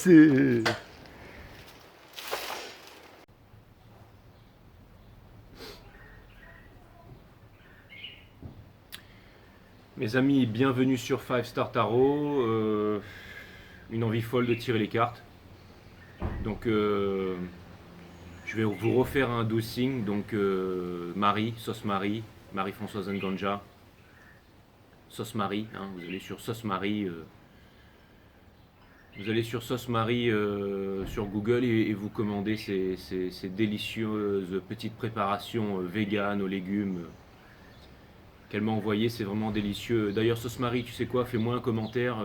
c'est... Mes amis, bienvenue sur 5 Star Tarot. Une envie folle de tirer les cartes. Donc, je vais vous refaire un dosing. Donc, Marie, sauce Marie, Marie-Françoise Nganja, sauce Marie. Hein, vous allez sur sauce Marie. Vous allez sur sauce Marie sur Google et vous commandez ces délicieuses petites préparations véganes aux légumes qu'elle m'a envoyé, c'est vraiment délicieux. D'ailleurs, Sauce Marie, tu sais quoi, fais-moi un commentaire,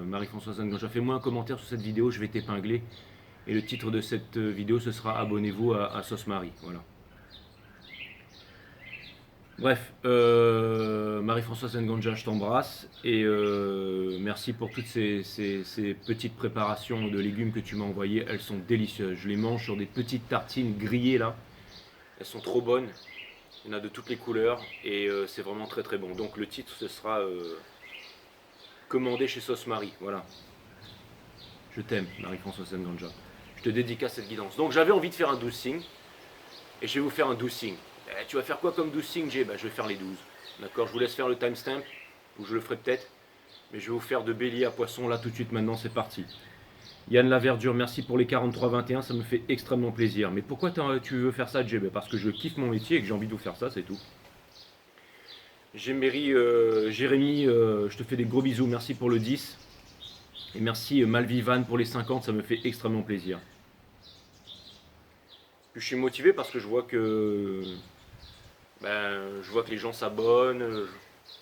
Marie-Françoise Nganja, fais-moi un commentaire sur cette vidéo, je vais t'épingler. Et le titre de cette vidéo, ce sera Abonnez-vous à Sauce Marie. Voilà. Bref, Marie-Françoise Nganja, je t'embrasse. Et merci pour toutes ces petites préparations de légumes que tu m'as envoyées. Elles sont délicieuses. Je les mange sur des petites tartines grillées là. Elles sont trop bonnes. Il y en a de toutes les couleurs et c'est vraiment très très bon. Donc le titre ce sera Commandé chez Sauce Marie. Voilà. Je t'aime, Marie-Françoise Nganja. Je te dédicace cette guidance. Donc j'avais envie de faire un 12 signes et je vais vous faire un 12 signes. Tu vas faire quoi comme 12 signes, Jay? Je vais faire les 12. D'accord, je vous laisse faire le timestamp ou je le ferai peut-être. Mais je vais vous faire de bélier à poisson là tout de suite maintenant, c'est parti. Yann Laverdure, merci pour les 43-21, ça me fait extrêmement plaisir. Mais pourquoi tu veux faire ça, Jay? Parce que je kiffe mon métier et que j'ai envie de vous faire ça, c'est tout. Jérémy, je te fais des gros bisous, merci pour le 10. Et merci Malvivan pour les 50, ça me fait extrêmement plaisir. Je suis motivé parce que je vois que, les gens s'abonnent,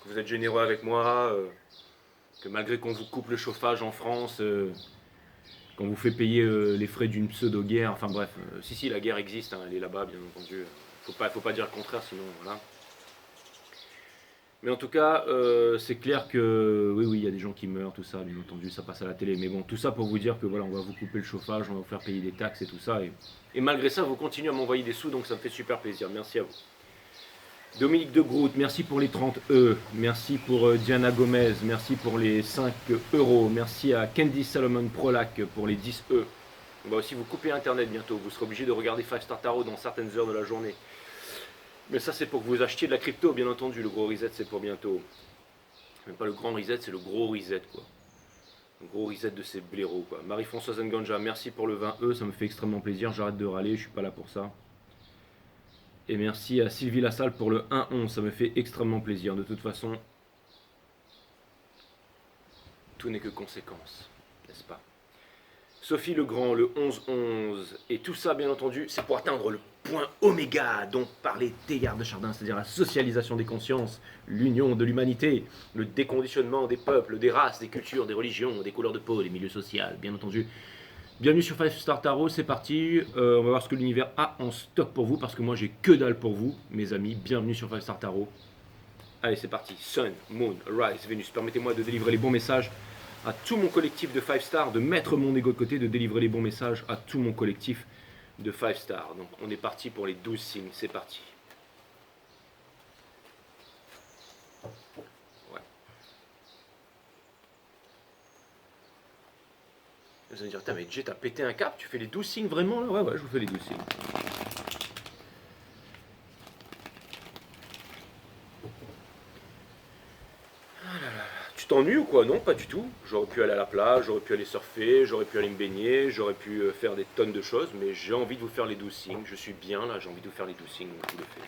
que vous êtes généreux avec moi, que malgré qu'on vous coupe le chauffage en France, qu'on vous fait payer les frais d'une pseudo-guerre, enfin bref, si la guerre existe, hein, elle est là-bas bien entendu, faut pas dire le contraire sinon voilà. Mais en tout cas, c'est clair que oui, il y a des gens qui meurent, tout ça, bien entendu, ça passe à la télé. Mais bon, tout ça pour vous dire que voilà, on va vous couper le chauffage, on va vous faire payer des taxes et tout ça. Et malgré ça, vous continuez à m'envoyer des sous, donc ça me fait super plaisir. Merci à vous. Dominique de Groot, merci pour les 30 E. Merci pour Diana Gomez, merci pour les 5 euros. Merci à Candy Salomon Prolac pour les 10 E. On va aussi vous couper Internet bientôt. Vous serez obligé de regarder 5 Star Tarot dans certaines heures de la journée. Mais ça, c'est pour que vous achetiez de la crypto, bien entendu. Le gros reset, c'est pour bientôt. Même pas le grand reset, c'est le gros reset, quoi. Le gros reset de ces blaireaux, quoi. Marie-Françoise Nganja, merci pour le 20E, ça me fait extrêmement plaisir. J'arrête de râler, je suis pas là pour ça. Et merci à Sylvie Lassalle pour le 1-11, ça me fait extrêmement plaisir. De toute façon, tout n'est que conséquence, n'est-ce pas? Sophie Legrand, le 11-11. Et tout ça, bien entendu, c'est pour atteindre le point oméga dont parlait Teilhard de Chardin, c'est-à-dire la socialisation des consciences, l'union de l'humanité, le déconditionnement des peuples, des races, des cultures, des religions, des couleurs de peau, des milieux sociaux, bien entendu. Bienvenue sur 5 Star Tarot, c'est parti. On va voir ce que l'univers a en stock pour vous, parce que moi j'ai que dalle pour vous, mes amis. Bienvenue sur 5 Star Tarot. Allez, c'est parti. Sun, Moon, Rise, Vénus. Permettez-moi de délivrer les bons messages à tout mon collectif de 5 stars, de mettre mon ego de côté, de délivrer les bons messages à tout mon collectif de 5 stars. Donc on est parti pour les 12 signes, c'est parti. Ouais. Vous allez dire, mais Jay, t'as pété un cap, tu fais les 12 signes vraiment là? Ouais, je vous fais les 12 signes. Tu t'ennuies ou quoi? Non, pas du tout. J'aurais pu aller à la plage, j'aurais pu aller surfer, j'aurais pu aller me baigner, j'aurais pu faire des tonnes de choses, mais j'ai envie de vous faire les 12 signes. Je suis bien là, j'ai envie de vous faire les 12 signes, donc je vous le fais.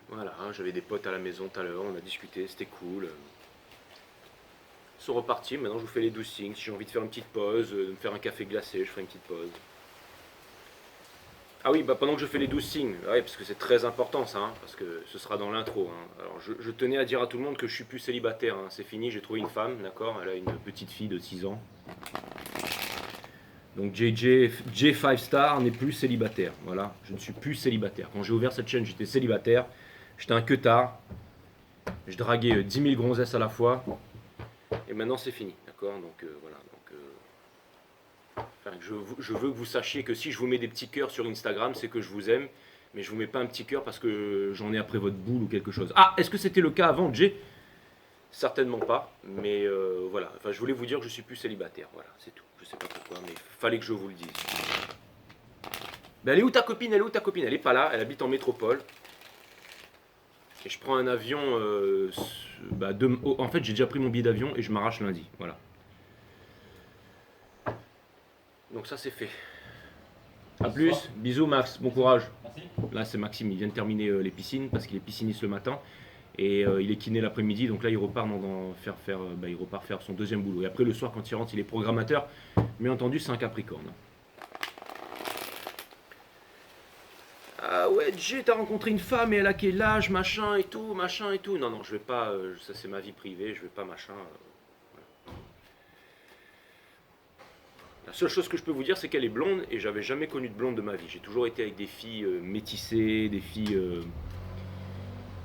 Voilà, hein, j'avais des potes à la maison tout à l'heure, on a discuté, c'était cool. Ils sont repartis, maintenant je vous fais les 12 signes. Si j'ai envie de faire une petite pause, de me faire un café glacé, je ferai une petite pause. Ah oui, pendant que je fais les 12 signes, ouais, parce que c'est très important ça, hein, parce que ce sera dans l'intro. Hein. Alors je tenais à dire à tout le monde que je suis plus célibataire, hein. C'est fini, j'ai trouvé une femme, d'accord? Elle a une petite fille de 6 ans. Donc J5 Star n'est plus célibataire, voilà, je ne suis plus célibataire. Quand j'ai ouvert cette chaîne, j'étais célibataire, j'étais un queutard, je draguais 10 000 gonzesses à la fois, et maintenant c'est fini, d'accord? Donc voilà. Enfin, je veux que vous sachiez que si je vous mets des petits cœurs sur Instagram, c'est que je vous aime, mais je vous mets pas un petit cœur parce que j'en ai après votre boule ou quelque chose. Ah, est-ce que c'était le cas avant, Jay? Certainement pas, mais voilà. Enfin, je voulais vous dire que je suis plus célibataire, voilà, c'est tout. Je sais pas pourquoi, mais fallait que je vous le dise. Ben, elle est où ta copine? Elle est où ta copine? Elle est pas là, elle habite en métropole. Et je prends un avion. En fait, j'ai déjà pris mon billet d'avion et je m'arrache lundi, voilà. Donc ça c'est fait. A plus, bisous Max, bon courage. Merci. Là c'est Maxime, il vient de terminer les piscines parce qu'il est pisciniste le matin et il est kiné l'après-midi, donc là il repart il repart faire son deuxième boulot. Et après le soir quand il rentre, il est programmateur, bien entendu c'est un Capricorne. Ah ouais, Jay, t'as rencontré une femme et elle a quel âge, machin et tout, machin et tout. Non, non, je vais pas, ça c'est ma vie privée, je vais pas machin. Voilà. La seule chose que je peux vous dire, c'est qu'elle est blonde et j'avais jamais connu de blonde de ma vie. J'ai toujours été avec des filles métissées, des filles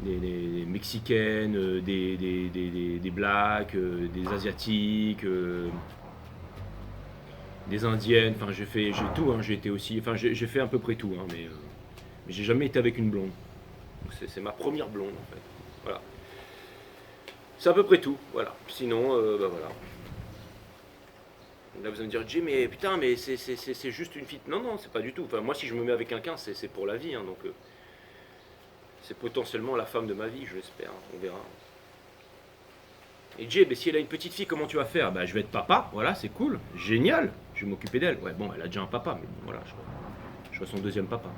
des mexicaines, des blacks, des asiatiques, des indiennes. Enfin, j'ai tout, hein, j'ai été aussi, enfin, j'ai fait à peu près tout, hein, mais j'ai jamais été avec une blonde. C'est ma première blonde en fait. Voilà. C'est à peu près tout, voilà. Sinon, bah voilà. Là vous allez me dire, Jay, mais putain, mais c'est juste une fille. Non, non, c'est pas du tout. Enfin, moi si je me mets avec quelqu'un, c'est pour la vie, hein, donc c'est potentiellement la femme de ma vie, je l'espère, hein, on verra. Et Jay, mais si elle a une petite fille, comment tu vas faire? Bah je vais être papa, voilà, c'est cool, génial, je vais m'occuper d'elle. Ouais, bon, elle a déjà un papa, mais bon, voilà, je serai son deuxième papa.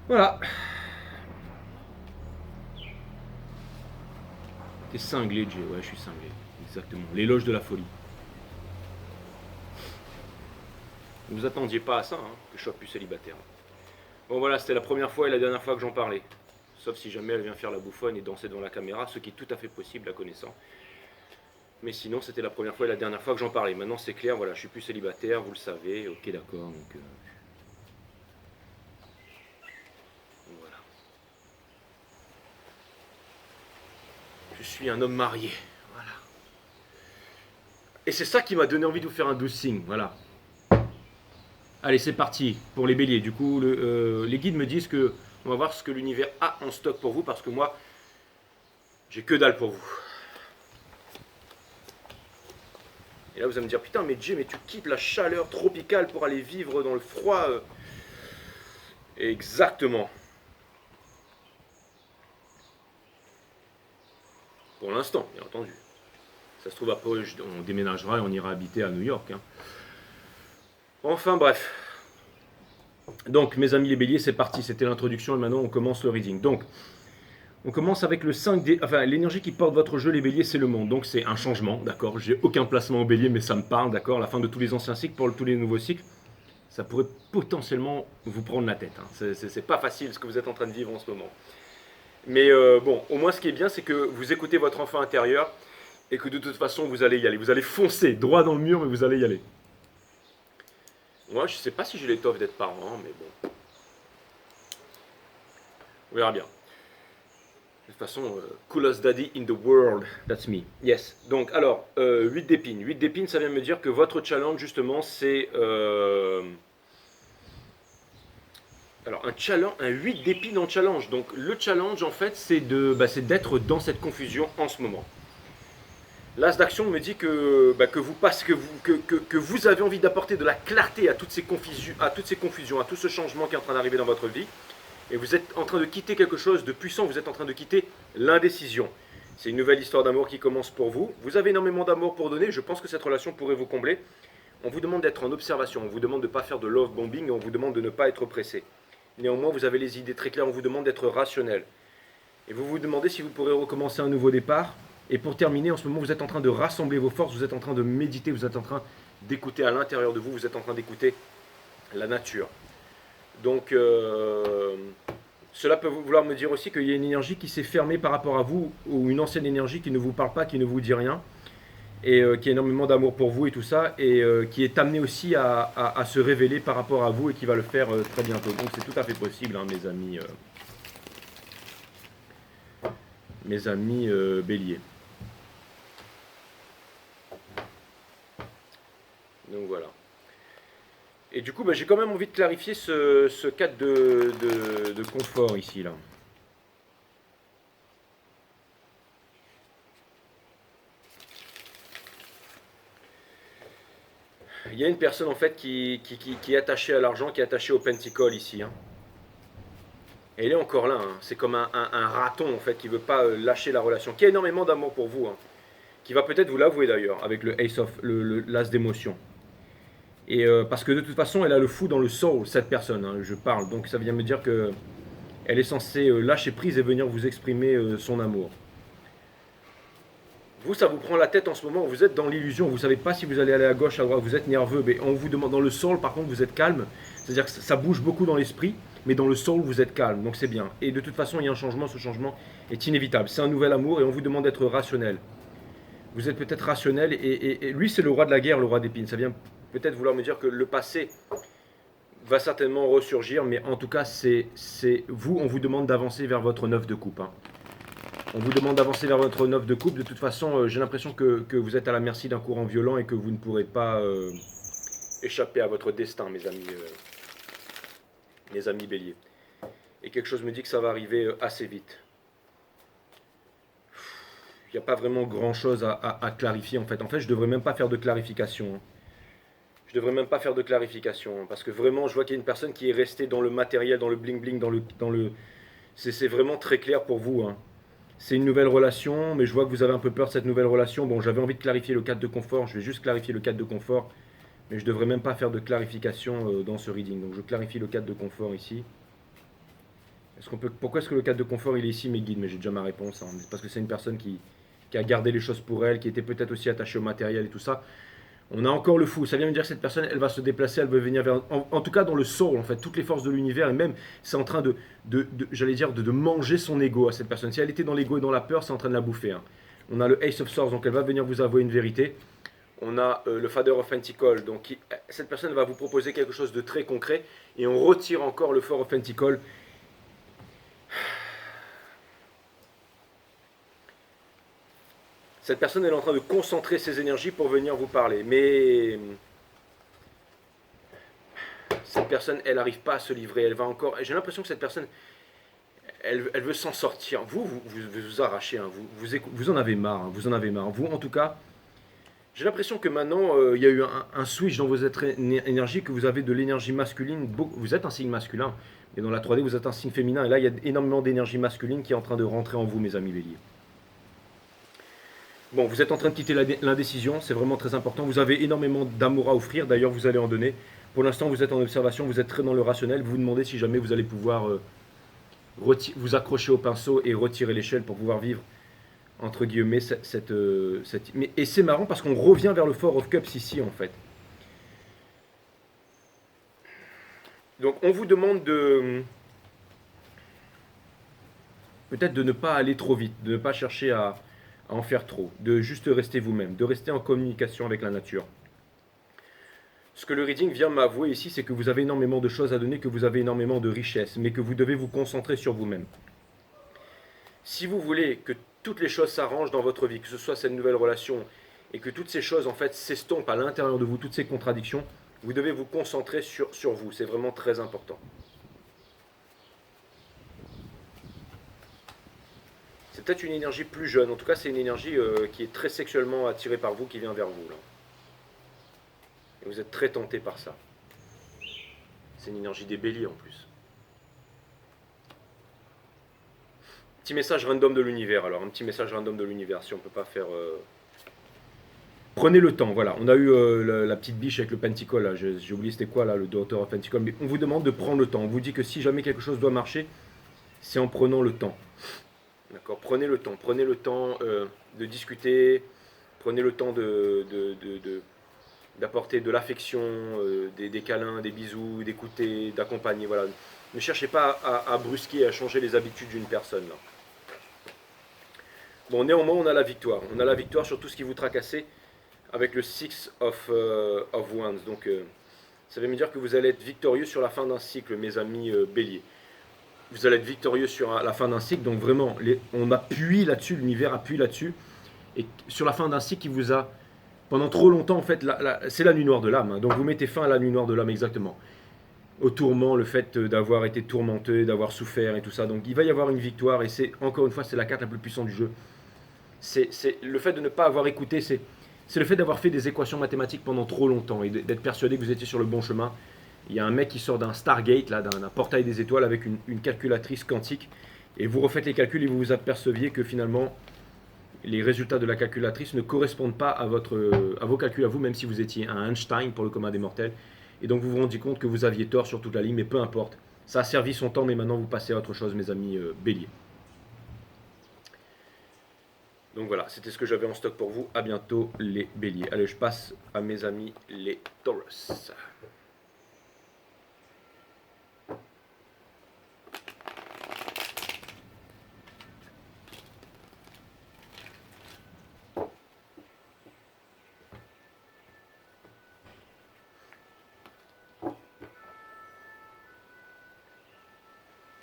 Voilà. T'es cinglé, Jay, ouais, je suis cinglé, exactement. L'éloge de la folie. Vous attendiez pas à ça, hein, que je sois plus célibataire. Bon voilà, c'était la première fois et la dernière fois que j'en parlais. Sauf si jamais elle vient faire la bouffonne et danser devant la caméra, ce qui est tout à fait possible la connaissant. Mais sinon, c'était la première fois et la dernière fois que j'en parlais. Maintenant, c'est clair, voilà, je suis plus célibataire, vous le savez. Ok, d'accord, donc voilà. Je suis un homme marié, voilà. Et c'est ça qui m'a donné envie de vous faire un 12 signes, voilà. Allez, c'est parti pour les béliers. Du coup, les guides me disent que on va voir ce que l'univers a en stock pour vous, parce que moi, j'ai que dalle pour vous. Et là, vous allez me dire, putain, mais Jay, mais tu quittes la chaleur tropicale pour aller vivre dans le froid. Exactement. Pour l'instant, bien entendu. Ça se trouve, après, on déménagera et on ira habiter à New York, hein. Enfin, bref. Donc, mes amis les béliers, c'est parti. C'était l'introduction et maintenant, on commence le reading. Donc, on commence avec le 5 des... Enfin, l'énergie qui porte votre jeu, les béliers, c'est le monde. Donc, c'est un changement, d'accord. J'ai aucun placement au bélier, mais ça me parle, d'accord. La fin de tous les anciens cycles pour tous les nouveaux cycles, ça pourrait potentiellement vous prendre la tête, hein. C'est pas facile ce que vous êtes en train de vivre en ce moment. Mais bon, au moins, ce qui est bien, c'est que vous écoutez votre enfant intérieur et que de toute façon, vous allez y aller. Vous allez foncer droit dans le mur, mais vous allez y aller. Moi, je sais pas si j'ai l'étoffe d'être parent, hein, mais bon. On verra bien. De toute façon, coolest daddy in the world, that's me. Yes. Donc, alors, 8 d'épines. 8 d'épines, ça vient me dire que votre challenge, justement, c'est... alors, un 8 d'épines en challenge. Donc, le challenge, en fait, c'est d'être dans cette confusion en ce moment. L'as d'action me dit que vous avez envie d'apporter de la clarté à toutes ces confusions, à tout ce changement qui est en train d'arriver dans votre vie. Et vous êtes en train de quitter quelque chose de puissant, vous êtes en train de quitter l'indécision. C'est une nouvelle histoire d'amour qui commence pour vous. Vous avez énormément d'amour pour donner, je pense que cette relation pourrait vous combler. On vous demande d'être en observation, on vous demande de ne pas faire de love bombing, et on vous demande de ne pas être pressé. Néanmoins, vous avez les idées très claires, on vous demande d'être rationnel. Et vous vous demandez si vous pourrez recommencer un nouveau départ. Et pour terminer, en ce moment, vous êtes en train de rassembler vos forces, vous êtes en train de méditer, vous êtes en train d'écouter à l'intérieur de vous, vous êtes en train d'écouter la nature. Donc, cela peut vouloir me dire aussi qu'il y a une énergie qui s'est fermée par rapport à vous, ou une ancienne énergie qui ne vous parle pas, qui ne vous dit rien, et qui a énormément d'amour pour vous et tout ça, et qui est amenée aussi à se révéler par rapport à vous, et qui va le faire très bientôt. Donc c'est tout à fait possible, hein, mes amis béliers. Donc voilà. Et du coup, j'ai quand même envie de clarifier ce cadre de confort ici, là. Il y a une personne en fait qui est attachée à l'argent, qui est attachée au pentacle ici. Hein. Et il est encore là. Hein. C'est comme un raton en fait qui ne veut pas lâcher la relation, qui a énormément d'amour pour vous. Hein. Qui va peut-être vous l'avouer d'ailleurs avec le Ace of l'As d'émotion. Et parce que de toute façon, elle a le fou dans le soul, cette personne. Hein, je parle. Donc ça vient me dire que elle est censée lâcher prise et venir vous exprimer son amour. Vous, ça vous prend la tête en ce moment, vous êtes dans l'illusion, vous ne savez pas si vous allez aller à gauche, à droite, vous êtes nerveux, mais on vous demande dans le soul, par contre, vous êtes calme, c'est-à-dire que ça bouge beaucoup dans l'esprit, mais dans le soul, vous êtes calme, donc c'est bien. Et de toute façon, il y a un changement, ce changement est inévitable. C'est un nouvel amour et on vous demande d'être rationnel. Vous êtes peut-être rationnel et lui, c'est le roi de la guerre, le roi d'épines. Ça vient peut-être vouloir me dire que le passé va certainement ressurgir, mais en tout cas, c'est vous, on vous demande d'avancer vers votre 9 de coupe. Hein. On vous demande d'avancer vers votre 9 de coupe. De toute façon, j'ai l'impression que vous êtes à la merci d'un courant violent et que vous ne pourrez pas échapper à votre destin, mes amis béliers. Et quelque chose me dit que ça va arriver assez vite. Il n'y a pas vraiment grand-chose à clarifier en fait. En fait, je ne devrais même pas faire de clarification. Hein. Je devrais même pas faire de clarification. Hein, parce que vraiment, je vois qu'il y a une personne qui est restée dans le matériel, dans le bling-bling, dans le... C'est vraiment très clair pour vous. Hein. C'est une nouvelle relation, mais je vois que vous avez un peu peur de cette nouvelle relation. Bon, j'avais envie de clarifier le cadre de confort, je vais juste clarifier le cadre de confort, mais je ne devrais même pas faire de clarification dans ce reading. Donc je clarifie le cadre de confort ici. Pourquoi est-ce que le cadre de confort il est ici, mes guides? Mais j'ai déjà ma réponse. Hein. Parce que c'est une personne qui a gardé les choses pour elle, qui était peut-être aussi attachée au matériel et tout ça. On a encore le fou. Ça vient me dire que cette personne, elle va se déplacer, elle veut venir vers... En tout cas, dans le soul, en fait, toutes les forces de l'univers, et même, c'est en train j'allais dire, de manger son ego à cette personne. Si elle était dans l'ego et dans la peur, c'est en train de la bouffer. Hein. On a le Ace of Swords, donc elle va venir vous avouer une vérité. On a le Father of Pentacle, donc cette personne va vous proposer quelque chose de très concret. Et on retire encore le Four of Pentacle. Cette personne elle est en train de concentrer ses énergies pour venir vous parler. Mais cette personne, elle n'arrive pas à se livrer. Elle va encore. J'ai l'impression que cette personne, elle veut s'en sortir. Vous arrachez. Hein. Vous en avez marre. Hein. Vous en avez marre. Vous, en tout cas, j'ai l'impression que maintenant, il y a eu un switch dans vos énergies, que vous avez de l'énergie masculine. Vous êtes un signe masculin. Et dans la 3D, vous êtes un signe féminin. Et là, il y a énormément d'énergie masculine qui est en train de rentrer en vous, mes amis béliers. Bon, vous êtes en train de quitter l'indécision, c'est vraiment très important. Vous avez énormément d'amour à offrir, d'ailleurs vous allez en donner. Pour l'instant, vous êtes en observation, vous êtes très dans le rationnel. Vous vous demandez si jamais vous allez pouvoir vous accrocher au pinceau et retirer l'échelle pour pouvoir vivre, entre guillemets, et c'est marrant parce qu'on revient vers le Four of Cups ici, en fait. Donc, on vous demande peut-être de ne pas aller trop vite, de ne pas chercher à en faire trop, de juste rester vous-même, de rester en communication avec la nature. Ce que le reading vient m'avouer ici, c'est que vous avez énormément de choses à donner, que vous avez énormément de richesses, mais que vous devez vous concentrer sur vous-même. Si vous voulez que toutes les choses s'arrangent dans votre vie, que ce soit cette nouvelle relation, et que toutes ces choses en fait s'estompent à l'intérieur de vous, toutes ces contradictions, vous devez vous concentrer sur vous, c'est vraiment très important. C'est peut-être une énergie plus jeune, en tout cas c'est une énergie qui est très sexuellement attirée par vous, qui vient vers vous. Là. Et vous êtes très tenté par ça. C'est une énergie des béliers en plus. Petit message random de l'univers alors, un petit message random de l'univers, si on ne peut pas faire... Prenez le temps, voilà, on a eu la petite biche avec le pentacle, là, j'ai oublié c'était quoi là, le Daughter of Pentacle, mais on vous demande de prendre le temps, on vous dit que si jamais quelque chose doit marcher, c'est en prenant le temps. D'accord, prenez le temps de discuter, prenez le temps d'apporter de l'affection, des câlins, des bisous, d'écouter, d'accompagner, voilà. Ne cherchez pas à brusquer, à changer les habitudes d'une personne. Là. Bon, néanmoins, on a la victoire. On a la victoire sur tout ce qui vous tracassait avec le Six of Wands. Donc, ça veut me dire que vous allez être victorieux sur la fin d'un cycle, mes amis béliers. Vous allez être victorieux sur la fin d'un cycle. Donc, vraiment, on appuie là-dessus, l'univers appuie là-dessus. Et sur la fin d'un cycle qui vous a... Pendant trop longtemps, en fait, c'est la nuit noire de l'âme. Hein. Donc, vous mettez fin à la nuit noire de l'âme, exactement. Au tourment, le fait d'avoir été tourmenté, d'avoir souffert et tout ça. Donc, il va y avoir une victoire. Et c'est, encore une fois, c'est la carte la plus puissante du jeu. C'est le fait de ne pas avoir écouté, c'est le fait d'avoir fait des équations mathématiques pendant trop longtemps et d'être persuadé que vous étiez sur le bon chemin. Il y a un mec qui sort d'un Stargate, là, d'un portail des étoiles avec une calculatrice quantique, et vous refaites les calculs et vous vous aperceviez que finalement, les résultats de la calculatrice ne correspondent pas à vos calculs à vous, même si vous étiez un Einstein pour le commun des mortels. Et donc vous vous rendiez compte que vous aviez tort sur toute la ligne, mais peu importe. Ça a servi son temps, mais maintenant vous passez à autre chose, mes amis béliers. Donc voilà, c'était ce que j'avais en stock pour vous. À bientôt les béliers. Allez, je passe à mes amis les Taurus.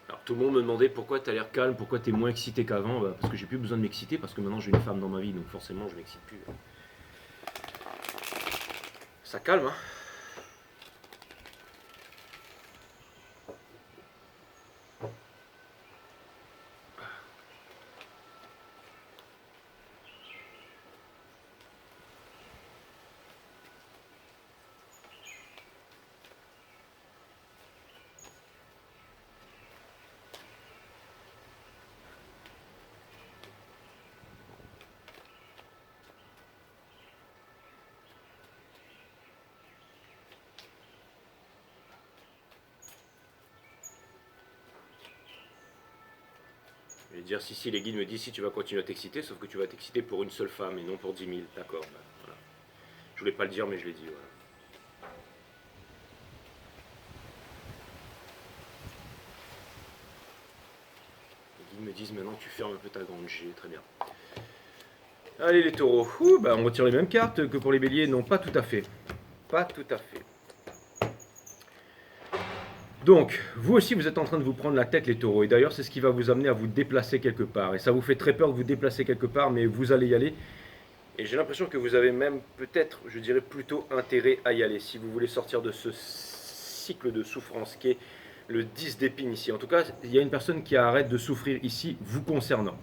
Alors tout le monde me demandait pourquoi tu as l'air calme, pourquoi tu es moins excité qu'avant. Bah, parce que j'ai plus besoin de m'exciter, parce que maintenant j'ai une femme dans ma vie, donc forcément je m'excite plus. Ça calme, hein. Je vais dire, si, les guides me disent si tu vas continuer à t'exciter, sauf que tu vas t'exciter pour une seule femme et non pour 10 000. D'accord, bah, voilà. Je voulais pas le dire, mais je l'ai dit, voilà. Les guides me disent maintenant tu fermes un peu ta grande G, très bien. Allez les taureaux, bah, on retire les mêmes cartes que pour les béliers, non pas tout à fait. Pas tout à fait. Donc, vous aussi, vous êtes en train de vous prendre la tête, les taureaux. Et d'ailleurs, c'est ce qui va vous amener à vous déplacer quelque part. Et ça vous fait très peur de vous déplacer quelque part, mais vous allez y aller. Et j'ai l'impression que vous avez même peut-être, je dirais plutôt intérêt à y aller, si vous voulez sortir de ce cycle de souffrance qui est le 10 d'épines ici. En tout cas, il y a une personne qui arrête de souffrir ici, vous concernant.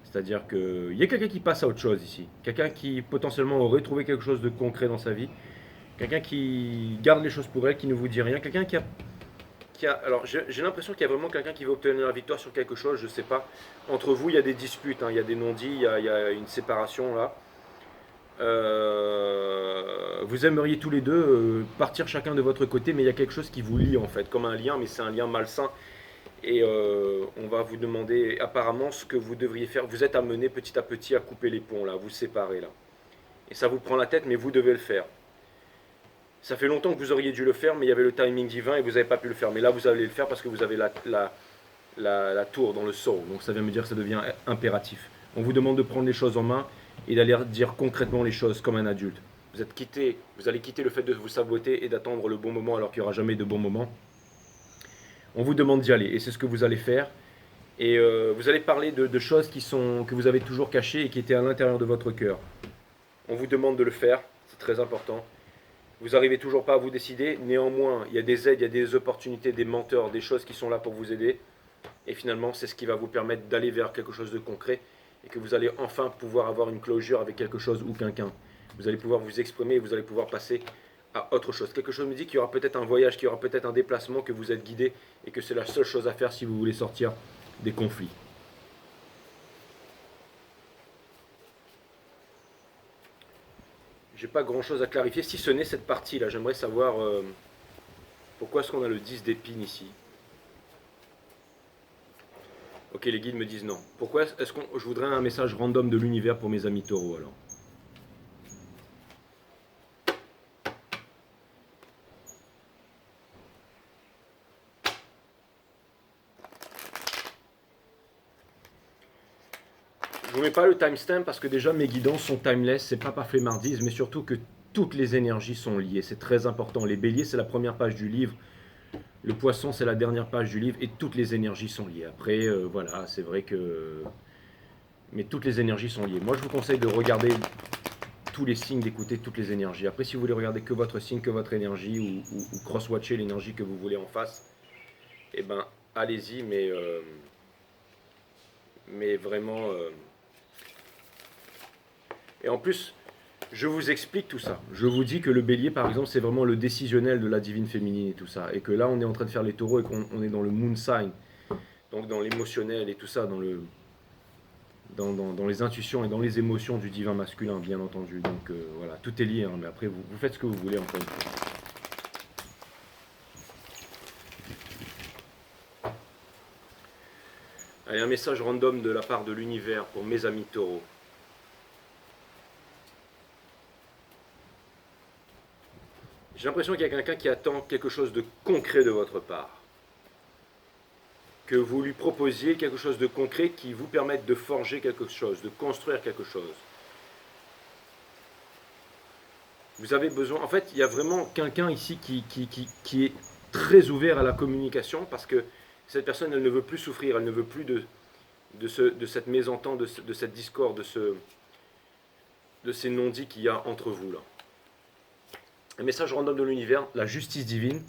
C'est-à-dire qu'il y a quelqu'un qui passe à autre chose ici. Quelqu'un qui potentiellement aurait trouvé quelque chose de concret dans sa vie. Quelqu'un qui garde les choses pour elle, qui ne vous dit rien. Quelqu'un alors j'ai l'impression qu'il y a vraiment quelqu'un qui veut obtenir la victoire sur quelque chose, je ne sais pas. Entre vous, il y a des disputes, hein, il y a des non-dits, il y a une séparation là. Vous aimeriez tous les deux partir chacun de votre côté, mais il y a quelque chose qui vous lie en fait, comme un lien, mais c'est un lien malsain. Et on va vous demander apparemment ce que vous devriez faire. Vous êtes amené petit à petit à couper les ponts là, vous séparer là. Et ça vous prend la tête, mais vous devez le faire. Ça fait longtemps que vous auriez dû le faire, mais il y avait le timing divin et vous n'avez pas pu le faire. Mais là, vous allez le faire parce que vous avez la tour dans le soul. Donc ça vient me dire que ça devient impératif. On vous demande de prendre les choses en main et d'aller dire concrètement les choses comme un adulte. Vous allez quitter le fait de vous saboter et d'attendre le bon moment alors qu'il n'y aura jamais de bon moment. On vous demande d'y aller et c'est ce que vous allez faire. Et vous allez parler de choses que vous avez toujours cachées et qui étaient à l'intérieur de votre cœur. On vous demande de le faire, c'est très important. Vous n'arrivez toujours pas à vous décider, néanmoins, il y a des aides, il y a des opportunités, des mentors, des choses qui sont là pour vous aider. Et finalement, c'est ce qui va vous permettre d'aller vers quelque chose de concret et que vous allez enfin pouvoir avoir une closure avec quelque chose ou quelqu'un. Vous allez pouvoir vous exprimer et vous allez pouvoir passer à autre chose. Quelque chose me dit qu'il y aura peut-être un voyage, qu'il y aura peut-être un déplacement, que vous êtes guidé et que c'est la seule chose à faire si vous voulez sortir des conflits. J'ai pas grand chose à clarifier, si ce n'est cette partie-là. J'aimerais savoir pourquoi est-ce qu'on a le 10 d'épines ici. Ok, les guides me disent non. Pourquoi est-ce que je voudrais un message random de l'univers pour mes amis taureaux alors? Je vous mets pas le timestamp parce que déjà mes guidances sont timeless, c'est pas flemmardise, mais surtout que toutes les énergies sont liées, c'est très important. Les béliers, c'est la première page du livre, le poisson, c'est la dernière page du livre, et toutes les énergies sont liées. Après, voilà, c'est vrai que... Mais toutes les énergies sont liées. Moi, je vous conseille de regarder tous les signes, d'écouter toutes les énergies. Après, si vous voulez regarder que votre signe, que votre énergie, ou cross-watcher l'énergie que vous voulez en face, eh ben, allez-y, mais vraiment... Et en plus, Je vous explique tout ça. Je vous dis que le bélier, par exemple, c'est vraiment le décisionnel de la divine féminine et tout ça. Et que là, on est en train de faire les taureaux et qu'on est dans le moon sign, donc dans l'émotionnel et tout ça, dans les intuitions et dans les émotions du divin masculin, bien entendu. Donc voilà, tout est lié, hein, mais après, vous faites ce que vous voulez, encore une fois. Allez, un message random de la part de l'univers pour mes amis taureaux. J'ai l'impression qu'il y a quelqu'un qui attend quelque chose de concret de votre part. Que vous lui proposiez quelque chose de concret qui vous permette de forger quelque chose, de construire quelque chose. Vous avez besoin... En fait, il y a vraiment quelqu'un ici qui est très ouvert à la communication parce que cette personne, elle ne veut plus souffrir, elle ne veut plus de cette mésentente, de cette discorde, de ces non-dits qu'il y a entre vous là. Un message random de l'univers, la justice divine.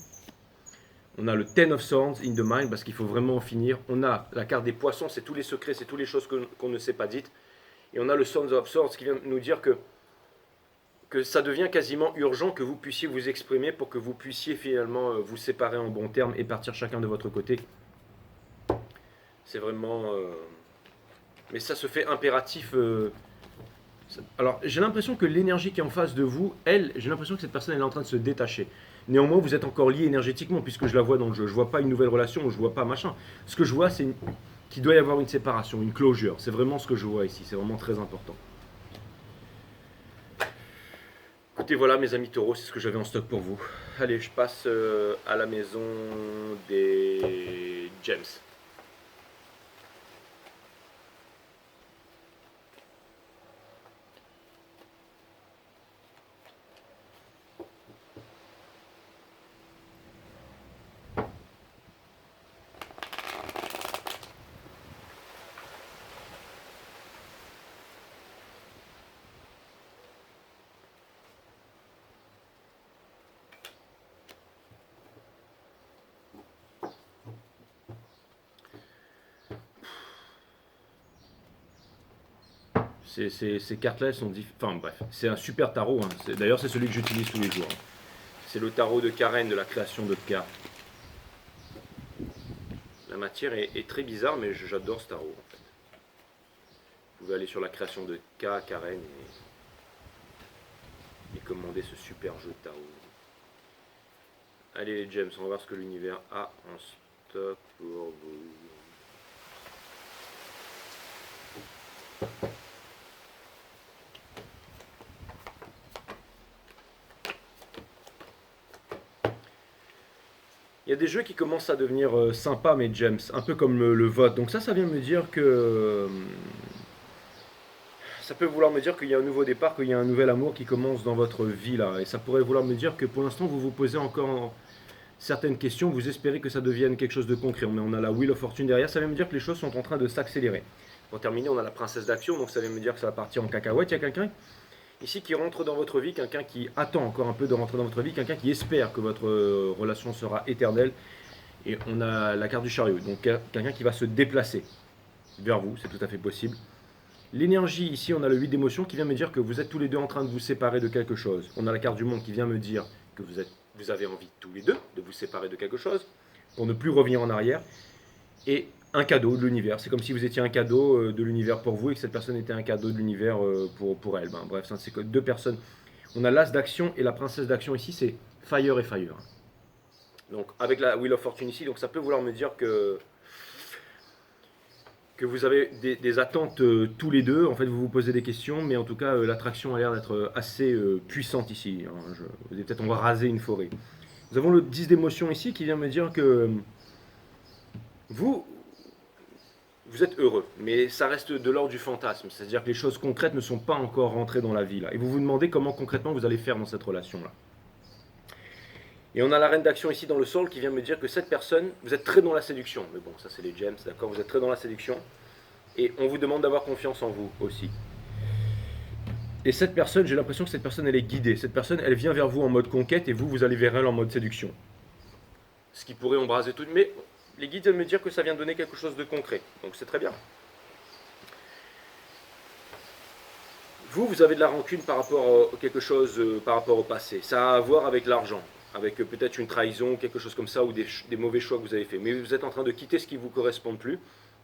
On a le Ten of Swords in the Mind, parce qu'il faut vraiment en finir. On a la carte des poissons, c'est tous les secrets, c'est toutes les choses qu'on ne s'est pas dites. Et on a le Sons of Swords qui vient nous dire que ça devient quasiment urgent que vous puissiez vous exprimer pour que vous puissiez finalement vous séparer en bons termes et partir chacun de votre côté. C'est vraiment... Mais ça se fait impératif... Alors, j'ai l'impression que l'énergie qui est en face de vous, j'ai l'impression que cette personne elle est en train de se détacher. Néanmoins, vous êtes encore lié énergétiquement, puisque je la vois dans le jeu. Je ne vois pas une nouvelle relation, je ne vois pas machin. Ce que je vois, c'est qu'il doit y avoir une séparation, une closure. C'est vraiment ce que je vois ici, c'est vraiment très important. Écoutez, voilà mes amis taureaux, c'est ce que j'avais en stock pour vous. Allez, je passe à la maison des James. Ces cartes-là, elles sont différentes. Enfin bref, c'est un super tarot. Hein. D'ailleurs, c'est celui que j'utilise tous les jours. Hein. C'est le tarot de Karen de la création de cartes. La matière est très bizarre, mais j'adore ce tarot. En fait. Vous pouvez aller sur la création de Karen et commander ce super jeu de tarot. Allez les James, on va voir ce que l'univers a en stock pour vous. Il y a des jeux qui commencent à devenir sympas, mes James, un peu comme le vote. Donc ça vient me dire que... ça peut vouloir me dire qu'il y a un nouveau départ, qu'il y a un nouvel amour qui commence dans votre vie, là. Et ça pourrait vouloir me dire que pour l'instant, vous vous posez encore certaines questions, vous espérez que ça devienne quelque chose de concret. On a la Wheel of Fortune derrière, ça vient me dire que les choses sont en train de s'accélérer. Pour terminer, on a la Princesse d'Action, donc ça vient me dire que ça va partir en cacahuète. Il y a quelqu'un ici qui rentre dans votre vie, quelqu'un qui attend encore un peu de rentrer dans votre vie, quelqu'un qui espère que votre relation sera éternelle. Et on a la carte du chariot, donc quelqu'un qui va se déplacer vers vous, c'est tout à fait possible. L'énergie, ici on a le 8 d'émotions qui vient me dire que vous êtes tous les deux en train de vous séparer de quelque chose. On a la carte du monde qui vient me dire que vous avez envie tous les deux de vous séparer de quelque chose, pour ne plus revenir en arrière. Et un cadeau de l'univers, c'est comme si vous étiez un cadeau de l'univers pour vous et que cette personne était un cadeau de l'univers pour elle. Ben, bref, c'est que deux personnes. On a l'as d'action et la princesse d'action ici, c'est Fire et Fire. Donc avec la Wheel of Fortune ici, donc ça peut vouloir me dire que vous avez des attentes tous les deux. En fait, vous vous posez des questions, mais en tout cas, l'attraction a l'air d'être assez puissante ici. Hein. Peut-être on va raser une forêt. Nous avons le 10 d'émotion ici qui vient me dire que vous êtes heureux, mais ça reste de l'ordre du fantasme. C'est-à-dire que les choses concrètes ne sont pas encore rentrées dans la vie. Là. Et vous vous demandez comment concrètement vous allez faire dans cette relation-là. Et on a la reine d'action ici dans le sol qui vient me dire que cette personne, vous êtes très dans la séduction. Mais bon, ça c'est les James, d'accord, vous êtes très dans la séduction. Et on vous demande d'avoir confiance en vous aussi. Et cette personne, j'ai l'impression que cette personne, elle est guidée. Cette personne, elle vient vers vous en mode conquête et vous allez vers elle en mode séduction. Ce qui pourrait embraser tout. Mais les guides viennent me dire que ça vient donner quelque chose de concret. Donc c'est très bien. vous avez de la rancune par rapport à quelque chose, par rapport au passé. Ça a à voir avec l'argent, avec peut-être une trahison, quelque chose comme ça, ou des mauvais choix que vous avez fait. Mais vous êtes en train de quitter ce qui ne vous correspond plus,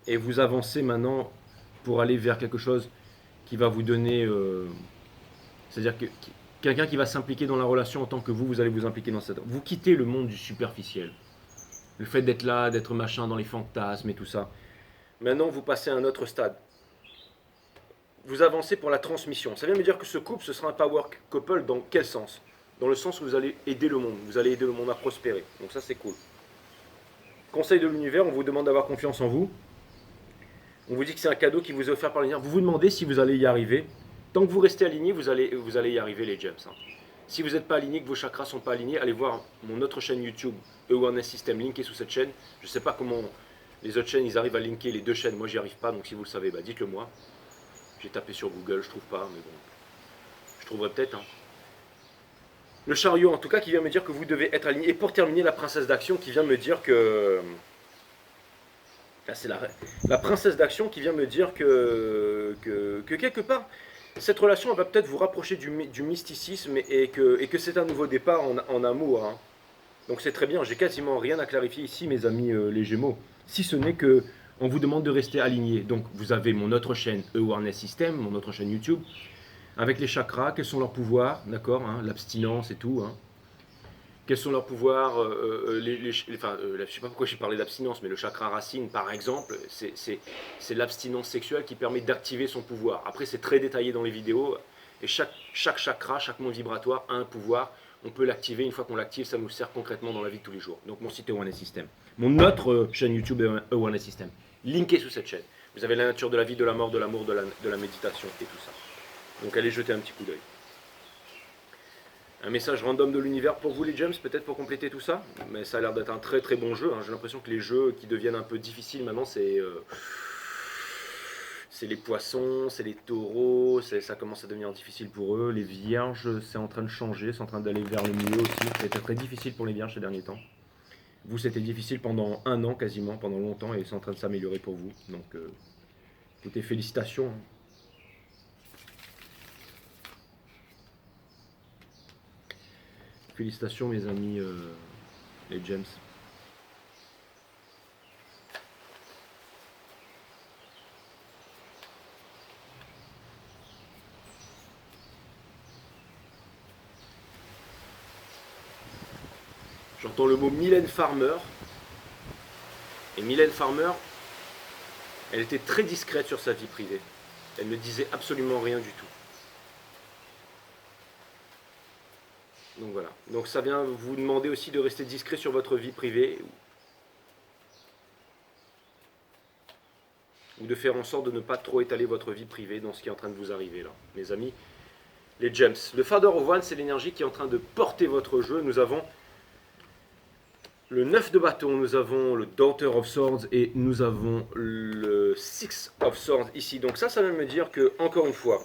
et vous avancez maintenant pour aller vers quelque chose qui va vous donner, c'est-à-dire que quelqu'un qui va s'impliquer dans la relation en tant que vous allez vous impliquer dans cette. Vous quittez le monde du superficiel, le fait d'être là, d'être machin dans les fantasmes et tout ça. Maintenant, vous passez à un autre stade. Vous avancez pour la transmission. Ça vient me dire que ce couple, ce sera un power couple dans quel sens? Dans le sens où vous allez aider le monde. Vous allez aider le monde à prospérer. Donc ça, c'est cool. Conseil de l'univers, on vous demande d'avoir confiance en vous. On vous dit que c'est un cadeau qui vous est offert par l'univers. Vous vous demandez si vous allez y arriver. Tant que vous restez aligné, vous allez y arriver, les gems. Si vous n'êtes pas aligné, que vos chakras ne sont pas alignés, allez voir mon autre chaîne YouTube, Awareness System, linkée sous cette chaîne. Je ne sais pas comment les autres chaînes, ils arrivent à linker les deux chaînes. Moi, j'y arrive pas. Donc si vous le savez, bah, dites-le moi. J'ai tapé sur Google, je trouve pas, mais bon, je trouverai peut-être. Hein. Le chariot, en tout cas, qui vient me dire que vous devez être aligné. Et pour terminer, la princesse d'action qui vient me dire que... Là, c'est la princesse d'action qui vient me dire que quelque part, cette relation elle va peut-être vous rapprocher du mysticisme et que c'est un nouveau départ en amour. Hein. Donc c'est très bien, j'ai quasiment rien à clarifier ici, mes amis les Gémeaux. Si ce n'est que on vous demande de rester aligné. Donc vous avez mon autre chaîne Awareness System, mon autre chaîne YouTube, avec les chakras, quels sont leurs pouvoirs, d'accord, hein, l'abstinence et tout. Hein. Quels sont leurs pouvoirs je ne sais pas pourquoi j'ai parlé d'abstinence, mais le chakra racine, par exemple, c'est l'abstinence sexuelle qui permet d'activer son pouvoir. Après, c'est très détaillé dans les vidéos, et chaque chakra, chaque monde vibratoire a un pouvoir. On peut l'activer, une fois qu'on l'active, ça nous sert concrètement dans la vie de tous les jours. Donc mon site Awareness System. Mon autre chaîne YouTube Awareness System, linké sous cette chaîne. Vous avez la nature de la vie, de la mort, de l'amour, de la méditation et tout ça. Donc allez jeter un petit coup d'œil. Un message random de l'univers pour vous les gems, peut-être pour compléter tout ça. Mais ça a l'air d'être un très très bon jeu. Hein. J'ai l'impression que les jeux qui deviennent un peu difficiles maintenant, c'est les poissons, c'est les taureaux, ça commence à devenir difficile pour eux. Les vierges, c'est en train de changer, c'est en train d'aller vers le mieux aussi. C'était très difficile pour les vierges ces derniers temps. Vous, c'était difficile pendant un an quasiment, pendant longtemps, et c'est en train de s'améliorer pour vous. Donc, écoutez, félicitations. Hein. Félicitations mes amis les gems. J'entends le mot Mylène Farmer. Et Mylène Farmer, elle était très discrète sur sa vie privée. Elle ne disait absolument rien du tout. Donc voilà. Donc ça vient vous demander aussi de rester discret sur votre vie privée ou de faire en sorte de ne pas trop étaler votre vie privée dans ce qui est en train de vous arriver là, mes amis. Les gems. Le Father of One, c'est l'énergie qui est en train de porter votre jeu. Nous avons le 9 de bâton, nous avons le Daughter of Swords et nous avons le Six of Swords ici. Donc ça veut me dire que, encore une fois,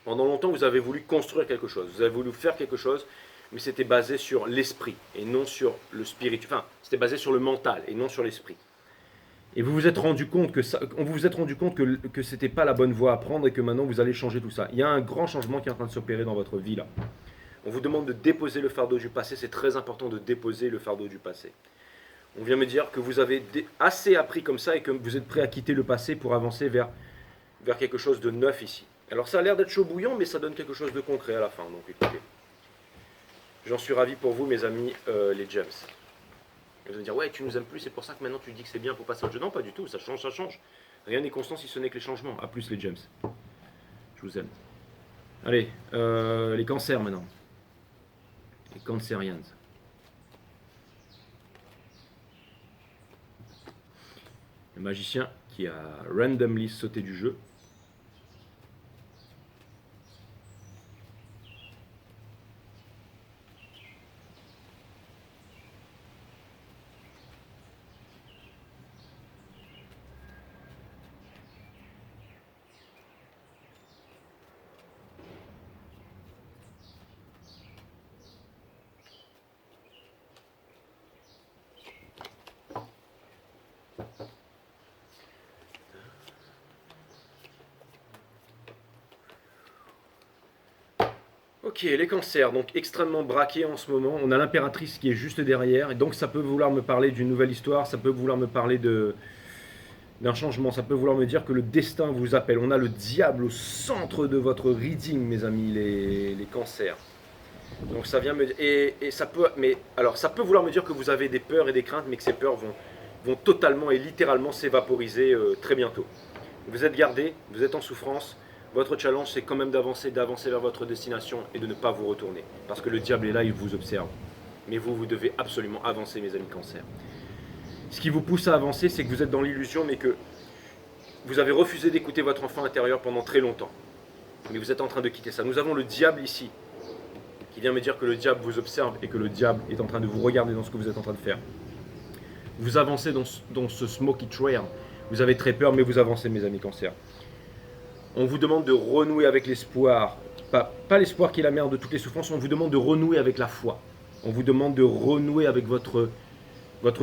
pendant longtemps, vous avez voulu construire quelque chose, vous avez voulu faire quelque chose, mais c'était basé sur l'esprit et non sur le spirituel. Enfin, c'était basé sur le mental et non sur l'esprit. Et vous vous êtes rendu compte que c'était pas la bonne voie à prendre et que maintenant vous allez changer tout ça. Il y a un grand changement qui est en train de s'opérer dans votre vie là. On vous demande de déposer le fardeau du passé, c'est très important de déposer le fardeau du passé. On vient me dire que vous avez assez appris comme ça et que vous êtes prêt à quitter le passé pour avancer vers quelque chose de neuf ici. Alors ça a l'air d'être chaud bouillant, mais ça donne quelque chose de concret à la fin. Donc écoutez, j'en suis ravi pour vous, mes amis, les gems. Vous allez me dire, ouais, tu nous aimes plus, c'est pour ça que maintenant tu dis que c'est bien pour passer au jeu. Non, pas du tout, ça change, ça change. Rien n'est constant si ce n'est que les changements. A plus les gems. Je vous aime. Allez, les cancers maintenant. Les cancériens. Le magicien qui a randomly sauté du jeu. Ok, les cancers, donc extrêmement braqués en ce moment. On a l'impératrice qui est juste derrière, et donc ça peut vouloir me parler d'une nouvelle histoire, ça peut vouloir me parler d'un changement, ça peut vouloir me dire que le destin vous appelle. On a le diable au centre de votre reading, mes amis, les cancers. Donc ça vient me et ça peut, mais alors ça peut vouloir me dire que vous avez des peurs et des craintes, mais que ces peurs vont totalement et littéralement s'évaporiser très bientôt. Vous êtes gardé, vous êtes en souffrance. Votre challenge, c'est quand même d'avancer vers votre destination et de ne pas vous retourner. Parce que le diable est là, il vous observe. Mais vous, vous devez absolument avancer, mes amis cancer. Ce qui vous pousse à avancer, c'est que vous êtes dans l'illusion, mais que vous avez refusé d'écouter votre enfant intérieur pendant très longtemps. Mais vous êtes en train de quitter ça. Nous avons le diable ici, qui vient me dire que le diable vous observe et que le diable est en train de vous regarder dans ce que vous êtes en train de faire. Vous avancez dans ce smoky trail. Vous avez très peur, mais vous avancez, mes amis cancer. On vous demande de renouer avec l'espoir. Pas l'espoir qui est la mère de toutes les souffrances, on vous demande de renouer avec la foi. On vous demande de renouer avec votre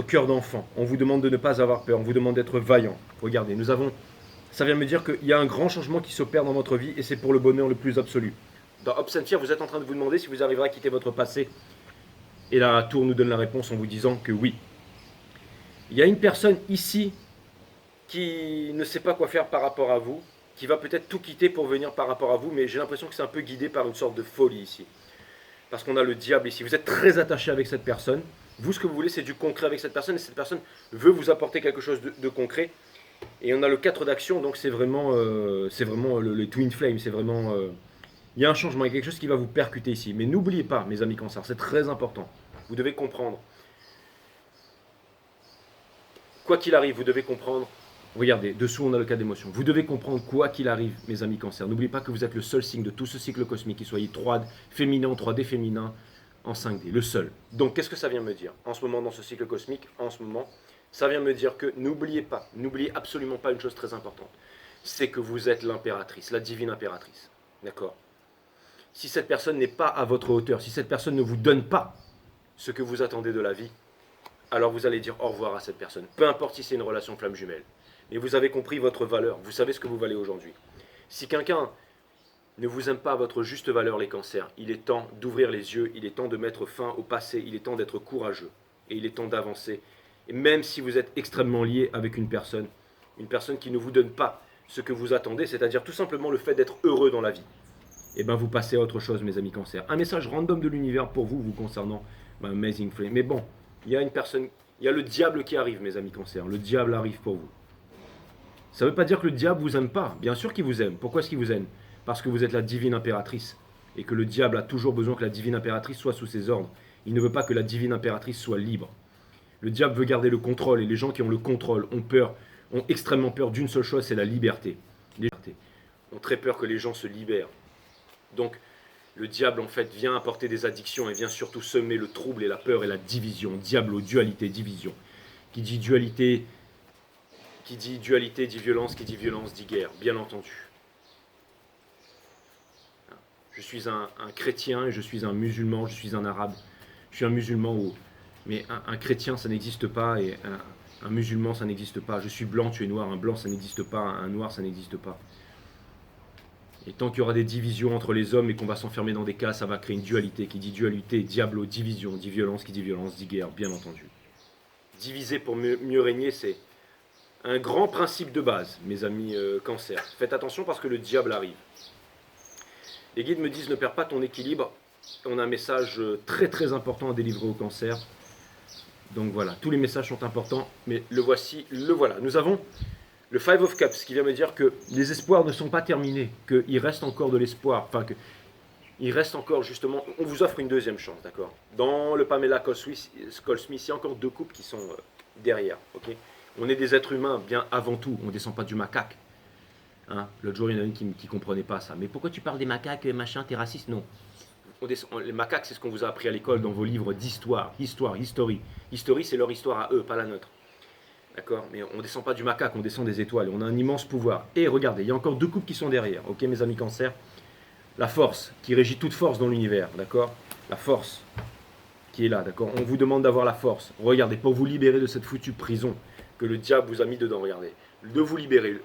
cœur d'enfant. On vous demande de ne pas avoir peur, on vous demande d'être vaillant. Regardez, ça vient me dire qu'il y a un grand changement qui s'opère dans votre vie et c'est pour le bonheur le plus absolu. Dans Obsentia, vous êtes en train de vous demander si vous arriverez à quitter votre passé. Et la tour nous donne la réponse en vous disant que oui. Il y a une personne ici qui ne sait pas quoi faire par rapport à vous, qui va peut-être tout quitter pour venir par rapport à vous, mais j'ai l'impression que c'est un peu guidé par une sorte de folie ici. Parce qu'on a le diable ici. Vous êtes très attaché avec cette personne. Vous, ce que vous voulez, c'est du concret avec cette personne, et cette personne veut vous apporter quelque chose de concret. Et on a le 4 d'action, donc c'est vraiment le Twin Flame, c'est vraiment... il y a un changement, il y a quelque chose qui va vous percuter ici. Mais n'oubliez pas, mes amis cancers, c'est très important. Vous devez comprendre. Quoi qu'il arrive, vous devez comprendre. Regardez, dessous on a le cas d'émotion. Vous devez comprendre quoi qu'il arrive, mes amis cancers. N'oubliez pas que vous êtes le seul signe de tout ce cycle cosmique, qu'il soit 3D féminin, 3D féminin, en 5D, le seul. Donc qu'est-ce que ça vient me dire en ce moment dans ce cycle cosmique? En ce moment, ça vient me dire que n'oubliez absolument pas une chose très importante. C'est que vous êtes l'impératrice, la divine impératrice. D'accord? Si cette personne n'est pas à votre hauteur, si cette personne ne vous donne pas ce que vous attendez de la vie, alors vous allez dire au revoir à cette personne. Peu importe si c'est une relation flamme jumelle. Mais vous avez compris votre valeur, vous savez ce que vous valez aujourd'hui. Si quelqu'un ne vous aime pas à votre juste valeur, les cancers, il est temps d'ouvrir les yeux, il est temps de mettre fin au passé, il est temps d'être courageux. Et il est temps d'avancer. Et même si vous êtes extrêmement lié avec une personne qui ne vous donne pas ce que vous attendez, c'est-à-dire tout simplement le fait d'être heureux dans la vie, et bien vous passez à autre chose, mes amis cancers. Un message random de l'univers pour vous concernant Amazing Flame. Mais bon, il y a une personne, il y a le diable qui arrive, mes amis cancers. Le diable arrive pour vous. Ça ne veut pas dire que le diable vous aime pas. Bien sûr qu'il vous aime. Pourquoi est-ce qu'il vous aime? Parce que vous êtes la divine impératrice. Et que le diable a toujours besoin que la divine impératrice soit sous ses ordres. Il ne veut pas que la divine impératrice soit libre. Le diable veut garder le contrôle. Et les gens qui ont le contrôle ont extrêmement peur d'une seule chose, c'est la liberté. Les libertés ont très peur que les gens se libèrent. Donc, le diable, en fait, vient apporter des addictions et vient surtout semer le trouble et la peur et la division. Diablo, dualité, division. Qui dit dualité dit violence, qui dit violence dit guerre, bien entendu. Je suis un chrétien et je suis un musulman, je suis un arabe. Je suis un musulman, mais un chrétien ça n'existe pas et un musulman ça n'existe pas. Je suis blanc, tu es noir, un blanc ça n'existe pas, un noir ça n'existe pas. Et tant qu'il y aura des divisions entre les hommes et qu'on va s'enfermer dans des cas, ça va créer une dualité. Qui dit dualité, diablo, division, dit violence, qui dit violence, dit guerre, bien entendu. Diviser pour mieux régner, c'est un grand principe de base, mes amis cancer. Faites attention parce que le diable arrive. Les guides me disent ne perds pas ton équilibre. On a un message très très important à délivrer au cancer. Donc voilà, tous les messages sont importants, mais le voici, le voilà. Nous avons le Five of Cups qui vient me dire que les espoirs ne sont pas terminés, qu'il reste encore de l'espoir, enfin qu'il reste encore justement, on vous offre une deuxième chance, d'accord? Dans le Pamela Cole Smith, il y a encore 2 couples qui sont derrière, ok? On est des êtres humains bien avant tout, on ne descend pas du macaque. Hein? L'autre jour, il y en a une qui ne comprenait pas ça. Mais pourquoi tu parles des macaques, machin, t'es raciste? Non. Les macaques, c'est ce qu'on vous a appris à l'école dans vos livres d'histoire, history. History, c'est leur histoire à eux, pas la nôtre. D'accord? Mais on ne descend pas du macaque, on descend des étoiles. On a un immense pouvoir. Et regardez, il y a encore 2 couples qui sont derrière. Ok, mes amis cancer? La force, qui régit toute force dans l'univers. D'accord? La force qui est là. D'accord? On vous demande d'avoir la force. Regardez, pour vous libérer de cette foutue prison que le diable vous a mis dedans. Regardez. De vous libérer.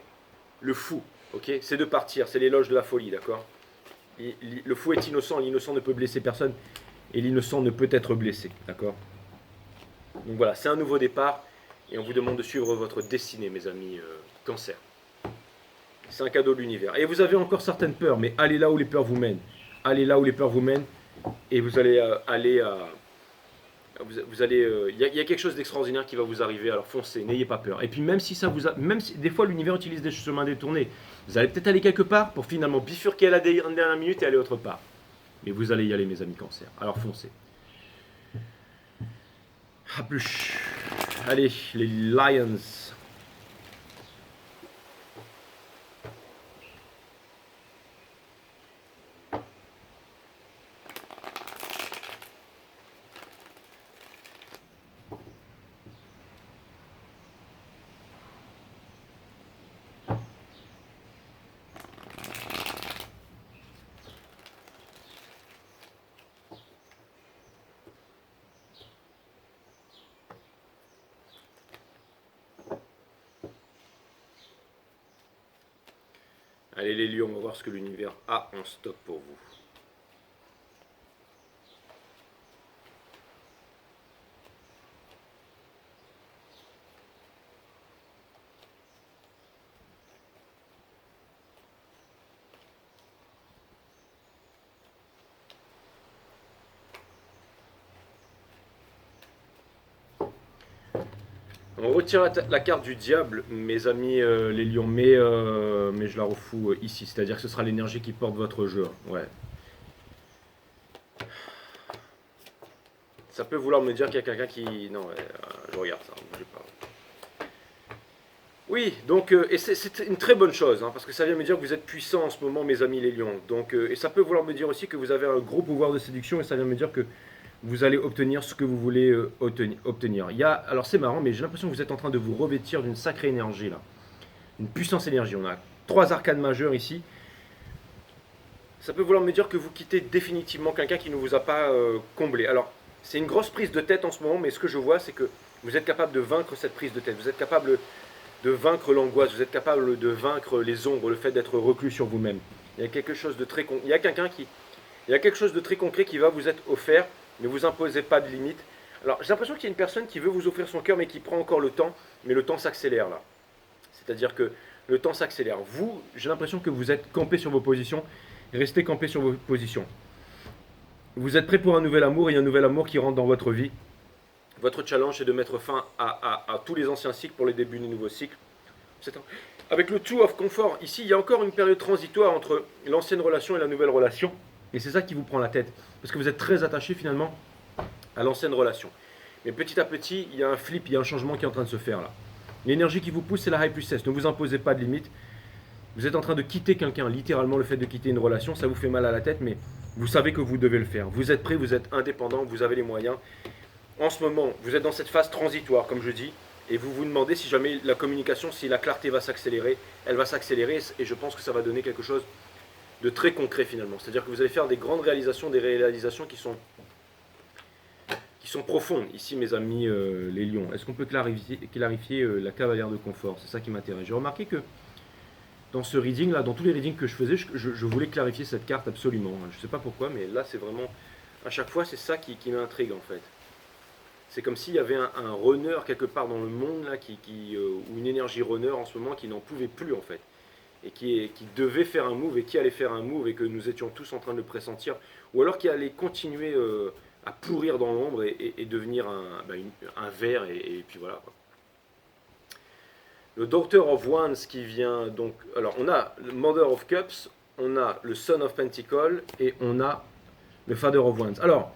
Le fou. Ok? C'est de partir. C'est l'éloge de la folie. D'accord? Le fou est innocent, l'innocent ne peut blesser personne, et l'innocent ne peut être blessé, d'accord? Donc voilà, c'est un nouveau départ, et on vous demande de suivre votre destinée, mes amis Cancer. C'est un cadeau de l'univers. Et vous avez encore certaines peurs, mais allez là où les peurs vous mènent. Allez là où les peurs vous mènent, et vous allez aller à... Vous allez, il y a quelque chose d'extraordinaire qui va vous arriver, alors foncez, n'ayez pas peur. Et puis même si ça vous même si des fois l'univers utilise des chemins détournés, vous allez peut-être aller quelque part pour finalement bifurquer à la dernière minute et aller autre part. Mais vous allez y aller, mes amis Cancer. Alors foncez. À plus. Allez, les Lions. Allez les lions, on va voir ce que l'univers a en stock pour vous. On retire la carte du diable, mes amis les lions, mais je la refous ici. C'est-à-dire que ce sera l'énergie qui porte votre jeu. Ouais. Ça peut vouloir me dire qu'il y a quelqu'un qui... Non, ouais, je regarde ça, bougez pas. Oui, donc, et c'est une très bonne chose, hein, parce que ça vient me dire que vous êtes puissants en ce moment, mes amis les lions. Donc, et ça peut vouloir me dire aussi que vous avez un gros pouvoir de séduction, et ça vient me dire que vous allez obtenir ce que vous voulez obtenir. Alors c'est marrant, mais j'ai l'impression que vous êtes en train de vous revêtir d'une sacrée énergie là. Une puissance énergie. On a 3 arcanes majeures ici. Ça peut vouloir me dire que vous quittez définitivement quelqu'un qui ne vous a pas comblé. Alors, c'est une grosse prise de tête en ce moment, mais ce que je vois, c'est que vous êtes capable de vaincre cette prise de tête. Vous êtes capable de vaincre l'angoisse. Vous êtes capable de vaincre les ombres, le fait d'être reclus sur vous-même. Il y a quelque chose de très il y a quelque chose de très concret qui va vous être offert. Ne vous imposez pas de limites. Alors, j'ai l'impression qu'il y a une personne qui veut vous offrir son cœur, mais qui prend encore le temps, mais le temps s'accélère là. C'est-à-dire que le temps s'accélère. Vous, j'ai l'impression que vous êtes campé sur vos positions. Restez campé sur vos positions. Vous êtes prêt pour un nouvel amour, et un nouvel amour qui rentre dans votre vie. Votre challenge est de mettre fin à tous les anciens cycles pour les débuts du nouveau cycle. Avec le Two of Comfort, ici, il y a encore une période transitoire entre l'ancienne relation et la nouvelle relation. Et c'est ça qui vous prend la tête. Parce que vous êtes très attaché finalement à l'ancienne relation. Mais petit à petit, il y a un flip, il y a un changement qui est en train de se faire là. L'énergie qui vous pousse, c'est la High Priestess. Ne vous imposez pas de limites. Vous êtes en train de quitter quelqu'un. Littéralement, le fait de quitter une relation, ça vous fait mal à la tête, mais vous savez que vous devez le faire. Vous êtes prêt, vous êtes indépendant, vous avez les moyens. En ce moment, vous êtes dans cette phase transitoire, comme je dis, et vous vous demandez si jamais la communication, si la clarté va s'accélérer. Elle va s'accélérer, et je pense que ça va donner quelque chose de très concret finalement. C'est-à-dire que vous allez faire des grandes réalisations, des réalisations qui sont profondes. Ici, mes amis les lions, est-ce qu'on peut clarifier la cavalière de confort? C'est ça qui m'intéresse. J'ai remarqué que dans ce reading là, dans tous les readings que je faisais, je voulais clarifier cette carte absolument. Je ne sais pas pourquoi, mais là c'est vraiment, à chaque fois c'est ça qui m'intrigue en fait. C'est comme s'il y avait un runner quelque part dans le monde là, ou une énergie runner en ce moment qui n'en pouvait plus en fait. Et qui devait faire un move et qui allait faire un move et que nous étions tous en train de le pressentir, ou alors qui allait continuer à pourrir dans l'ombre et devenir un ver, et puis voilà. Quoi. Le Daughter of Wands qui vient donc, alors on a le Mother of Cups, on a le Son of Pentacles et on a le Father of Wands. Alors,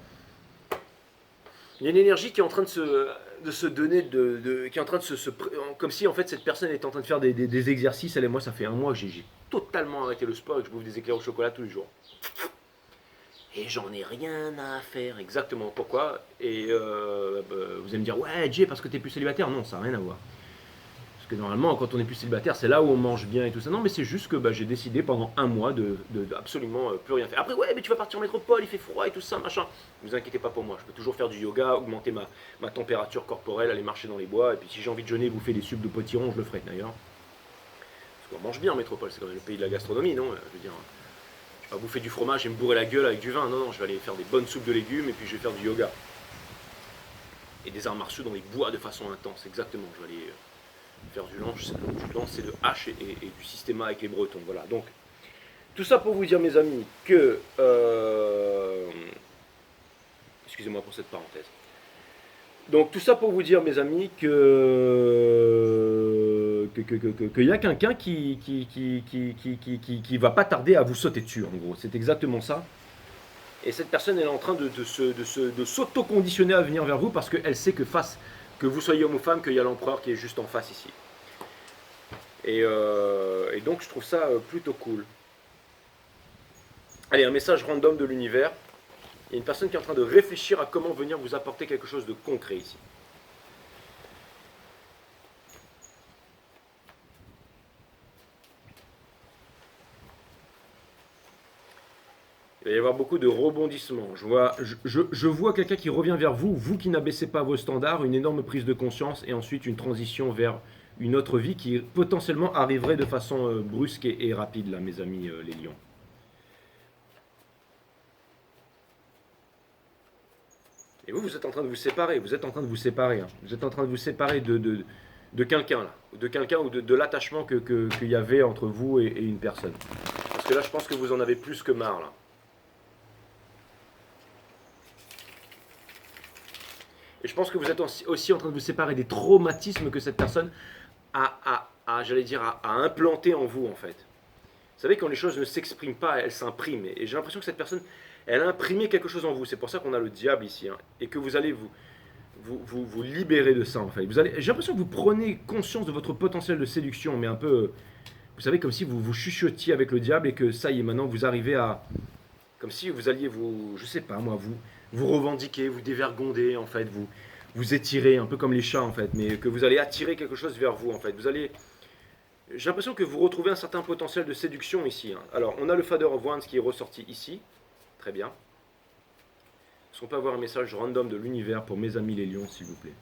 il y a une énergie qui est en train de se donner, qui est en train de comme si en fait cette personne est en train de faire des exercices. Elle et moi, ça fait un mois que j'ai totalement arrêté le sport et que je bouffe des éclairs au chocolat tous les jours. Et j'en ai rien à faire, exactement. Pourquoi? Et vous allez me dire, ouais, Jay, parce que t'es plus célibataire. Non, ça n'a rien à voir. Parce que normalement, quand on est plus célibataire, c'est là où on mange bien et tout ça. Non, mais c'est juste que j'ai décidé pendant un mois de absolument plus rien faire. Après, ouais, mais tu vas partir en métropole, il fait froid et tout ça, machin. Ne vous inquiétez pas pour moi, je peux toujours faire du yoga, augmenter ma température corporelle, aller marcher dans les bois. Et puis si j'ai envie de jeûner, bouffer des soupes de potiron, je le ferai d'ailleurs. Parce qu'on mange bien en métropole, c'est quand même le pays de la gastronomie, non? Je veux dire, à bouffer du fromage et me bourrer la gueule avec du vin. Non, non, je vais aller faire des bonnes soupes de légumes et puis je vais faire du yoga. Et des arts martiaux dans les bois de façon intense, exactement. Je vais aller faire du lancer de hache et du systéma avec les Bretons. Voilà, donc tout ça pour vous dire, mes amis, que... excusez-moi pour cette parenthèse. Donc tout ça pour vous dire, mes amis, qu'il y a quelqu'un qui va pas tarder à vous sauter dessus, en gros. C'est exactement ça. Et cette personne, elle est en train de s'auto-conditionner à venir vers vous parce qu'elle sait que vous soyez homme ou femme, qu'il y a l'empereur qui est juste en face ici. Et donc je trouve ça plutôt cool. Allez, un message random de l'univers. Il y a une personne qui est en train de réfléchir à comment venir vous apporter quelque chose de concret ici. Il va y avoir beaucoup de rebondissements. Je vois quelqu'un qui revient vers vous, vous qui n'abaissez pas vos standards, une énorme prise de conscience et ensuite une transition vers une autre vie qui potentiellement arriverait de façon brusque et rapide, là, mes amis les lions. Et vous êtes en train de vous séparer, vous êtes en train de vous séparer, hein. Vous êtes en train de vous séparer de quelqu'un, là, de quelqu'un ou de l'attachement qu'il y avait entre vous et une personne. Parce que là, je pense que vous en avez plus que marre, là. Et je pense que vous êtes aussi en train de vous séparer des traumatismes que cette personne j'allais dire, a implanté en vous, en fait. Vous savez, quand les choses ne s'expriment pas, elles s'impriment. Et j'ai l'impression que cette personne, elle a imprimé quelque chose en vous. C'est pour ça qu'on a le diable ici. Hein, et que vous allez vous libérer de ça, en fait. J'ai l'impression que vous prenez conscience de votre potentiel de séduction, mais un peu... Vous savez, comme si vous chuchotiez avec le diable et que ça y est, maintenant, vous arrivez à... Comme si vous alliez je sais pas moi, vous revendiquer, vous dévergonder, en fait, vous étirer, un peu comme les chats, en fait, mais que vous allez attirer quelque chose vers vous, en fait. J'ai l'impression que vous retrouvez un certain potentiel de séduction ici. Hein. Alors, on a le Father of Wands qui est ressorti ici. Très bien. Est-ce qu'on peut avoir un message random de l'univers pour mes amis les lions, s'il vous plaît?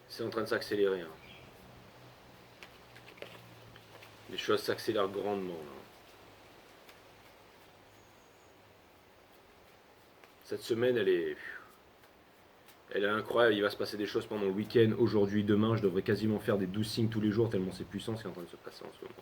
C'est en train de s'accélérer. Hein. Les choses s'accélèrent grandement. Là. Cette semaine, elle est incroyable. Il va se passer des choses pendant le week-end. Aujourd'hui, demain, je devrais quasiment faire des 12 signes tous les jours, tellement c'est puissant ce qui est en train de se passer en ce moment.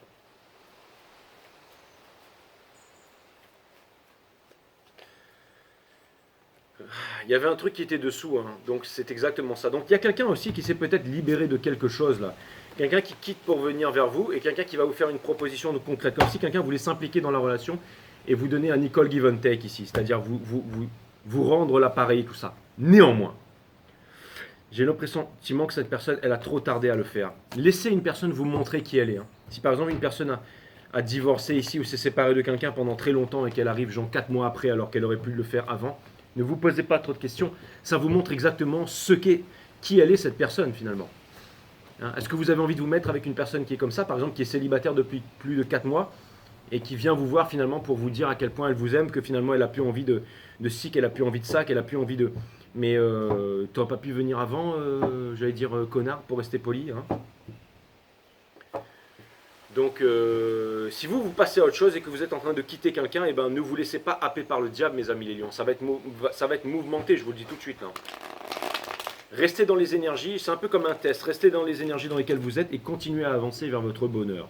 Il y avait un truc qui était dessous, hein. Donc c'est exactement ça. Donc il y a quelqu'un aussi qui s'est peut-être libéré de quelque chose là. Quelqu'un qui quitte pour venir vers vous et quelqu'un qui va vous faire une proposition de concrète. Comme si quelqu'un voulait s'impliquer dans la relation et vous donner un equal give and take ici. C'est-à-dire vous rendre l'appareil, tout ça. Néanmoins, j'ai le pressentiment que cette personne, elle a trop tardé à le faire. Laissez une personne vous montrer qui elle est. Hein. Si par exemple une personne a divorcé ici ou s'est séparée de quelqu'un pendant très longtemps et qu'elle arrive genre 4 mois après alors qu'elle aurait pu le faire avant, ne vous posez pas trop de questions, ça vous montre exactement qui elle est cette personne finalement. Hein, est-ce que vous avez envie de vous mettre avec une personne qui est comme ça, par exemple qui est célibataire depuis plus de 4 mois et qui vient vous voir finalement pour vous dire à quel point elle vous aime, que finalement elle a plus envie de ci, qu'elle a plus envie de ça, qu'elle a plus envie de... Mais t'aurais pas pu venir avant, j'allais dire connard pour rester poli. Hein. Donc, si vous passez à autre chose et que vous êtes en train de quitter quelqu'un, eh ben, ne vous laissez pas happer par le diable, mes amis les lions. Ça va être mouvementé, je vous le dis tout de suite. Là. Restez dans les énergies, c'est un peu comme un test. Restez dans les énergies dans lesquelles vous êtes et continuez à avancer vers votre bonheur.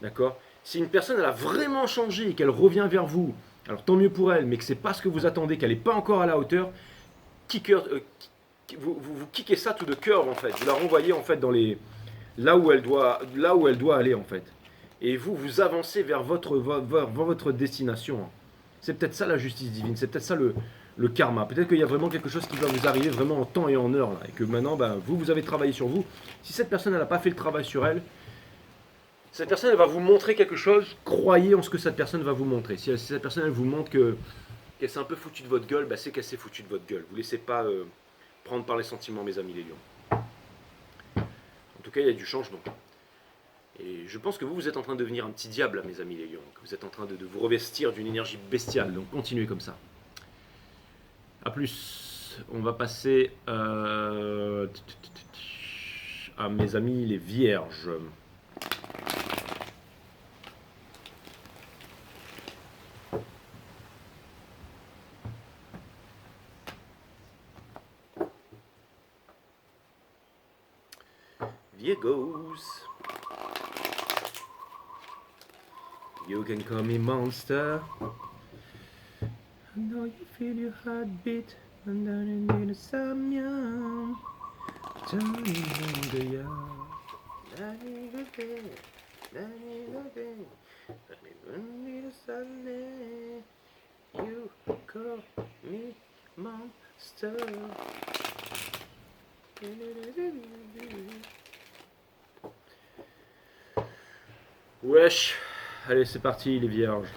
D'accord? Si une personne elle a vraiment changé et qu'elle revient vers vous, alors tant mieux pour elle, mais que ce n'est pas ce que vous attendez, qu'elle n'est pas encore à la hauteur, vous kickez ça tout de cœur en fait. Vous la renvoyez en fait là où elle doit aller en fait. Et vous avancez vers votre destination. C'est peut-être ça la justice divine, c'est peut-être ça le karma. Peut-être qu'il y a vraiment quelque chose qui va vous arriver vraiment en temps et en heure. Là, et que maintenant, vous avez travaillé sur vous. Si cette personne n'a pas fait le travail sur elle, cette personne elle va vous montrer quelque chose. Croyez en ce que cette personne va vous montrer. Si cette personne elle vous montre qu'elle s'est un peu foutue de votre gueule, c'est qu'elle s'est foutue de votre gueule. Vous ne laissez pas prendre par les sentiments, mes amis les lions. En tout cas, il y a du changement. Et je pense que vous êtes en train de devenir un petit diable, mes amis les lions. Que vous êtes en train de vous revestir d'une énergie bestiale. Donc continuez comme ça. A plus. On va passer à mes amis les vierges. Virgos. You can call me monster. I know you feel your heartbeat under the sun. Johnny in the yard. You call me monster. Wesh, allez c'est parti les vierges.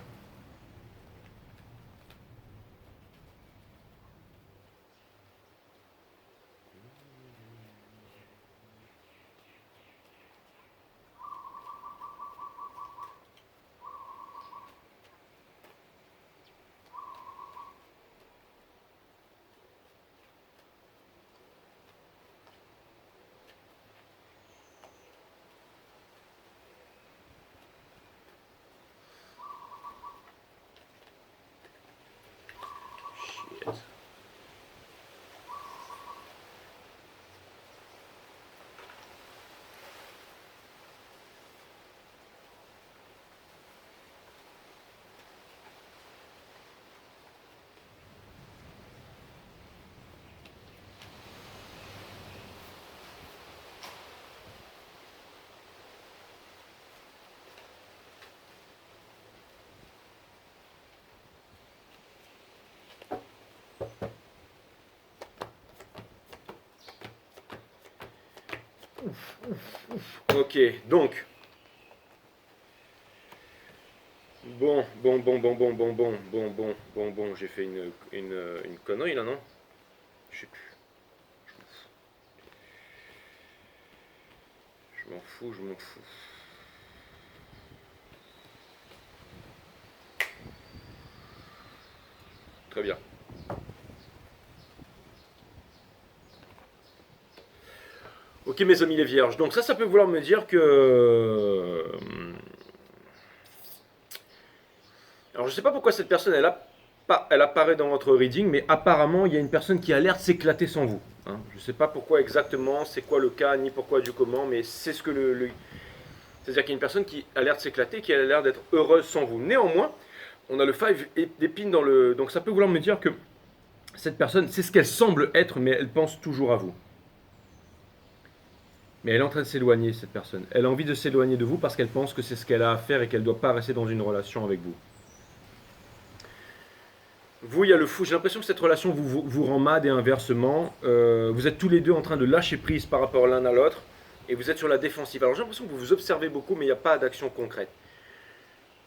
Ok, donc. Bon, j'ai fait une connerie là, non? Je sais plus. Je m'en fous. Très bien. Ok mes amis les vierges, donc ça peut vouloir me dire que... Alors je sais pas pourquoi cette personne elle apparaît dans votre reading, mais apparemment il y a une personne qui a l'air de s'éclater sans vous. Hein. Je sais pas pourquoi exactement, c'est quoi le cas, ni pourquoi du comment, mais c'est ce que c'est-à-dire qu'il y a une personne qui a l'air de s'éclater, qui a l'air d'être heureuse sans vous. Néanmoins, on a le 5 d'épines dans le... Donc ça peut vouloir me dire que cette personne, c'est ce qu'elle semble être, mais elle pense toujours à vous. Mais elle est en train de s'éloigner, cette personne. Elle a envie de s'éloigner de vous parce qu'elle pense que c'est ce qu'elle a à faire et qu'elle ne doit pas rester dans une relation avec vous. Vous, il y a le fou. J'ai l'impression que cette relation vous rend mad et inversement. Vous êtes tous les deux en train de lâcher prise par rapport l'un à l'autre et vous êtes sur la défensive. Alors j'ai l'impression que vous vous observez beaucoup, mais il n'y a pas d'action concrète.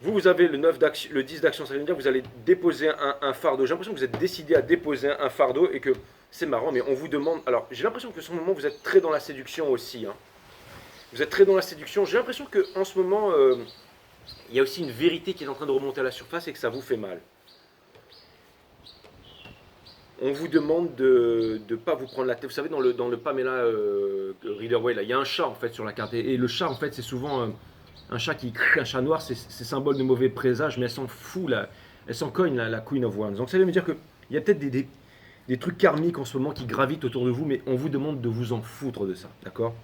Vous avez le 10 d'action, ça veut dire que vous allez déposer un fardeau. J'ai l'impression que vous êtes décidé à déposer un fardeau et que c'est marrant, mais on vous demande... Alors, j'ai l'impression que en ce moment, vous êtes très dans la séduction aussi. Hein. Vous êtes très dans la séduction. J'ai l'impression qu'en ce moment, il y a aussi une vérité qui est en train de remonter à la surface et que ça vous fait mal. On vous demande de ne pas vous prendre la tête. Vous savez, dans le Pamela Reader-Way, il y a un chat en fait sur la carte. Et le chat, en fait, c'est souvent un chat un chat noir, c'est symbole de mauvais présage, mais elle s'en fout, elle s'en cogne, la Queen of Wands. Donc ça veut me dire qu'il y a peut-être des trucs karmiques en ce moment qui gravitent autour de vous, mais on vous demande de vous en foutre de ça, d'accord?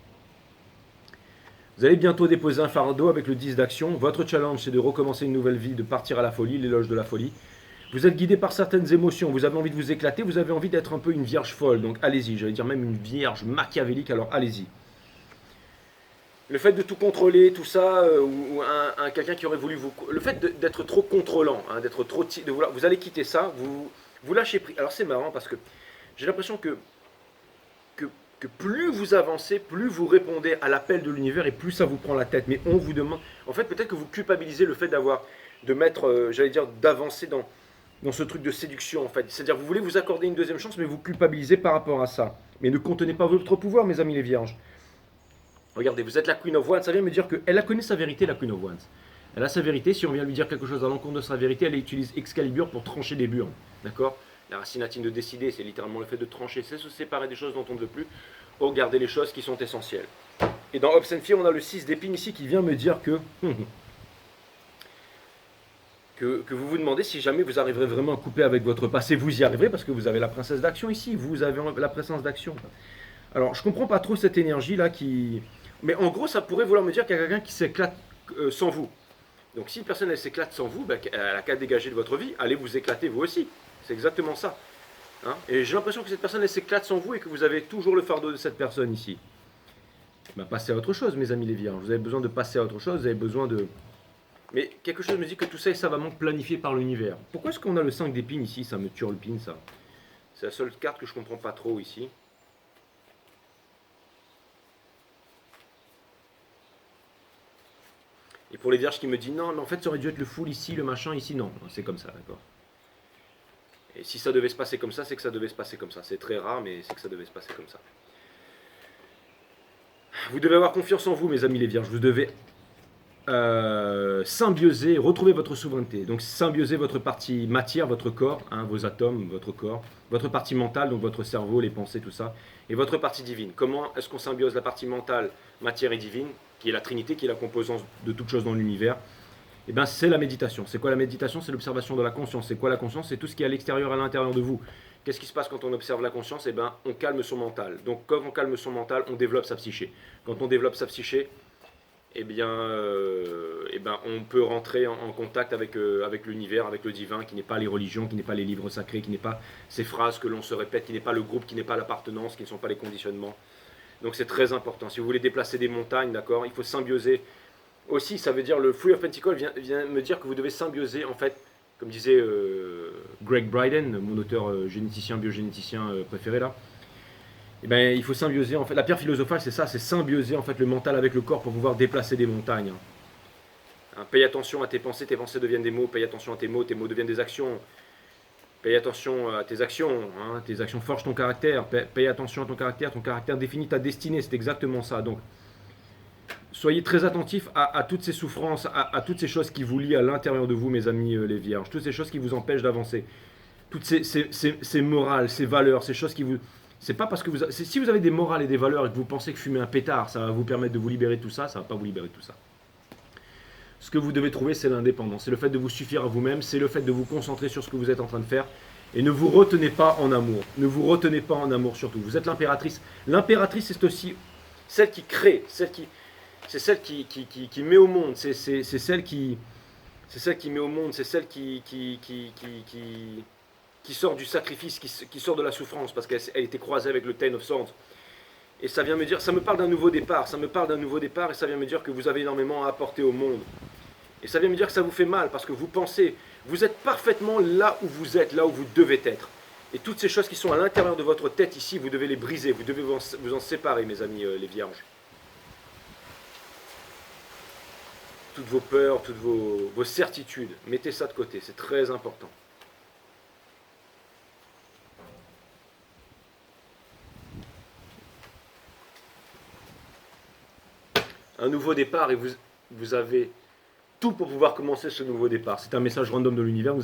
Vous allez bientôt déposer un fardeau avec le 10 d'action. Votre challenge, c'est de recommencer une nouvelle vie, de partir à la folie, l'éloge de la folie. Vous êtes guidé par certaines émotions, vous avez envie de vous éclater, vous avez envie d'être un peu une vierge folle, donc allez-y, j'allais dire même une vierge machiavélique, alors allez-y. Le fait de tout contrôler, tout ça, ou quelqu'un qui aurait voulu vous... Le fait d'être trop contrôlant, hein, d'être trop... vous allez quitter ça, vous lâchez prise. Alors c'est marrant parce que j'ai l'impression que plus vous avancez, plus vous répondez à l'appel de l'univers et plus ça vous prend la tête. Mais on vous demande... En fait, peut-être que vous culpabilisez le fait d'avancer dans ce truc de séduction, en fait. C'est-à-dire vous voulez vous accorder une deuxième chance, mais vous culpabilisez par rapport à ça. Mais ne contenez pas votre pouvoir, mes amis les vierges. Regardez, vous êtes la Queen of Wands, ça vient me dire qu'elle a connu sa vérité, la Queen of Wands. Elle a sa vérité, si on vient lui dire quelque chose à l'encontre de sa vérité, elle utilise Excalibur pour trancher des burnes. D'accord? La racine latine de décider, c'est littéralement le fait de trancher, c'est se séparer des choses dont on ne veut plus, pour garder les choses qui sont essentielles. Et dans Hopes and Fear, on a le 6 d'épines ici qui vient me dire que vous vous demandez si jamais vous arriverez vraiment à couper avec votre passé. Vous y arriverez parce que vous avez la princesse d'action ici, vous avez la présence d'action. Alors, je comprends pas trop cette énergie-là qui... Mais en gros, ça pourrait vouloir me dire qu'il y a quelqu'un qui s'éclate sans vous. Donc si une personne, elle s'éclate sans vous, ben, elle n'a qu'à dégager de votre vie, allez vous éclater vous aussi. C'est exactement ça. Hein, et j'ai l'impression que cette personne, elle s'éclate sans vous et que vous avez toujours le fardeau de cette personne ici. Ben, passez à autre chose, mes amis les vierges. Vous avez besoin de passer à autre chose, vous avez besoin de... Mais quelque chose me dit que tout ça est savamment planifié par l'univers. Pourquoi est-ce qu'on a le 5 d'épines ici? Ça me turlupine, ça. C'est la seule carte que je comprends pas trop ici. Et pour les vierges qui me disent non, mais en fait ça aurait dû être le full ici, le machin ici, non, c'est comme ça, d'accord. Et si ça devait se passer comme ça, c'est que ça devait se passer comme ça. C'est très rare, mais c'est que ça devait se passer comme ça. Vous devez avoir confiance en vous, mes amis les vierges. Vous devez symbioser, retrouver votre souveraineté. Donc symbioser votre partie matière, votre corps, hein, vos atomes, votre corps, votre partie mentale, donc votre cerveau, les pensées, tout ça, et votre partie divine. Comment est-ce qu'on symbiose la partie mentale, matière et divine, qui est la Trinité, qui est la composante de toute chose dans l'univers? Eh bien, c'est la méditation. C'est quoi la méditation? C'est l'observation de la conscience. C'est quoi la conscience? C'est tout ce qui est à l'extérieur, à l'intérieur de vous. Qu'est-ce qui se passe quand on observe la conscience? Eh bien, on calme son mental. Donc, quand on calme son mental, on développe sa psyché. Quand on développe sa psyché, eh bien, on peut rentrer en contact avec l'univers, avec le divin, qui n'est pas les religions, qui n'est pas les livres sacrés, qui n'est pas ces phrases que l'on se répète, qui n'est pas le groupe, qui n'est pas l'appartenance, qui ne sont pas les conditionnements. Donc c'est très important. Si vous voulez déplacer des montagnes, d'accord, il faut symbioser. Aussi, ça veut dire, le Free of Pentacles vient me dire que vous devez symbioser, en fait, comme disait Greg Bryden, mon auteur généticien, biogénéticien préféré là. Eh ben, il faut symbioser, en fait, la pierre philosophale, c'est ça, c'est symbioser en fait le mental avec le corps pour pouvoir déplacer des montagnes. Hein, paye attention à tes pensées deviennent des mots, paye attention à tes mots deviennent des actions. Paye attention à tes actions, hein, tes actions forgent ton caractère, paye attention à ton caractère définit ta destinée, c'est exactement ça. Donc, soyez très attentifs à toutes ces souffrances, à toutes ces choses qui vous lient à l'intérieur de vous, mes amis les vierges, toutes ces choses qui vous empêchent d'avancer, toutes ces morales, ces valeurs, ces choses qui vous... C'est pas parce que si vous avez des morales et des valeurs et que vous pensez que fumer un pétard, ça va vous permettre de vous libérer de tout ça, ça va pas vous libérer de tout ça. Ce que vous devez trouver, c'est l'indépendance, c'est le fait de vous suffire à vous-même, c'est le fait de vous concentrer sur ce que vous êtes en train de faire et ne vous retenez pas en amour. Ne vous retenez pas en amour surtout. Vous êtes l'impératrice. L'impératrice, c'est aussi celle qui crée, c'est celle qui met au monde, c'est celle qui met au monde, c'est celle qui sort du sacrifice, qui sort de la souffrance, parce qu'elle était croisée avec le Ten of Swords. Et ça vient me dire, ça me parle d'un nouveau départ, et ça vient me dire que vous avez énormément à apporter au monde. Et ça vient me dire que ça vous fait mal, parce que vous pensez, vous êtes parfaitement là où vous êtes, là où vous devez être. Et toutes ces choses qui sont à l'intérieur de votre tête ici, vous devez les briser, vous devez vous en séparer, mes amis les vierges. Toutes vos peurs, toutes vos certitudes, mettez ça de côté, c'est très important. Un nouveau départ et vous avez tout pour pouvoir commencer ce nouveau départ. C'est un message random de l'univers.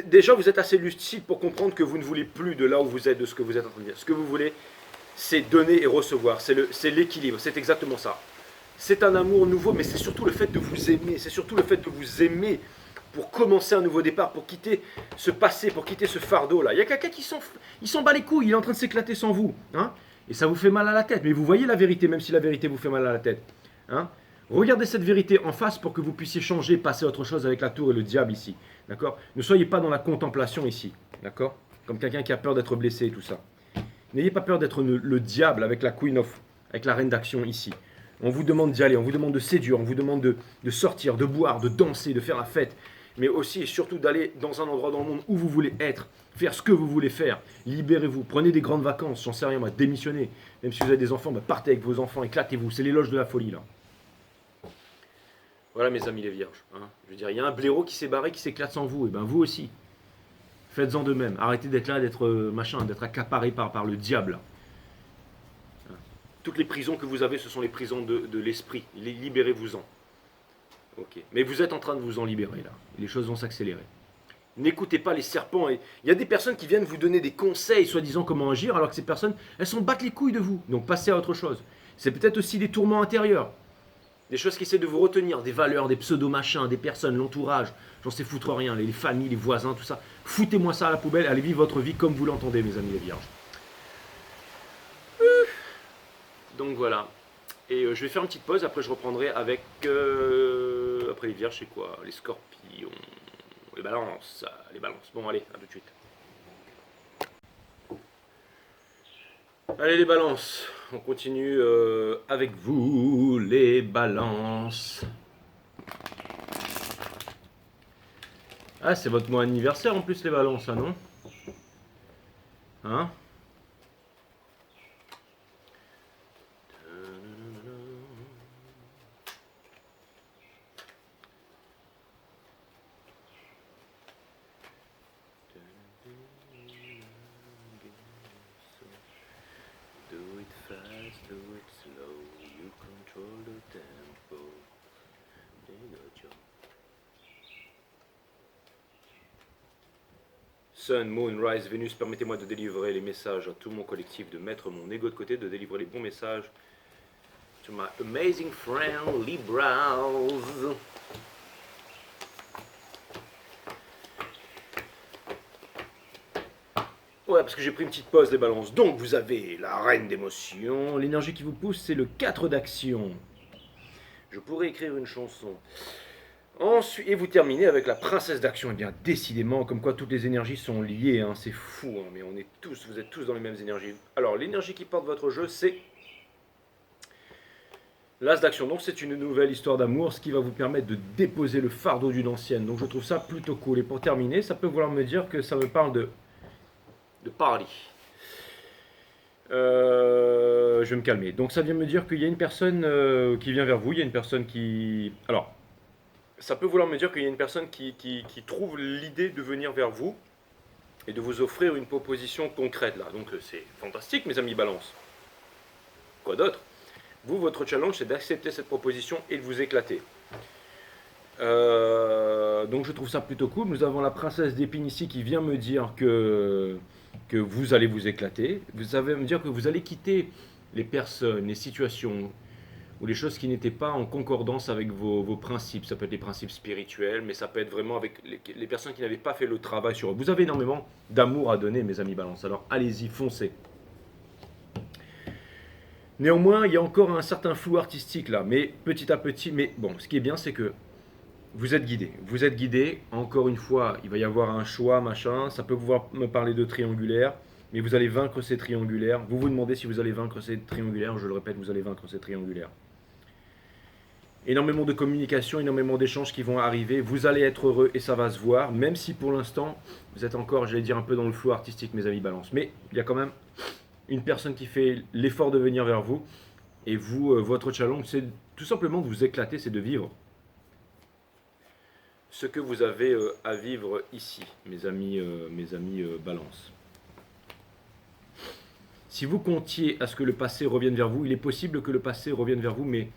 Déjà, vous êtes assez lucide pour comprendre que vous ne voulez plus de là où vous êtes, de ce que vous êtes en train de dire. Ce que vous voulez, c'est donner et recevoir. C'est l'équilibre. C'est exactement ça. C'est un amour nouveau, mais c'est surtout le fait de vous aimer. C'est surtout le fait de vous aimer pour commencer un nouveau départ, pour quitter ce passé, pour quitter ce fardeau-là. Il y a quelqu'un qui s'en bat les couilles. Il est en train de s'éclater sans vous. Hein, et ça vous fait mal à la tête. Mais vous voyez la vérité, même si la vérité vous fait mal à la tête. Hein, regardez cette vérité en face pour que vous puissiez changer, passer à autre chose avec la tour et le diable ici. D'accord? Ne soyez pas dans la contemplation ici. D'accord? Comme quelqu'un qui a peur d'être blessé et tout ça. N'ayez pas peur d'être le diable avec la Queen of, avec la reine d'action ici. On vous demande d'y aller, on vous demande de séduire, on vous demande de sortir, de boire, de danser, de faire la fête. Mais aussi et surtout d'aller dans un endroit dans le monde où vous voulez être. Faire ce que vous voulez faire. Libérez-vous. Prenez des grandes vacances. J'en sais rien, moi. Démissionnez. Même si vous avez des enfants, bah, partez avec vos enfants. Éclatez-vous. C'est l'éloge de la folie, là. Voilà, mes amis les vierges. Hein. Je veux dire, il y a un blaireau qui s'est barré, qui s'éclate sans vous. Et ben vous aussi. Faites-en de même. Arrêtez d'être là, d'être accaparé par le diable. Hein. Toutes les prisons que vous avez, ce sont les prisons de l'esprit. Libérez-vous-en. Ok. Mais vous êtes en train de vous en libérer, là. Les choses vont s'accélérer. N'écoutez pas les serpents. Il y a des personnes qui viennent vous donner des conseils, soi-disant comment agir, alors que ces personnes, elles s'en battent les couilles de vous. Donc passez à autre chose. C'est peut-être aussi des tourments intérieurs. Des choses qui essaient de vous retenir, des valeurs, des pseudo-machins, des personnes, l'entourage. J'en sais foutre rien, les familles, les voisins, tout ça. Foutez-moi ça à la poubelle, allez vivre votre vie comme vous l'entendez, mes amis les vierges. Donc voilà. Et je vais faire une petite pause, après je reprendrai avec... après les vierges, c'est quoi? Les scorpions, les balances, les balances. Bon allez, à tout de suite. Allez les balances, on continue avec vous, les balances. Ah, c'est votre mois anniversaire en plus les balances, hein, non? Hein? Do it fast, do it slow, you control the tempo. Sun, Moon, Rise, Vénus, permettez-moi de délivrer les messages à tout mon collectif, de mettre mon ego de côté, de délivrer les bons messages to my amazing friend Libras. Ouais, parce que j'ai pris une petite pause les balances. Donc vous avez la reine d'émotion. L'énergie qui vous pousse, c'est le 4 d'action. Je pourrais écrire une chanson. Ensuite, et vous terminez avec la princesse d'action. Et bien décidément, comme quoi toutes les énergies sont liées, hein, c'est fou, hein, mais on est tous, vous êtes tous dans les mêmes énergies. Alors l'énergie qui porte votre jeu, c'est l'as d'action. Donc c'est une nouvelle histoire d'amour, ce qui va vous permettre de déposer le fardeau d'une ancienne. Donc je trouve ça plutôt cool. Et pour terminer, ça peut vouloir me dire que ça me parle de party. Je vais me calmer. Donc ça vient me dire qu'il y a une personne qui vient vers vous, il y a une personne qui... Alors, ça peut vouloir me dire qu'il y a une personne qui trouve l'idée de venir vers vous et de vous offrir une proposition concrète là. Donc c'est fantastique mes amis balance. Quoi d'autre? Vous, votre challenge, c'est d'accepter cette proposition et de vous éclater. Donc je trouve ça plutôt cool. Nous avons la princesse d'épines ici qui vient me dire que vous allez vous éclater. Vous savez me dire que vous allez quitter les personnes, les situations ou les choses qui n'étaient pas en concordance avec vos principes. Ça peut être les principes spirituels, mais ça peut être vraiment avec les personnes qui n'avaient pas fait le travail sur eux. Vous avez énormément d'amour à donner, mes amis balance. Alors allez-y, foncez. Néanmoins, il y a encore un certain flou artistique là, mais petit à petit, mais bon, ce qui est bien, c'est que vous êtes guidé. Vous êtes guidé. Encore une fois, il va y avoir un choix, machin. Ça peut pouvoir me parler de triangulaire, mais vous allez vaincre ces triangulaires. Vous vous demandez si vous allez vaincre ces triangulaires. Je le répète, vous allez vaincre ces triangulaires. Énormément de communication, énormément d'échanges qui vont arriver. Vous allez être heureux et ça va se voir, même si pour l'instant, vous êtes encore, j'allais dire, un peu dans le flou artistique, mes amis balance. Mais il y a quand même une personne qui fait l'effort de venir vers vous. Et vous, votre challenge, c'est tout simplement de vous éclater, c'est de vivre ce que vous avez à vivre ici, mes amis balance. Si vous comptiez à ce que le passé revienne vers vous, il est possible que le passé revienne vers vous, mais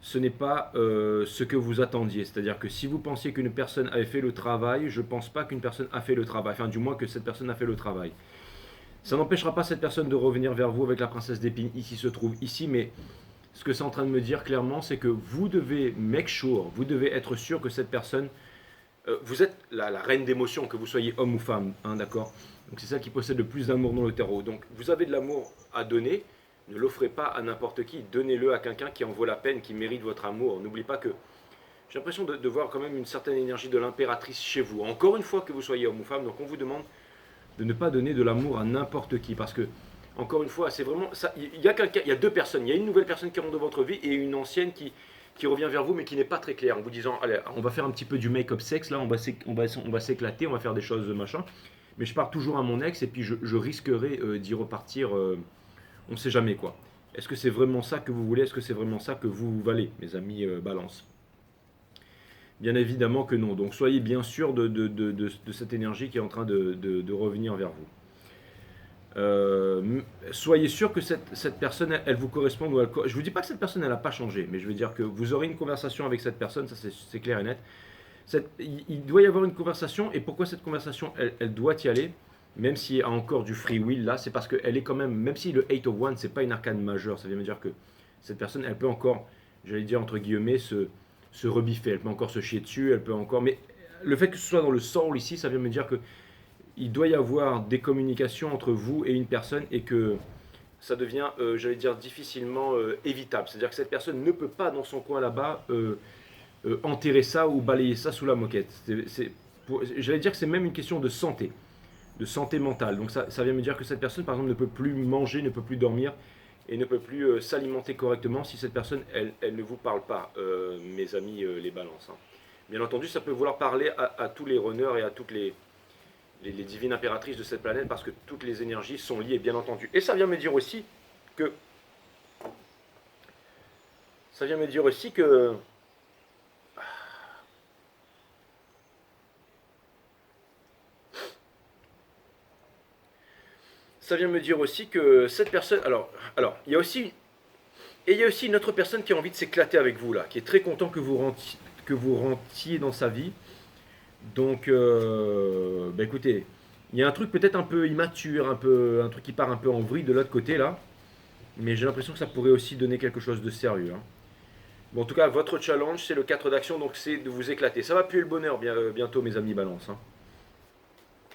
ce n'est pas ce que vous attendiez. C'est-à-dire que si vous pensiez qu'une personne avait fait le travail, je ne pense pas qu'une personne a fait le travail. Enfin, du moins que cette personne a fait le travail. Ça n'empêchera pas cette personne de revenir vers vous avec la princesse d'épines qui se trouve ici, mais ce que c'est en train de me dire clairement, c'est que vous devez make sure, vous devez être sûr que cette personne, vous êtes la reine d'émotion, que vous soyez homme ou femme, hein, d'accord? Donc c'est celle qui possède le plus d'amour dans le tarot. Donc vous avez de l'amour à donner, ne l'offrez pas à n'importe qui, donnez-le à quelqu'un qui en vaut la peine, qui mérite votre amour. N'oubliez pas que j'ai l'impression de voir quand même une certaine énergie de l'impératrice chez vous. Encore une fois que vous soyez homme ou femme, donc on vous demande de ne pas donner de l'amour à n'importe qui, parce que encore une fois, c'est vraiment ça. Il y a deux personnes. Il y a une nouvelle personne qui rentre dans votre vie et une ancienne qui revient vers vous, mais qui n'est pas très claire, en vous disant, allez, on va faire un petit peu du make-up sexe, là, on va s'éclater, on va faire des choses machin. Mais je pars toujours à mon ex et puis je risquerai d'y repartir. On ne sait jamais quoi. Est-ce que c'est vraiment ça que vous voulez? Est-ce que c'est vraiment ça que vous valez, mes amis balance? Bien évidemment que non. Donc soyez bien sûr de cette énergie qui est en train de revenir vers vous. Soyez sûr que cette personne, elle vous correspond. Je ne vous dis pas que cette personne, elle n'a pas changé, mais je veux dire que vous aurez une conversation avec cette personne, ça c'est clair et net. Il doit y avoir une conversation, et pourquoi cette conversation, elle doit y aller, même s'il y a encore du free will là, c'est parce qu'elle est quand même, même si le 8 of Wands, c'est pas une arcane majeure, ça veut me dire que cette personne, elle peut encore, j'allais dire entre guillemets, se rebiffer, elle peut encore se chier dessus, elle peut encore, mais le fait que ce soit dans le soul ici, ça vient me dire que il doit y avoir des communications entre vous et une personne, et que ça devient, j'allais dire, difficilement évitable. C'est-à-dire que cette personne ne peut pas, dans son coin là-bas, enterrer ça ou balayer ça sous la moquette. J'allais dire que c'est même une question de santé mentale. Donc ça vient me dire que cette personne, par exemple, ne peut plus manger, ne peut plus dormir, et ne peut plus s'alimenter correctement si cette personne, elle ne vous parle pas, mes amis les balances. Hein. Bien entendu, ça peut vouloir parler à tous les runners et à toutes les divines impératrices de cette planète, parce que toutes les énergies sont liées, bien entendu. Et ça vient me dire aussi que... Ça vient me dire aussi que... Ça vient me dire aussi que cette personne... Alors il y a aussi... Et il y a aussi une autre personne qui a envie de s'éclater avec vous, là, qui est très content que vous rentiez dans sa vie. Donc, bah écoutez, il y a un truc peut-être un peu immature, un truc qui part un peu en vrille de l'autre côté là, mais j'ai l'impression que ça pourrait aussi donner quelque chose de sérieux. Hein. Bon, en tout cas, votre challenge, c'est le 4 d'action, donc c'est de vous éclater. Ça va puer le bonheur bientôt, mes amis balance. Hein.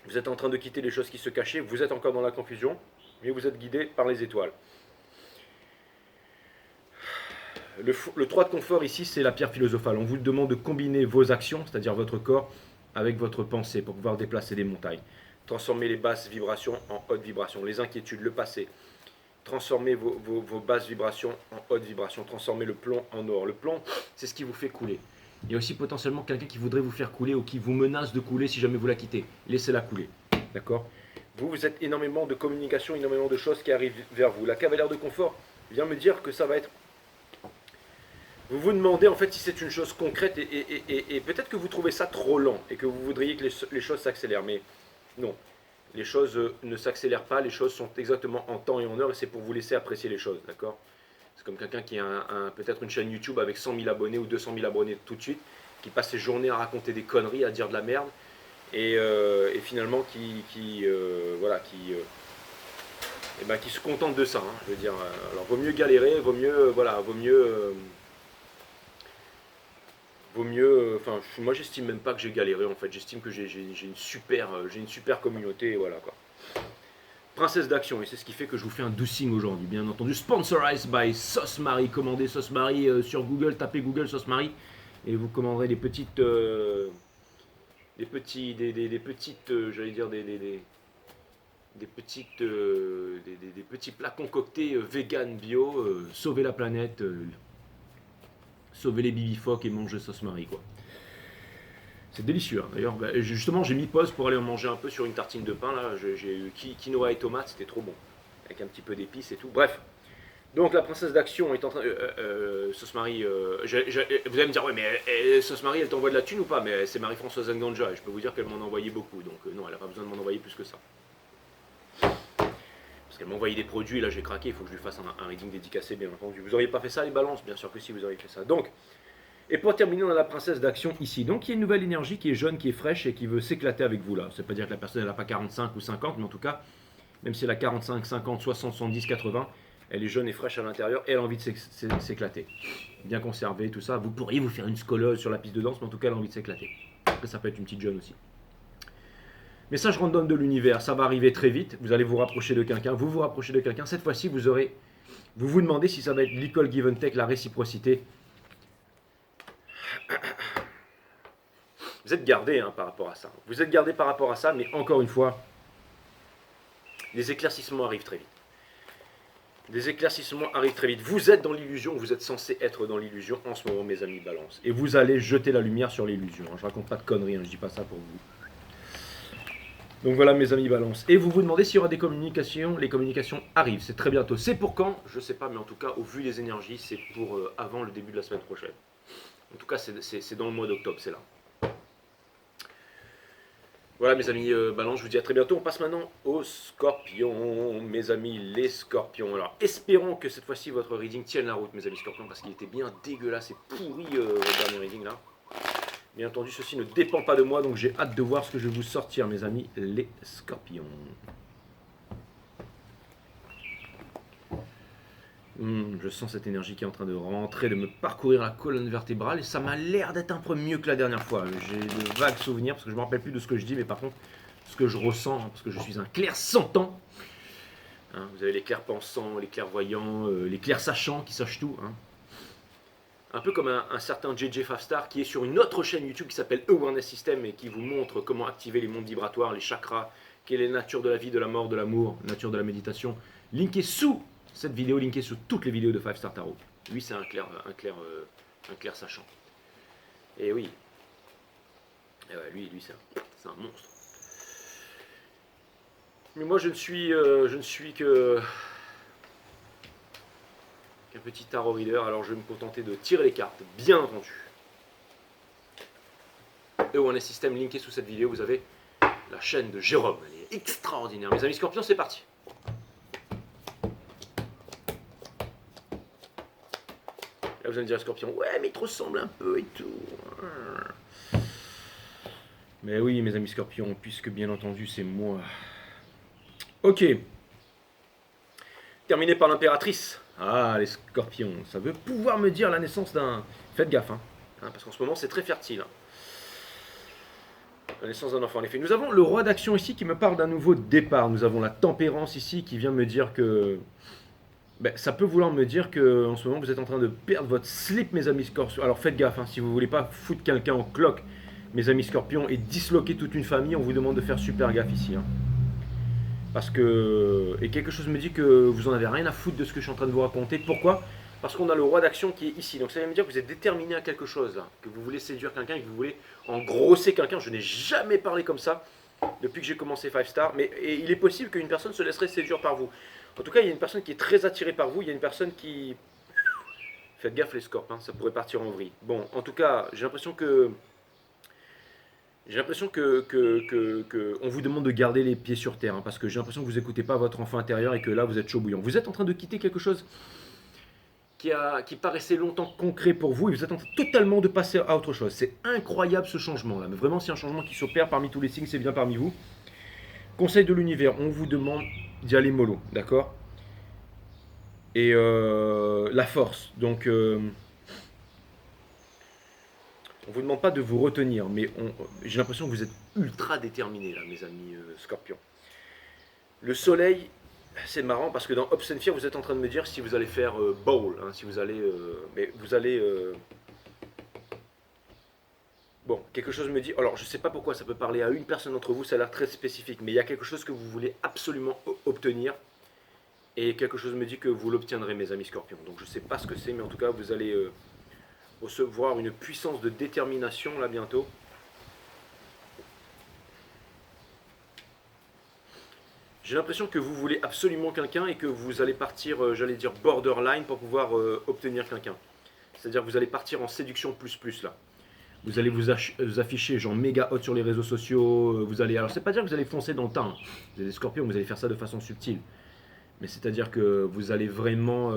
Vous êtes en train de quitter les choses qui se cachaient, vous êtes encore dans la confusion, mais vous êtes guidé par les étoiles. Le 3 de confort ici, c'est la pierre philosophale. On vous demande de combiner vos actions, c'est-à-dire votre corps, avec votre pensée pour pouvoir déplacer des montagnes. Transformer les basses vibrations en hautes vibrations, les inquiétudes, le passé. Transformer vos basses vibrations en hautes vibrations. Transformer le plomb en or. Le plomb, c'est ce qui vous fait couler. Il y a aussi potentiellement quelqu'un qui voudrait vous faire couler ou qui vous menace de couler si jamais vous la quittez. Laissez-la couler. D'accord ? Vous êtes énormément de communication, énormément de choses qui arrivent vers vous. La cavalière de confort vient me dire que ça va être... Vous vous demandez en fait si c'est une chose concrète, et peut-être que vous trouvez ça trop lent et que vous voudriez que les choses s'accélèrent, mais non, les choses ne s'accélèrent pas, les choses sont exactement en temps et en heure, et c'est pour vous laisser apprécier les choses, d'accord? C'est comme quelqu'un qui a peut-être une chaîne YouTube avec 100 000 abonnés ou 200 000 abonnés tout de suite, qui passe ses journées à raconter des conneries, à dire de la merde, et finalement qui se contente de ça, hein, je veux dire. Alors vaut mieux galérer, vaut mieux, enfin, moi j'estime même pas que j'ai galéré en fait, j'estime que j'ai une super communauté, et voilà quoi. Princesse d'action, et c'est ce qui fait que je vous fais un doucing aujourd'hui, bien entendu, sponsorized by Sauce Marie. Commandez Sauce Marie sur Google, tapez Google Sauce Marie, et vous commanderez des petites, j'allais dire des petits plats concoctés vegan bio, sauver la planète, sauver les bibifoques et manger Sauce Marie quoi. C'est délicieux. Hein. D'ailleurs, bah, justement, j'ai mis pause pour aller en manger un peu sur une tartine de pain. Là, j'ai eu quinoa et tomates, c'était trop bon. Avec un petit peu d'épices et tout. Bref. Donc, la princesse d'action est en train. Sauce Marie. Vous allez me dire, ouais, mais Sauce Marie, elle t'envoie de la thune ou pas? Mais c'est Marie-Françoise Nganja. Et je peux vous dire qu'elle m'en a envoyé beaucoup. Donc, non, elle n'a pas besoin de m'en envoyer plus que ça. Parce qu'elle m'a envoyé des produits. Là, j'ai craqué. Il faut que je lui fasse un reading dédicacé, bien entendu. Vous n'auriez pas fait ça, les balances? Bien sûr que si, vous auriez fait ça. Donc. Et pour terminer, on a la princesse d'action ici. Donc il y a une nouvelle énergie qui est jeune, qui est fraîche et qui veut s'éclater avec vous là. Ça ne veut pas dire que la personne n'a pas 45 ou 50, mais en tout cas, même si elle a 45, 50, 60, 70, 80, elle est jeune et fraîche à l'intérieur et elle a envie de s'éclater. Bien conservée, tout ça. Vous pourriez vous faire une scolose sur la piste de danse, mais en tout cas, elle a envie de s'éclater. Après, ça peut être une petite jeune aussi. Message random de l'univers, ça va arriver très vite. Vous allez vous rapprocher de quelqu'un, vous vous rapprochez de quelqu'un. Cette fois-ci, vous vous demandez si ça va être l'equal give and take, la réciprocité. Vous êtes gardé hein, par rapport à ça. Vous êtes gardé par rapport à ça, mais encore une fois, les éclaircissements arrivent très vite. Les éclaircissements arrivent très vite. Vous êtes dans l'illusion, vous êtes censé être dans l'illusion en ce moment, mes amis balance. Et vous allez jeter la lumière sur l'illusion. Je raconte pas de conneries, hein, je dis pas ça pour vous. Donc voilà, mes amis balance. Et vous vous demandez s'il y aura des communications. Les communications arrivent, c'est très bientôt. C'est pour quand? Je sais pas, mais en tout cas, au vu des énergies, c'est pour avant le début de la semaine prochaine. En tout cas, c'est dans le mois d'octobre, c'est là. Voilà mes amis balance, je vous dis à très bientôt. On passe maintenant aux scorpions, mes amis les scorpions. Alors espérons que cette fois-ci votre reading tienne la route mes amis scorpions, parce qu'il était bien dégueulasse et pourri le dernier reading là. Bien entendu, ceci ne dépend pas de moi, donc j'ai hâte de voir ce que je vais vous sortir, mes amis, les scorpions. Je sens cette énergie qui est en train de rentrer, de me parcourir la colonne vertébrale, et ça m'a l'air d'être un peu mieux que la dernière fois. J'ai de vagues souvenirs, parce que je ne me rappelle plus de ce que je dis, mais par contre, ce que je ressens, parce que je suis un clair-sentant. Hein, vous avez les clairs-pensants, les clairvoyants, les clairs-sachants qui sachent tout. Hein. Un peu comme un certain JJ Favstar qui est sur une autre chaîne YouTube qui s'appelle Awareness System et qui vous montre comment activer les mondes vibratoires, les chakras, quelle est la nature de la vie, de la mort, de l'amour, la nature de la méditation. Linkez sous cette vidéo, linkée sur toutes les vidéos de 5 Star Tarot. Lui, c'est un clair sachant. Et oui. Et ouais, lui c'est un monstre. Mais moi, je ne suis qu'un petit tarot reader, alors je vais me contenter de tirer les cartes, bien entendu. Awareness System, linké sous cette vidéo, vous avez la chaîne de Jérôme. Elle est extraordinaire. Mes amis scorpions, c'est parti. Là, vous allez me dire, Scorpion, ouais, mais il te ressemble un peu et tout. Mais oui, mes amis Scorpions, puisque bien entendu, c'est moi. Ok. Terminé par l'impératrice. Ah, les Scorpions, ça veut pouvoir me dire la naissance d'un... Faites gaffe, hein, parce qu'en ce moment, c'est très fertile. Hein. La naissance d'un enfant, en effet. Nous avons le roi d'action ici qui me parle d'un nouveau départ. Nous avons la tempérance ici qui vient me dire que... Ben, ça peut vouloir me dire que en ce moment vous êtes en train de perdre votre slip, mes amis scorpions. Alors faites gaffe, hein, si vous ne voulez pas foutre quelqu'un en cloque, mes amis scorpions, et disloquer toute une famille, on vous demande de faire super gaffe ici. Hein. Parce que... Et quelque chose me dit que vous en avez rien à foutre de ce que je suis en train de vous raconter. Pourquoi? Parce qu'on a le roi d'action qui est ici. Donc ça veut me dire que vous êtes déterminé à quelque chose, là. Que vous voulez séduire quelqu'un, que vous voulez engrosser quelqu'un. Je n'ai jamais parlé comme ça depuis que j'ai commencé 5 Star. Mais et il est possible qu'une personne se laisserait séduire par vous. En tout cas, il y a une personne qui est très attirée par vous. Il y a une personne qui... Faites gaffe les scorps, hein, ça pourrait partir en vrille. Bon, en tout cas, j'ai l'impression que... on vous demande de garder les pieds sur terre, hein, parce que j'ai l'impression que vous n'écoutez pas votre enfant intérieur et que là, vous êtes chaud bouillant. Vous êtes en train de quitter quelque chose qui paraissait longtemps concret pour vous, et vous êtes en train totalement de passer à autre chose. C'est incroyable ce changement-là, mais vraiment, c'est un changement qui s'opère parmi tous les signes, c'est bien parmi vous. Conseil de l'univers, on vous demande d'y aller mollo, d'accord? Et la force, donc on vous demande pas de vous retenir, mais j'ai l'impression que vous êtes ultra déterminé là, mes amis scorpions. Le soleil, c'est marrant parce que dans Hopes and Fear, vous êtes en train de me dire si vous allez faire bowl, hein, si vous allez, mais vous allez, bon, quelque chose me dit, alors je sais pas pourquoi ça peut parler à une personne d'entre vous, ça a l'air très spécifique, mais il y a quelque chose que vous voulez absolument obtenir, et quelque chose me dit que vous l'obtiendrez, mes amis scorpions. Donc je sais pas ce que c'est, mais en tout cas, vous allez recevoir une puissance de détermination là bientôt. J'ai l'impression que vous voulez absolument quelqu'un et que vous allez partir, j'allais dire borderline, pour pouvoir obtenir quelqu'un. C'est-à-dire que vous allez partir en séduction plus là. Vous allez vous afficher genre méga hot sur les réseaux sociaux. Vous allez, alors c'est pas dire que vous allez foncer dans le tas. Hein. Vous êtes des scorpions, vous allez faire ça de façon subtile. Mais c'est-à-dire que vous allez vraiment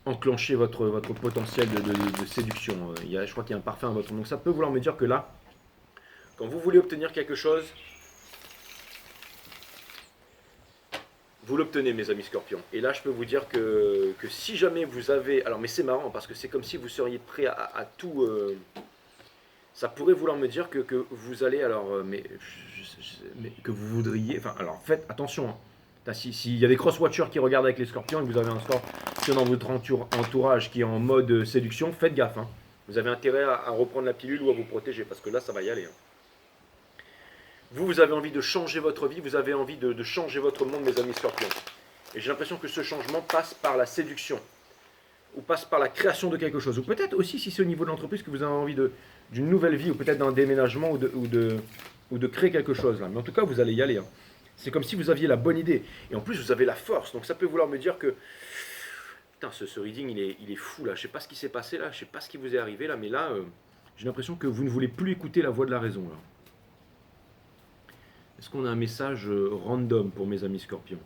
enclencher votre potentiel de séduction. Je crois qu'il y a un parfum à votre nom. Donc ça peut vouloir me dire que là, quand vous voulez obtenir quelque chose, vous l'obtenez, mes amis scorpions. Et là, je peux vous dire que si jamais vous avez... Alors, mais c'est marrant, parce que c'est comme si vous seriez prêt à tout... ça pourrait vouloir me dire que vous allez... Alors, mais que vous voudriez... Enfin, alors, faites attention. Hein. S'il y a des cross-watchers qui regardent avec les scorpions et que vous avez un scorpion dans votre entourage qui est en mode séduction, faites gaffe. Hein. Vous avez intérêt à reprendre la pilule ou à vous protéger, parce que là, ça va y aller. Hein. Vous avez envie de changer votre vie, vous avez envie de changer votre monde, mes amis scorpions. Et j'ai l'impression que ce changement passe par la séduction, ou passe par la création de quelque chose. Ou peut-être aussi, si c'est au niveau de l'entreprise, que vous avez envie d'une nouvelle vie, ou peut-être d'un déménagement, ou de créer quelque chose. Là. Mais en tout cas, vous allez y aller. Hein. C'est comme si vous aviez la bonne idée. Et en plus, vous avez la force. Donc ça peut vouloir me dire que... Putain, ce reading, il est fou, là. Je ne sais pas ce qui s'est passé, là. Je ne sais pas ce qui vous est arrivé, là. Mais là, j'ai l'impression que vous ne voulez plus écouter la voix de la raison, là. Est-ce qu'on a un message random pour mes amis scorpions?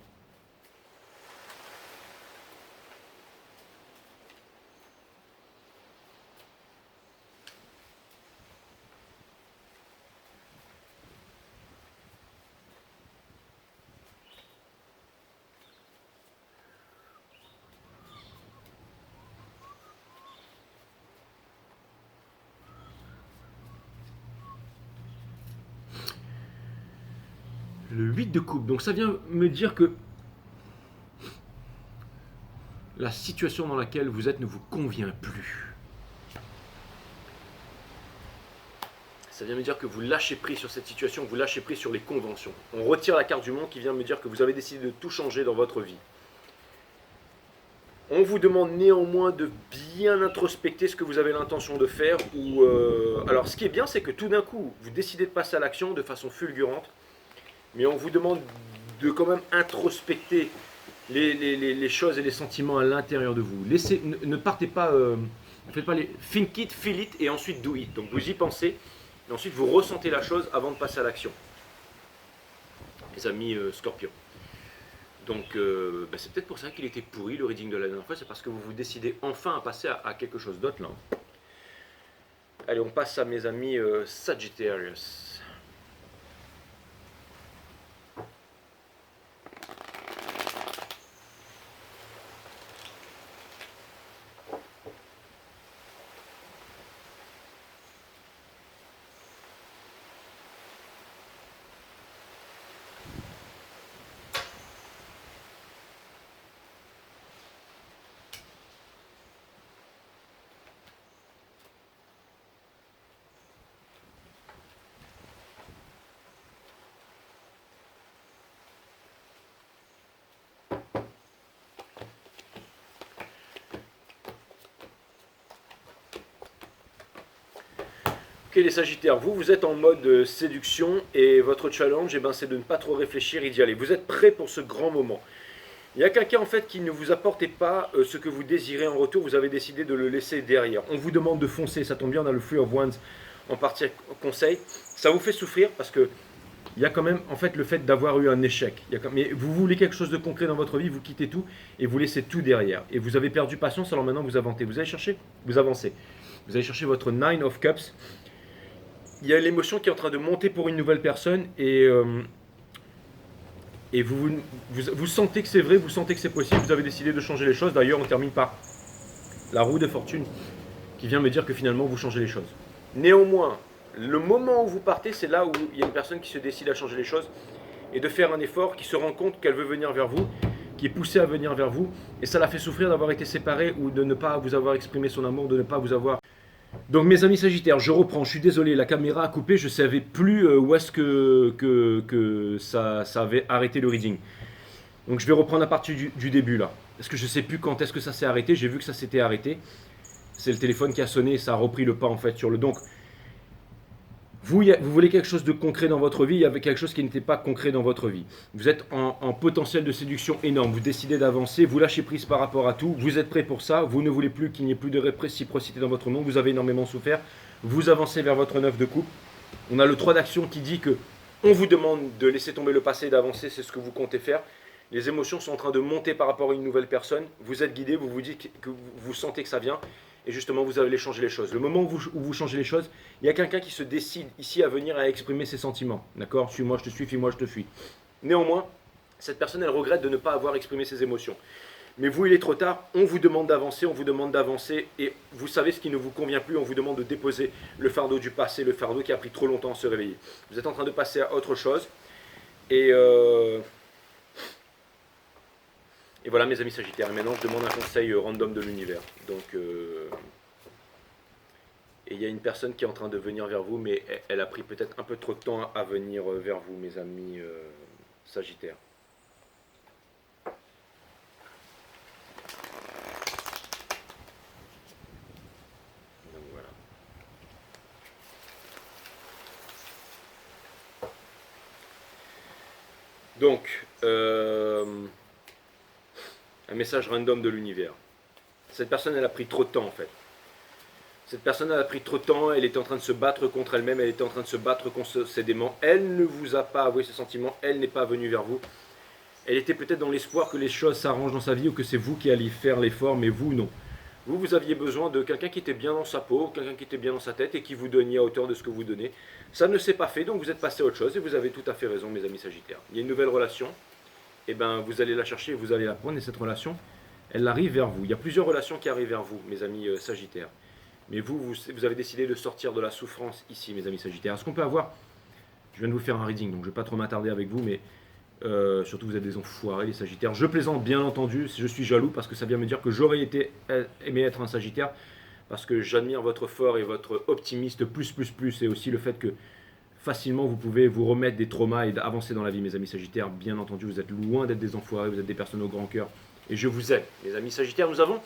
8 de coupe. Donc ça vient me dire que la situation dans laquelle vous êtes ne vous convient plus. Ça vient me dire que vous lâchez prise sur cette situation, vous lâchez prise sur les conventions. On retire la carte du monde qui vient me dire que vous avez décidé de tout changer dans votre vie. On vous demande néanmoins de bien introspecter ce que vous avez l'intention de faire. Alors ce qui est bien, c'est que tout d'un coup, vous décidez de passer à l'action de façon fulgurante, mais on vous demande de quand même introspecter les choses et les sentiments à l'intérieur de vous. Ne partez pas, ne faites pas les think it, feel it et ensuite do it. Donc vous y pensez et ensuite vous ressentez la chose avant de passer à l'action. Les amis Scorpion. Donc c'est peut-être pour ça qu'il était pourri le reading de la dernière fois, c'est parce que vous vous décidez enfin à passer à quelque chose d'autre là. Allez, on passe à mes amis Sagittarius. Ok les Sagittaires, vous êtes en mode séduction et votre challenge, c'est de ne pas trop réfléchir et d'y aller. Vous êtes prêts pour ce grand moment. Il y a quelqu'un en fait qui ne vous apportait pas ce que vous désirez en retour, vous avez décidé de le laisser derrière. On vous demande de foncer, ça tombe bien, on a le Three of Wands en partie conseil. Ça vous fait souffrir parce que il y a quand même en fait le fait d'avoir eu un échec. Mais vous voulez quelque chose de concret dans votre vie, vous quittez tout et vous laissez tout derrière. Et vous avez perdu patience, alors maintenant vous avancez. Vous allez chercher, vous avancez. Vous allez chercher votre Nine of Cups. Il y a l'émotion qui est en train de monter pour une nouvelle personne et vous sentez que c'est vrai, vous sentez que c'est possible, vous avez décidé de changer les choses. D'ailleurs, on termine par la roue de fortune qui vient me dire que finalement vous changez les choses. Néanmoins, le moment où vous partez, c'est là où il y a une personne qui se décide à changer les choses et de faire un effort, qui se rend compte qu'elle veut venir vers vous, qui est poussée à venir vers vous, et ça la fait souffrir d'avoir été séparée ou de ne pas vous avoir exprimé son amour, de ne pas vous avoir... Donc mes amis Sagittaires, je reprends, je suis désolé, la caméra a coupé, je ne savais plus où est-ce que ça avait arrêté le reading. Donc je vais reprendre à partir du début là. Parce que je ne sais plus quand est-ce que ça s'est arrêté, j'ai vu que ça s'était arrêté. C'est le téléphone qui a sonné et ça a repris le pas en fait sur le... Donc vous voulez quelque chose de concret dans votre vie, il y avait quelque chose qui n'était pas concret dans votre vie. Vous êtes en potentiel de séduction énorme, vous décidez d'avancer, vous lâchez prise par rapport à tout, vous êtes prêt pour ça, vous ne voulez plus qu'il n'y ait plus de réciprocité dans votre monde, vous avez énormément souffert, vous avancez vers votre 9 de coupe. On a le 3 d'action qui dit que on vous demande de laisser tomber le passé et d'avancer, c'est ce que vous comptez faire. Les émotions sont en train de monter par rapport à une nouvelle personne, vous êtes guidé, vous vous dites que vous sentez que ça vient. Et justement, vous allez changer les choses. Le moment où vous changez les choses, il y a quelqu'un qui se décide ici à venir à exprimer ses sentiments. D'accord ? Suis-moi, je te suis, fuis-moi, je te fuis. Néanmoins, cette personne, elle regrette de ne pas avoir exprimé ses émotions. Mais vous, il est trop tard, on vous demande d'avancer, et vous savez ce qui ne vous convient plus, on vous demande de déposer le fardeau du passé, le fardeau qui a pris trop longtemps à se réveiller. Vous êtes en train de passer à autre chose, et voilà mes amis Sagittaires, et maintenant je demande un conseil random de l'univers. Donc, et il y a une personne qui est en train de venir vers vous, mais elle a pris peut-être un peu trop de temps à venir vers vous, mes amis Sagittaires. Donc voilà. Donc, un message random de l'univers. Cette personne, elle a pris trop de temps en fait. Cette personne, elle a pris trop de temps, elle était en train de se battre contre elle-même, elle était en train de se battre contre ses démons. Elle ne vous a pas avoué ses sentiments, elle n'est pas venue vers vous. Elle était peut-être dans l'espoir que les choses s'arrangent dans sa vie ou que c'est vous qui alliez faire l'effort, mais vous, non. Vous aviez besoin de quelqu'un qui était bien dans sa peau, quelqu'un qui était bien dans sa tête et qui vous donnait à hauteur de ce que vous donnez. Ça ne s'est pas fait, donc vous êtes passé à autre chose et vous avez tout à fait raison, mes amis Sagittaires. Il y a une nouvelle relation, et vous allez la chercher, vous allez la prendre, et cette relation, elle arrive vers vous. Il y a plusieurs relations qui arrivent vers vous, mes amis Sagittaires. Mais vous avez décidé de sortir de la souffrance ici, mes amis Sagittaires. Est-ce qu'on peut avoir... Je viens de vous faire un reading, donc je ne vais pas trop m'attarder avec vous, mais Surtout vous êtes des enfoirés les Sagittaires. Je plaisante bien entendu, je suis jaloux parce que ça vient me dire que j'aurais aimé être un Sagittaire parce que j'admire votre fort et votre optimiste plus et aussi le fait que facilement vous pouvez vous remettre des traumas et avancer dans la vie mes amis Sagittaires. Bien entendu vous êtes loin d'être des enfoirés, vous êtes des personnes au grand cœur et je vous aime. Les amis Sagittaires, nous avons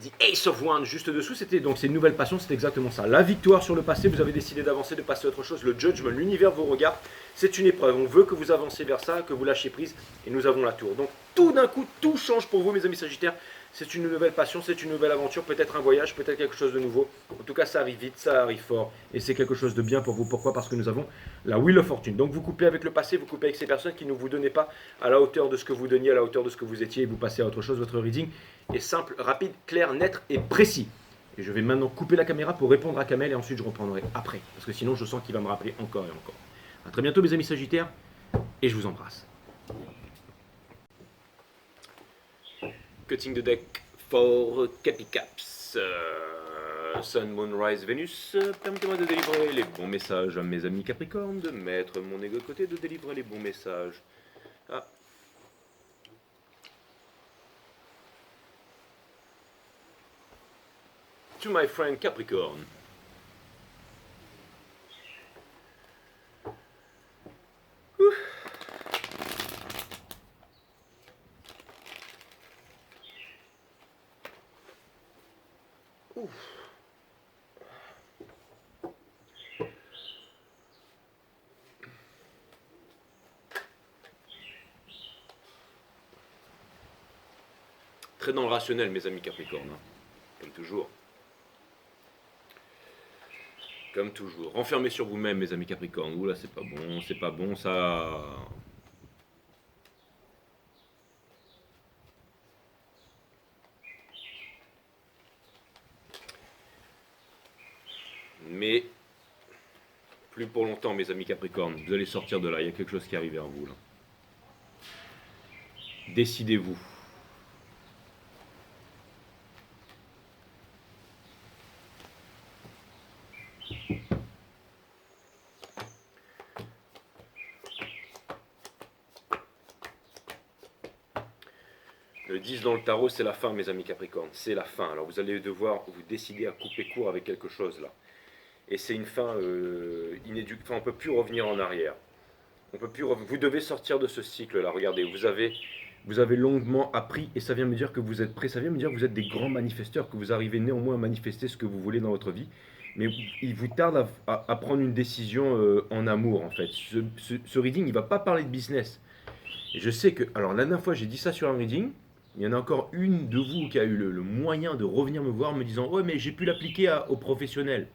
The Ace of Wands juste dessous, c'était donc c'est une nouvelle passion, c'est exactement ça. La victoire sur le passé, vous avez décidé d'avancer, de passer à autre chose. Le judgment, l'univers vous regarde, c'est une épreuve. On veut que vous avancez vers ça, que vous lâchez prise, et nous avons la tour. Donc tout d'un coup, tout change pour vous, mes amis Sagittaires. C'est une nouvelle passion, c'est une nouvelle aventure, peut-être un voyage, peut-être quelque chose de nouveau. En tout cas, ça arrive vite, ça arrive fort, et c'est quelque chose de bien pour vous. Pourquoi? Parce que nous avons la Wheel of Fortune. Donc vous coupez avec le passé, vous coupez avec ces personnes qui ne vous donnaient pas à la hauteur de ce que vous donniez, à la hauteur de ce que vous étiez, et vous passez à autre chose. Votre reading est simple, rapide, clair, net et précis. Et je vais maintenant couper la caméra pour répondre à Kamel, et ensuite je reprendrai après. Parce que sinon, je sens qu'il va me rappeler encore et encore. A très bientôt, mes amis Sagittaires, et je vous embrasse. Cutting the deck for Capicaps. Sun, Moon, Rise, Vénus. Permettez-moi de délivrer les bons messages à mes amis Capricorne, de mettre mon ego de côté, de délivrer les bons messages. Ah. To my friend Capricorn. Ouf. Très dans le rationnel, mes amis Capricorne, hein. Comme toujours. Comme toujours. Renfermez sur vous-même, mes amis Capricorne. Oula, c'est pas bon, ça. Mais plus pour longtemps, mes amis Capricorne. Vous allez sortir de là. Il y a quelque chose qui arrive vers vous là. Décidez-vous. Le 10 dans le tarot, c'est la fin, mes amis Capricorne. C'est la fin. Alors vous allez devoir vous décider à couper court avec quelque chose là. Et c'est une fin inéducable. Enfin, on ne peut plus revenir en arrière. On peut plus vous devez sortir de ce cycle-là. Regardez, vous avez longuement appris et ça vient me dire que vous êtes prêts. Ça vient me dire que vous êtes des grands manifesteurs, que vous arrivez néanmoins à manifester ce que vous voulez dans votre vie. Mais il vous tarde à prendre une décision en amour, en fait. Ce reading, il ne va pas parler de business. Et je sais que... Alors, la dernière fois, j'ai dit ça sur un reading. Il y en a encore une de vous qui a eu le moyen de revenir me voir en me disant « Ouais, mais j'ai pu l'appliquer aux professionnels. »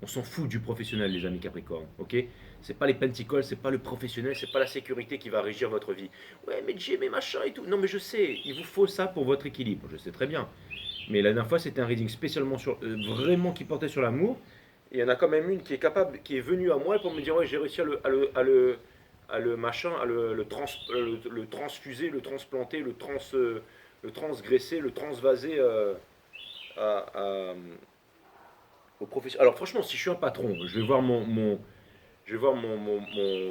On s'en fout du professionnel, les amis Capricorne, ok? C'est pas les penticles, c'est pas le professionnel, c'est pas la sécurité qui va régir votre vie. Ouais, mais j'ai mes machins et tout. Non, mais je sais, il vous faut ça pour votre équilibre, je sais très bien. Mais la dernière fois, c'était un reading spécialement sur, vraiment qui portait sur l'amour. Et il y en a quand même une qui est capable, qui est venue à moi pour me dire ouais, j'ai réussi à le machin, à le transfuser, le transplanter, le transgresser, le transvaser à, au professionnel. Alors franchement, si je suis un patron, je vais voir je vais voir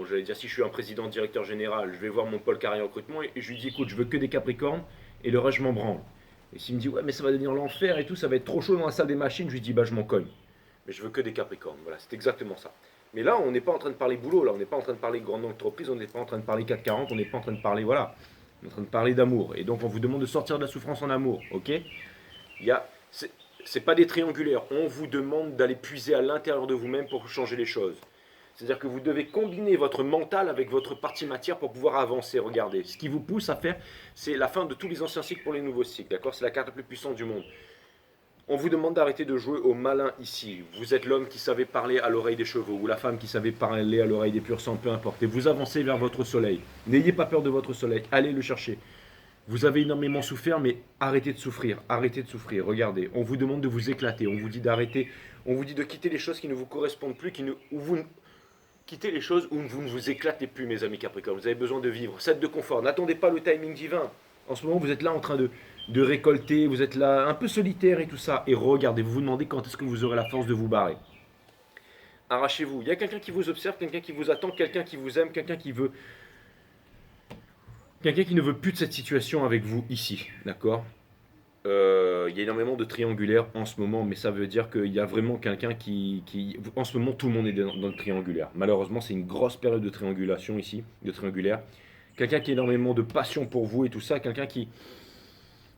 j'allais dire si je suis un président, directeur général, je vais voir mon pôle carrière recrutement et je lui dis écoute, je veux que des Capricornes et le reste je m'en branle. Et s'il me dit ouais mais ça va devenir l'enfer et tout, ça va être trop chaud dans la salle des machines, je lui dis bah je m'en cogne. Mais je veux que des Capricornes, voilà, c'est exactement ça. Mais là, on n'est pas en train de parler boulot, là, on n'est pas en train de parler grande entreprise, on n'est pas en train de parler 440, on n'est pas en train de parler, voilà, on est en train de parler d'amour. Et donc on vous demande de sortir de la souffrance en amour, ok? Il y a, c'est pas des triangulaires, on vous demande d'aller puiser à l'intérieur de vous-même pour changer les choses. C'est-à-dire que vous devez combiner votre mental avec votre partie matière pour pouvoir avancer. Regardez, ce qui vous pousse à faire, c'est la fin de tous les anciens cycles pour les nouveaux cycles, d'accord? C'est la carte la plus puissante du monde. On vous demande d'arrêter de jouer au malin ici. Vous êtes l'homme qui savait parler à l'oreille des chevaux ou la femme qui savait parler à l'oreille des purs sangs, peu importe. Et vous avancez vers votre soleil. N'ayez pas peur de votre soleil, allez le chercher. Vous avez énormément souffert, mais arrêtez de souffrir, arrêtez de souffrir. Regardez, on vous demande de vous éclater, on vous dit d'arrêter, on vous dit de quitter les choses qui ne vous correspondent plus, quittez les choses où vous ne vous éclatez plus, mes amis Capricorne. Vous avez besoin de vivre, 7 de confort. N'attendez pas le timing divin. En ce moment, vous êtes là en train de récolter, vous êtes là un peu solitaire et tout ça. Et regardez, vous vous demandez quand est-ce que vous aurez la force de vous barrer. Arrachez-vous. Il y a quelqu'un qui vous observe, quelqu'un qui vous attend, quelqu'un qui vous aime, quelqu'un qui veut Quelqu'un qui ne veut plus de cette situation avec vous ici, d'accord. Il y a énormément de triangulaires en ce moment, mais ça veut dire qu'il y a vraiment quelqu'un En ce moment, tout le monde est dans le triangulaire. Malheureusement, c'est une grosse période de triangulation ici, de triangulaire. Quelqu'un qui a énormément de passion pour vous et tout ça, quelqu'un qui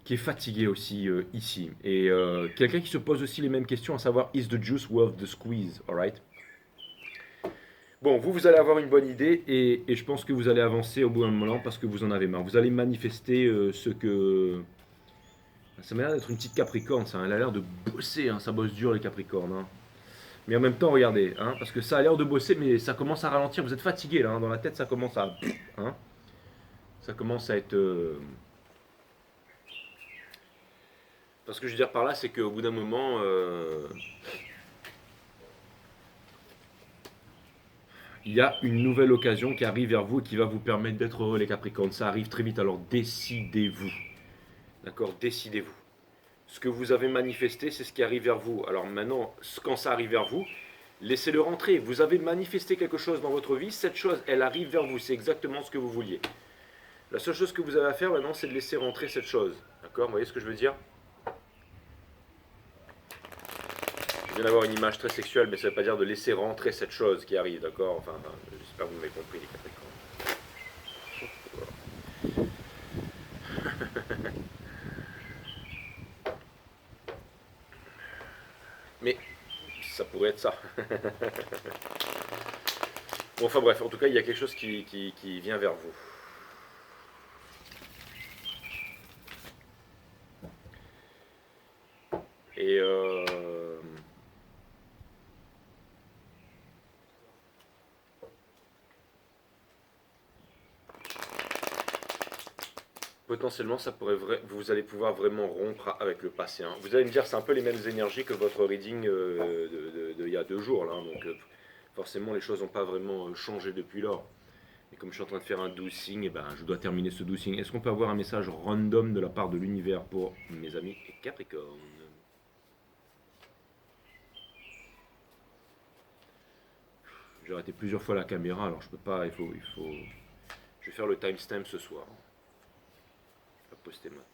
est fatigué aussi ici. Et quelqu'un qui se pose aussi les mêmes questions, à savoir, is the juice worth the squeeze, alright? Bon, vous allez avoir une bonne idée et je pense que vous allez avancer au bout d'un moment parce que vous en avez marre. Vous allez manifester ce que... Ça m'a l'air d'être une petite Capricorne, ça. Elle a l'air de bosser, hein. Ça bosse dur les Capricornes, hein. Mais en même temps, regardez, hein, parce que ça a l'air de bosser, mais ça commence à ralentir. Vous êtes fatigué là, hein. Dans la tête, ça commence à... Hein, ça commence à être... Ce que je veux dire par là, c'est qu'au bout d'un moment... il y a une nouvelle occasion qui arrive vers vous et qui va vous permettre d'être heureux les Capricornes. Ça arrive très vite, alors décidez-vous. D'accord? Décidez-vous. Ce que vous avez manifesté, c'est ce qui arrive vers vous. Alors maintenant, quand ça arrive vers vous, laissez-le rentrer. Vous avez manifesté quelque chose dans votre vie, cette chose, elle arrive vers vous. C'est exactement ce que vous vouliez. La seule chose que vous avez à faire maintenant, c'est de laisser rentrer cette chose. D'accord? Vous voyez ce que je veux dire? Je viens d'avoir une image très sexuelle, mais ça ne veut pas dire de laisser rentrer cette chose qui arrive. D'accord? Enfin, j'espère que vous m'avez compris, les Capricornes. Mais ça pourrait être ça. Bon, enfin bref, en tout cas, il y a quelque chose qui vient vers vous. Et potentiellement, vous allez pouvoir vraiment rompre avec le passé, hein. Vous allez me dire, c'est un peu les mêmes énergies que votre reading il y a 2 jours, là, hein. Donc forcément, les choses n'ont pas vraiment changé depuis lors. Et comme je suis en train de faire un dosing, eh ben, je dois terminer ce dosing. Est-ce qu'on peut avoir un message random de la part de l'univers pour mes amis Capricorne? J'ai arrêté plusieurs fois la caméra, alors je peux pas, il faut... Je vais faire le timestamp ce soir. Je vais poster maintenant.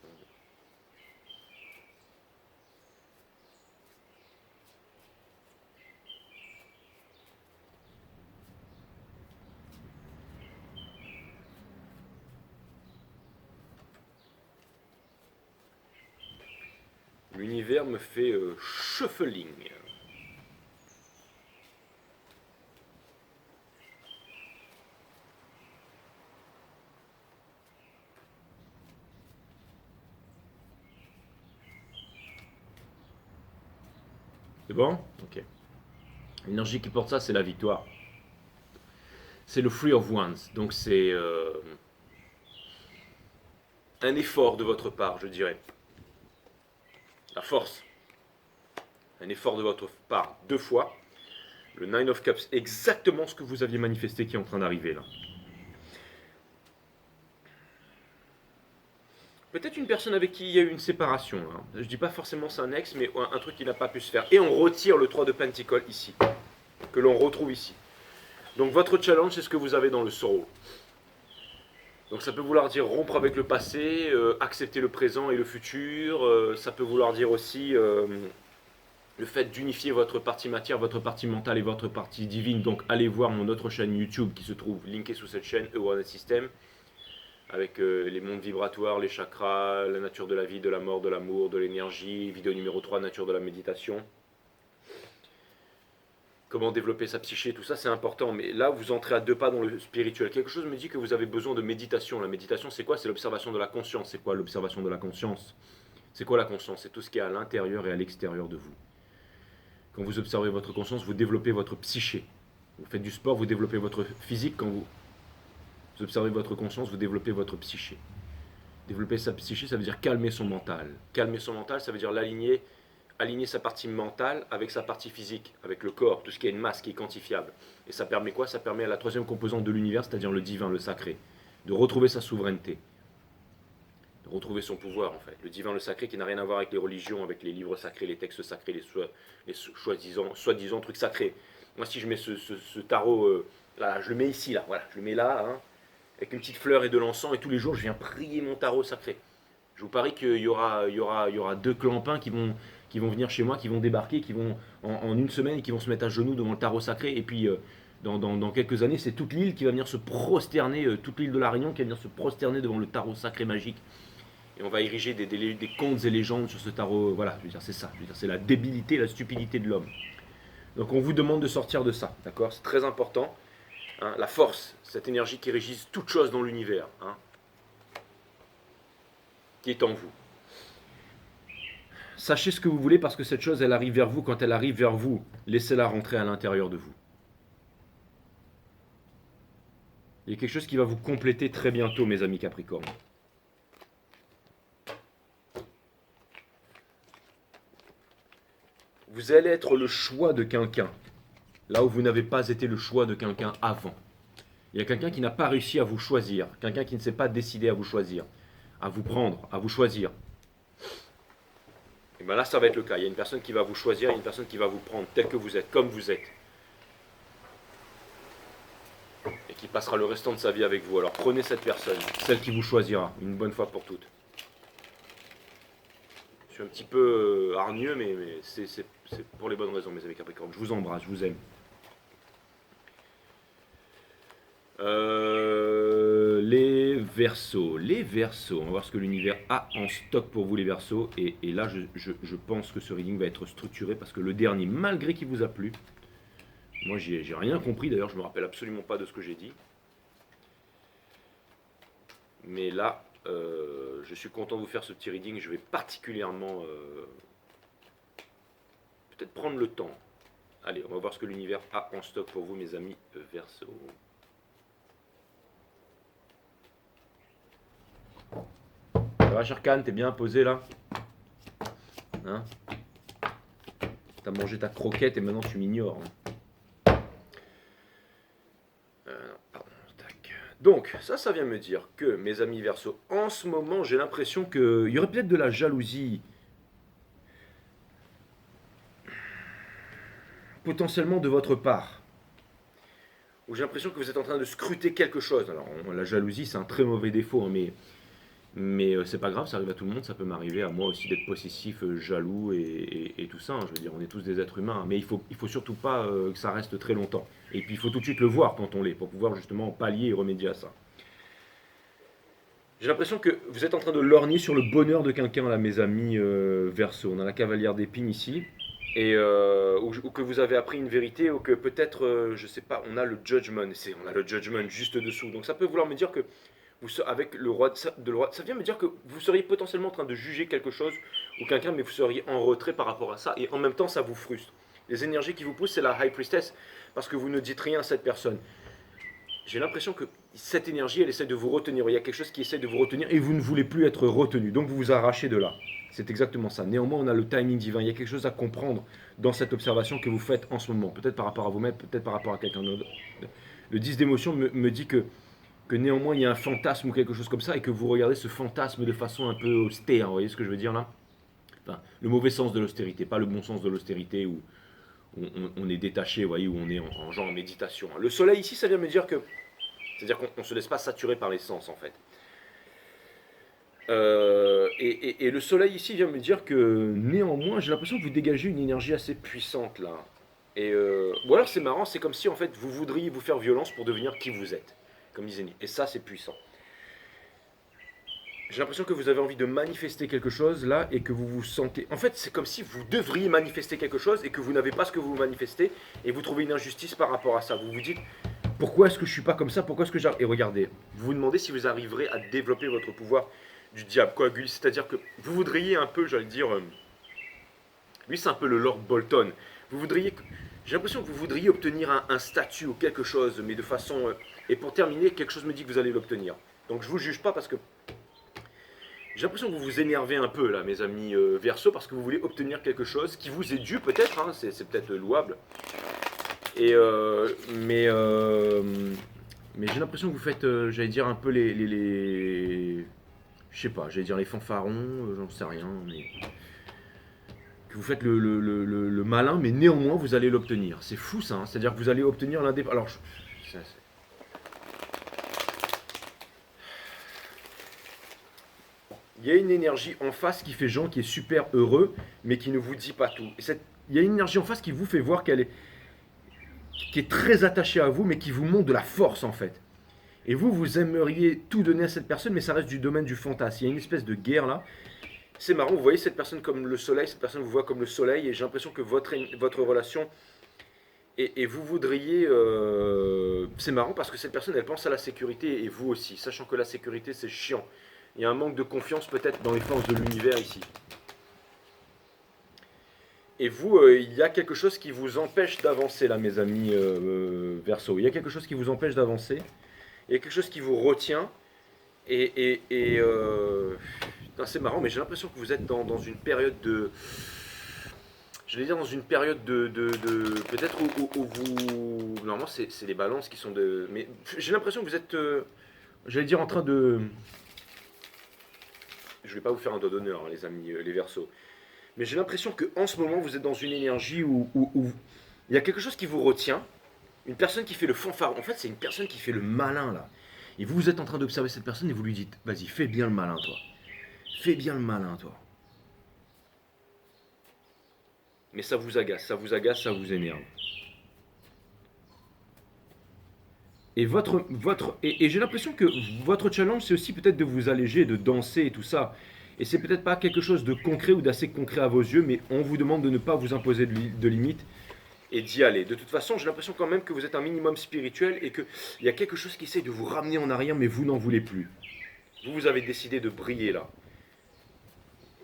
L'univers me fait shuffling. C'est bon? Ok. L'énergie qui porte ça, c'est la victoire. C'est le Free of Wands. Donc c'est un effort de votre part, je dirais. La force. Un effort de votre part 2 fois. Le Nine of Cups, exactement ce que vous aviez manifesté qui est en train d'arriver là. Peut-être une personne avec qui il y a eu une séparation, hein. Je dis pas forcément c'est un ex, mais un truc qui n'a pas pu se faire. Et on retire le 3 de Pentacles ici, que l'on retrouve ici. Donc votre challenge, c'est ce que vous avez dans le sorrow. Donc ça peut vouloir dire rompre avec le passé, accepter le présent et le futur. Ça peut vouloir dire aussi le fait d'unifier votre partie matière, votre partie mentale et votre partie divine. Donc allez voir mon autre chaîne YouTube qui se trouve linkée sous cette chaîne, Awareness System, avec les mondes vibratoires, les chakras, la nature de la vie, de la mort, de l'amour, de l'énergie. Vidéo numéro 3, nature de la méditation. Comment développer sa psyché, tout ça c'est important. Mais là, vous entrez à 2 pas dans le spirituel. Quelque chose me dit que vous avez besoin de méditation. La méditation, c'est quoi? C'est l'observation de la conscience. C'est quoi l'observation de la conscience? C'est quoi la conscience? C'est tout ce qui est à l'intérieur et à l'extérieur de vous. Quand vous observez votre conscience, vous développez votre psyché. Vous faites du sport, vous développez votre physique. Quand vous observez votre conscience, vous développez votre psyché. Développer sa psyché, ça veut dire calmer son mental. Calmer son mental, ça veut dire aligner sa partie mentale avec sa partie physique, avec le corps, tout ce qui est une masse, qui est quantifiable. Et ça permet quoi? Ça permet à la troisième composante de l'univers, c'est-à-dire le divin, le sacré, de retrouver sa souveraineté, de retrouver son pouvoir en fait. Le divin, le sacré, qui n'a rien à voir avec les religions, avec les livres sacrés, les textes sacrés, les soi-disant trucs sacrés. Moi, si je mets ce tarot, là, je le mets ici, là, voilà, je le mets là, hein, avec une petite fleur et de l'encens, et tous les jours je viens prier mon tarot sacré. Je vous parie qu'il y aura 2 clampins qui vont venir chez moi, qui vont débarquer, qui vont en une semaine, qui vont se mettre à genoux devant le tarot sacré, et puis dans quelques années, c'est toute l'île qui va venir se prosterner, toute l'île de la Réunion qui va venir se prosterner devant le tarot sacré magique. Et on va ériger des contes et légendes sur ce tarot. Voilà, je veux dire, c'est ça. Je veux dire, c'est la débilité, la stupidité de l'homme. Donc on vous demande de sortir de ça, d'accord? C'est très important. Hein, la force, cette énergie qui régisse toute chose dans l'univers, hein, qui est en vous. Sachez ce que vous voulez parce que cette chose, elle arrive vers vous. Quand elle arrive vers vous, laissez-la rentrer à l'intérieur de vous. Il y a quelque chose qui va vous compléter très bientôt, mes amis Capricorne. Vous allez être le choix de quelqu'un, là où vous n'avez pas été le choix de quelqu'un avant. Il y a quelqu'un qui n'a pas réussi à vous choisir, quelqu'un qui ne s'est pas décidé à vous choisir, à vous prendre, à vous choisir. Et bien là, ça va être le cas. Il y a une personne qui va vous choisir, il y a une personne qui va vous prendre tel que vous êtes, comme vous êtes. Et qui passera le restant de sa vie avec vous. Alors prenez cette personne, celle qui vous choisira, une bonne fois pour toutes. Je suis un petit peu hargneux, mais c'est pour les bonnes raisons, mes amis Capricorne. Je vous embrasse, je vous aime. Les Verseaux. Les Verseaux, on va voir ce que l'univers a en stock pour vous, les Verseaux. Et là, je pense que ce reading va être structuré parce que le dernier, malgré qu'il vous a plu, moi j'ai rien compris, d'ailleurs je me rappelle absolument pas de ce que j'ai dit. Mais là, je suis content de vous faire ce petit reading. Je vais particulièrement peut-être prendre le temps. Allez, on va voir ce que l'univers a en stock pour vous, mes amis Verseaux. Ça va, Sherkan, t'es bien posé là, hein? T'as mangé ta croquette et maintenant tu m'ignores. Pardon, tac. Donc, ça vient me dire que, mes amis Verseaux, en ce moment, j'ai l'impression qu'il y aurait peut-être de la jalousie, potentiellement de votre part. Ou j'ai l'impression que vous êtes en train de scruter quelque chose. Alors, la jalousie, c'est un très mauvais défaut, hein, mais c'est pas grave, ça arrive à tout le monde, ça peut m'arriver à moi aussi d'être possessif, jaloux et tout ça, hein. Je veux dire, on est tous des êtres humains, hein, mais il faut surtout pas que ça reste très longtemps. Et puis il faut tout de suite le voir quand on l'est, pour pouvoir justement pallier et remédier à ça. J'ai l'impression que vous êtes en train de lorgner sur le bonheur de quelqu'un là, mes amis Verseau. On a la cavalière d'épines ici, et ou que vous avez appris une vérité, ou que peut-être, je sais pas, on a le judgment, on a le judgment juste dessous. Donc ça peut vouloir me dire que avec le roi ça vient me dire que vous seriez potentiellement en train de juger quelque chose ou quelqu'un, mais vous seriez en retrait par rapport à ça, et en même temps ça vous frustre. Les énergies qui vous poussent, c'est la High Priestess, parce que vous ne dites rien à cette personne. J'ai l'impression que cette énergie, elle essaie de vous retenir. Il y a quelque chose qui essaie de vous retenir et vous ne voulez plus être retenu. Donc vous vous arrachez de là. C'est exactement ça. Néanmoins, on a le timing divin. Il y a quelque chose à comprendre dans cette observation que vous faites en ce moment. Peut-être par rapport à vous-même, peut-être par rapport à quelqu'un d'autre. Le 10 d'émotion me dit que néanmoins il y a un fantasme ou quelque chose comme ça et que vous regardez ce fantasme de façon un peu austère. Vous voyez ce que je veux dire là? Enfin, le mauvais sens de l'austérité, pas le bon sens de l'austérité où on est détaché, vous voyez, où on est en genre en méditation. Le soleil ici, ça vient me dire que, c'est-à-dire qu'on ne se laisse pas saturer par les sens en fait. Et le soleil ici vient me dire que néanmoins, j'ai l'impression que vous dégagez une énergie assez puissante là. Ou alors c'est marrant, c'est comme si en fait vous voudriez vous faire violence pour devenir qui vous êtes, comme disait Nietzsche. Et ça, c'est puissant. J'ai l'impression que vous avez envie de manifester quelque chose là et que vous vous sentez... En fait, c'est comme si vous devriez manifester quelque chose et que vous n'avez pas ce que vous manifestez et vous trouvez une injustice par rapport à ça. Vous vous dites, pourquoi est-ce que je suis pas comme ça? Pourquoi est-ce que j'arrive... Et regardez, vous vous demandez si vous arriverez à développer votre pouvoir du diable, coagule. C'est-à-dire que vous voudriez un peu, j'allais dire... lui, c'est un peu le Lord Bolton. Vous voudriez... J'ai l'impression que vous voudriez obtenir un statut ou quelque chose, mais de façon... Et pour terminer, quelque chose me dit que vous allez l'obtenir. Donc je ne vous juge pas parce que... J'ai l'impression que vous vous énervez un peu là, mes amis Verseau, parce que vous voulez obtenir quelque chose qui vous est dû peut-être, hein, c'est peut-être louable. Mais j'ai l'impression que vous faites, j'allais dire un peu je sais pas, j'allais dire les fanfarons, j'en sais rien, mais que vous faites le malin, mais néanmoins vous allez l'obtenir. C'est fou ça, hein, c'est-à-dire que vous allez obtenir l'indépendance. Alors, il y a une énergie en face qui fait Jean qui est super heureux, mais qui ne vous dit pas tout. Il y a une énergie en face qui vous fait voir qui est très attachée à vous, mais qui vous montre de la force en fait. Et vous, vous aimeriez tout donner à cette personne, mais ça reste du domaine du fantasme. Il y a une espèce de guerre là. C'est marrant, vous voyez cette personne comme le soleil, cette personne vous voit comme le soleil, et j'ai l'impression que votre relation, et vous voudriez... c'est marrant parce que cette personne, elle pense à la sécurité, et vous aussi, sachant que la sécurité, c'est chiant. Il y a un manque de confiance peut-être dans les forces de l'univers ici. Et vous, il y a quelque chose qui vous empêche d'avancer là, mes amis Verseau. Il y a quelque chose qui vous empêche d'avancer. Il y a quelque chose qui vous retient. C'est marrant, mais j'ai l'impression que vous êtes dans une période de... Je vais dire dans une période peut-être où vous... Normalement, c'est les balances qui sont de... Mais j'ai l'impression que vous êtes... j'allais dire en train de... Je vais pas vous faire un doigt d'honneur, hein, les amis, les Verseaux. Mais j'ai l'impression qu'en ce moment, vous êtes dans une énergie où il y a quelque chose qui vous retient. Une personne qui fait le fanfare. En fait, c'est une personne qui fait le malin, là. Et vous êtes en train d'observer cette personne et vous lui dites, vas-y, fais bien le malin, toi. Fais bien le malin, toi. Mais ça vous agace, ça vous agace, ça vous énerve. Et j'ai l'impression que votre challenge, c'est aussi peut-être de vous alléger, de danser et tout ça. Et c'est peut-être pas quelque chose de concret ou d'assez concret à vos yeux, mais on vous demande de ne pas vous imposer de limites et d'y aller. De toute façon, j'ai l'impression quand même que vous êtes un minimum spirituel et qu'il y a quelque chose qui essaie de vous ramener en arrière, mais vous n'en voulez plus. Vous avez décidé de briller là.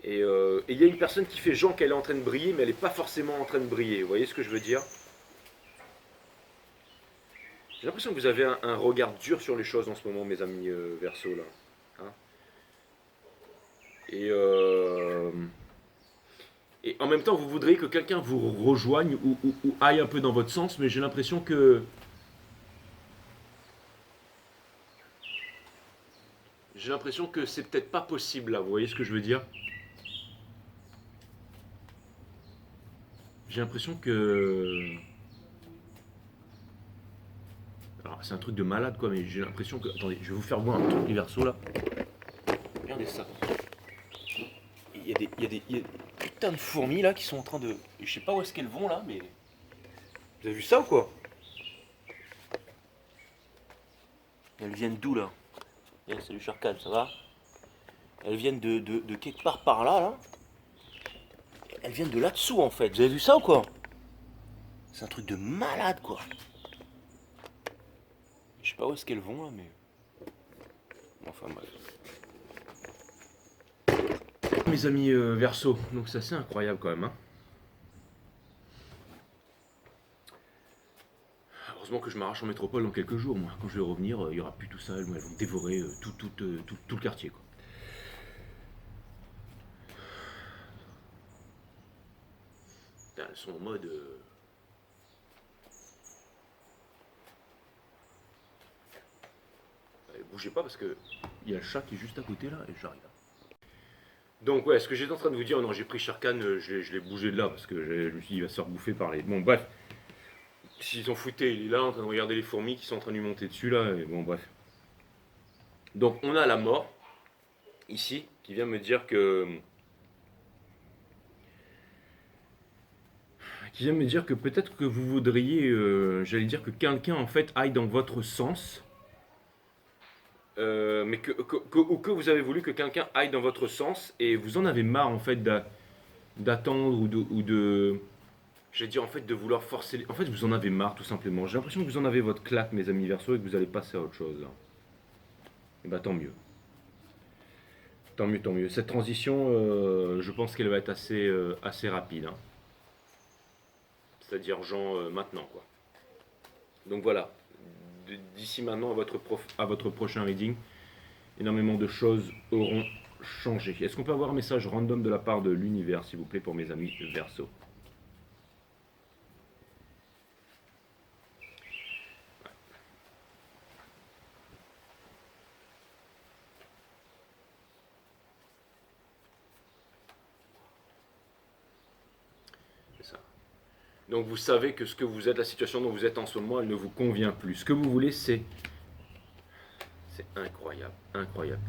Et il y a une personne qui fait genre qu'elle est en train de briller, mais elle n'est pas forcément en train de briller. Vous voyez ce que je veux dire? J'ai l'impression que vous avez un regard dur sur les choses en ce moment, mes amis Verseau là. Hein. Et, et en même temps, vous voudriez que quelqu'un vous rejoigne ou aille un peu dans votre sens, mais j'ai l'impression que c'est peut-être pas possible là. Vous voyez ce que je veux dire? J'ai l'impression que... Alors, c'est un truc de malade, quoi, mais j'ai l'impression que... Attendez, je vais vous faire voir un truc, les Verseaux, là. Regardez ça. Il y a des putains de fourmis, là, qui sont en train de... Je sais pas où est-ce qu'elles vont, là, mais... Vous avez vu ça, ou quoi? Elles viennent d'où, là? Salut, Charcal, ça va? Elles viennent de quelque part par là, là. Elles viennent de là-dessous, en fait. Vous avez vu ça, ou quoi? C'est un truc de malade, quoi. Je sais pas où est-ce qu'elles vont là, mais... Enfin bref. Mes amis Verseau, donc c'est assez incroyable quand même. Hein. Heureusement que je m'arrache en métropole dans quelques jours, moi. Quand je vais revenir, il n'y aura plus tout ça, elles vont me dévorer tout le quartier, quoi. Elles sont en mode... Bougez pas parce que il y a le chat qui est juste à côté là et j'arrive. Donc ouais, ce que j'étais en train de vous dire, non, j'ai pris Sharkan, je l'ai bougé de là parce que je me suis dit il va se faire bouffer par les... Bon bref, s'ils ont fouté, il est là en train de regarder les fourmis qui sont en train de lui monter dessus là, et bon bref. Donc on a la mort, ici, qui vient me dire que... Qui vient me dire que peut-être que vous voudriez, j'allais dire que quelqu'un en fait aille dans votre sens. Mais ou que vous avez voulu que quelqu'un aille dans votre sens et vous en avez marre en fait d'attendre ou de j'allais dire en fait de vouloir forcer. En fait, vous en avez marre tout simplement. J'ai l'impression que vous en avez votre claque, mes amis Verseau, et que vous allez passer à autre chose. Là. Et bah tant mieux. Tant mieux, tant mieux. Cette transition, je pense qu'elle va être assez rapide. Hein. C'est-à-dire genre maintenant quoi. Donc voilà. D'ici maintenant à votre prochain reading, énormément de choses auront changé. Est-ce qu'on peut avoir un message random de la part de l'univers, s'il vous plaît, pour mes amis Verseau? C'est ça. Donc vous savez que ce que vous êtes, la situation dont vous êtes en ce moment, elle ne vous convient plus. Ce que vous voulez, c'est incroyable, incroyable.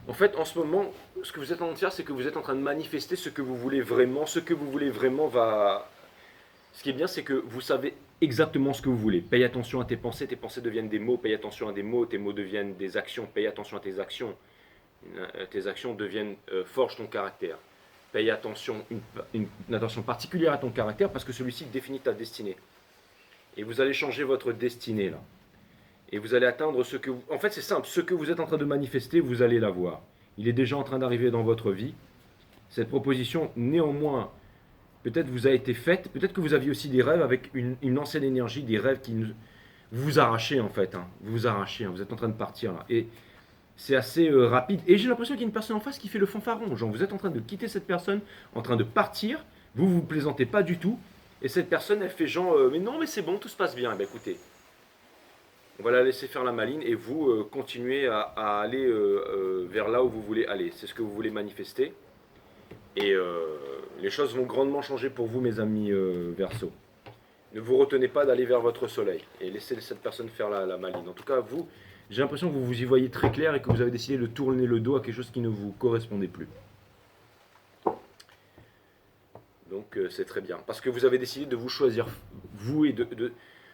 En fait, en ce moment, ce que vous êtes en train de faire, c'est que vous êtes en train de manifester ce que vous voulez vraiment. Ce que vous voulez vraiment va... Ce qui est bien, c'est que vous savez exactement ce que vous voulez. Paye attention à tes pensées deviennent des mots, paye attention à des mots, tes mots deviennent des actions, paye attention à tes actions deviennent, forgent ton caractère. Paye attention, une attention particulière à ton caractère parce que celui-ci définit ta destinée. Et vous allez changer votre destinée là. Et vous allez atteindre ce que vous... En fait, c'est simple, ce que vous êtes en train de manifester, vous allez l'avoir. Il est déjà en train d'arriver dans votre vie. Cette proposition, néanmoins, peut-être vous a été faite, peut-être que vous aviez aussi des rêves avec une ancienne énergie, des rêves qui vous arrachez en fait. Hein. Vous arrachez, hein. Vous êtes en train de partir là. Et c'est assez rapide. Et j'ai l'impression qu'il y a une personne en face qui fait le fanfaron. Genre, vous êtes en train de quitter cette personne, en train de partir, vous plaisantez pas du tout. Et cette personne, elle fait genre, mais non, mais c'est bon, tout se passe bien. Eh bien, écoutez, on va la laisser faire la maline et vous continuez à aller vers là où vous voulez aller. C'est ce que vous voulez manifester. Et les choses vont grandement changer pour vous, mes amis Verseau. Ne vous retenez pas d'aller vers votre soleil et laissez cette personne faire la maline. En tout cas, vous, j'ai l'impression que vous vous y voyez très clair et que vous avez décidé de tourner le dos à quelque chose qui ne vous correspondait plus. Donc c'est très bien. Parce que vous avez décidé de vous choisir, vous, et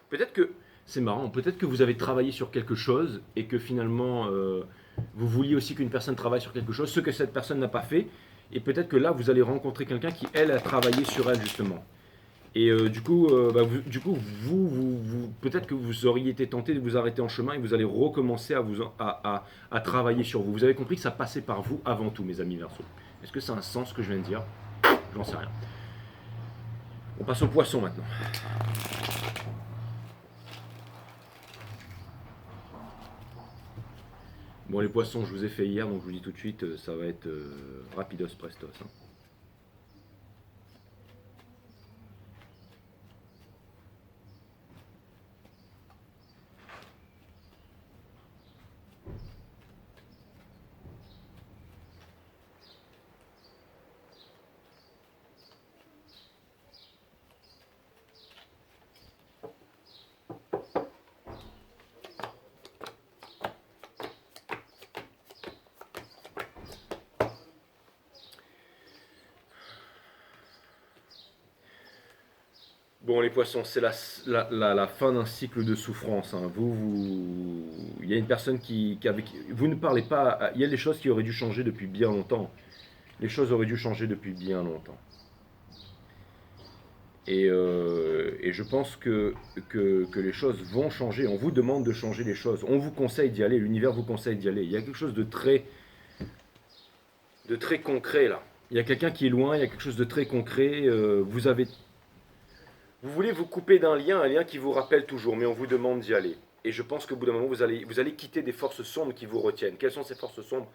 peut-être que, c'est marrant, peut-être que vous avez travaillé sur quelque chose et que finalement, vous vouliez aussi qu'une personne travaille sur quelque chose, ce que cette personne n'a pas fait. Et peut-être que là, vous allez rencontrer quelqu'un qui, elle, a travaillé sur elle, justement. Et peut-être que vous auriez été tenté de vous arrêter en chemin et vous allez recommencer à travailler sur vous. Vous avez compris que ça passait par vous avant tout, mes amis Verseau. Est-ce que ça a un sens ce que je viens de dire? J'en sais rien. On passe au poisson maintenant. Bon, les poissons, je vous ai fait hier, donc je vous dis tout de suite, ça va être rapidos prestos. Hein. Bon, les poissons, c'est la fin d'un cycle de souffrance. Hein. Il y a une personne avec... Vous ne parlez pas... Il y a des choses qui auraient dû changer depuis bien longtemps. Les choses auraient dû changer depuis bien longtemps. Et je pense que les choses vont changer. On vous demande de changer les choses. On vous conseille d'y aller. L'univers vous conseille d'y aller. Il y a quelque chose de très concret là. Il y a quelqu'un qui est loin. Il y a quelque chose de très concret. Vous voulez vous couper d'un lien, un lien qui vous rappelle toujours, mais on vous demande d'y aller. Et je pense qu'au bout d'un moment, vous allez quitter des forces sombres qui vous retiennent. Quelles sont ces forces sombres?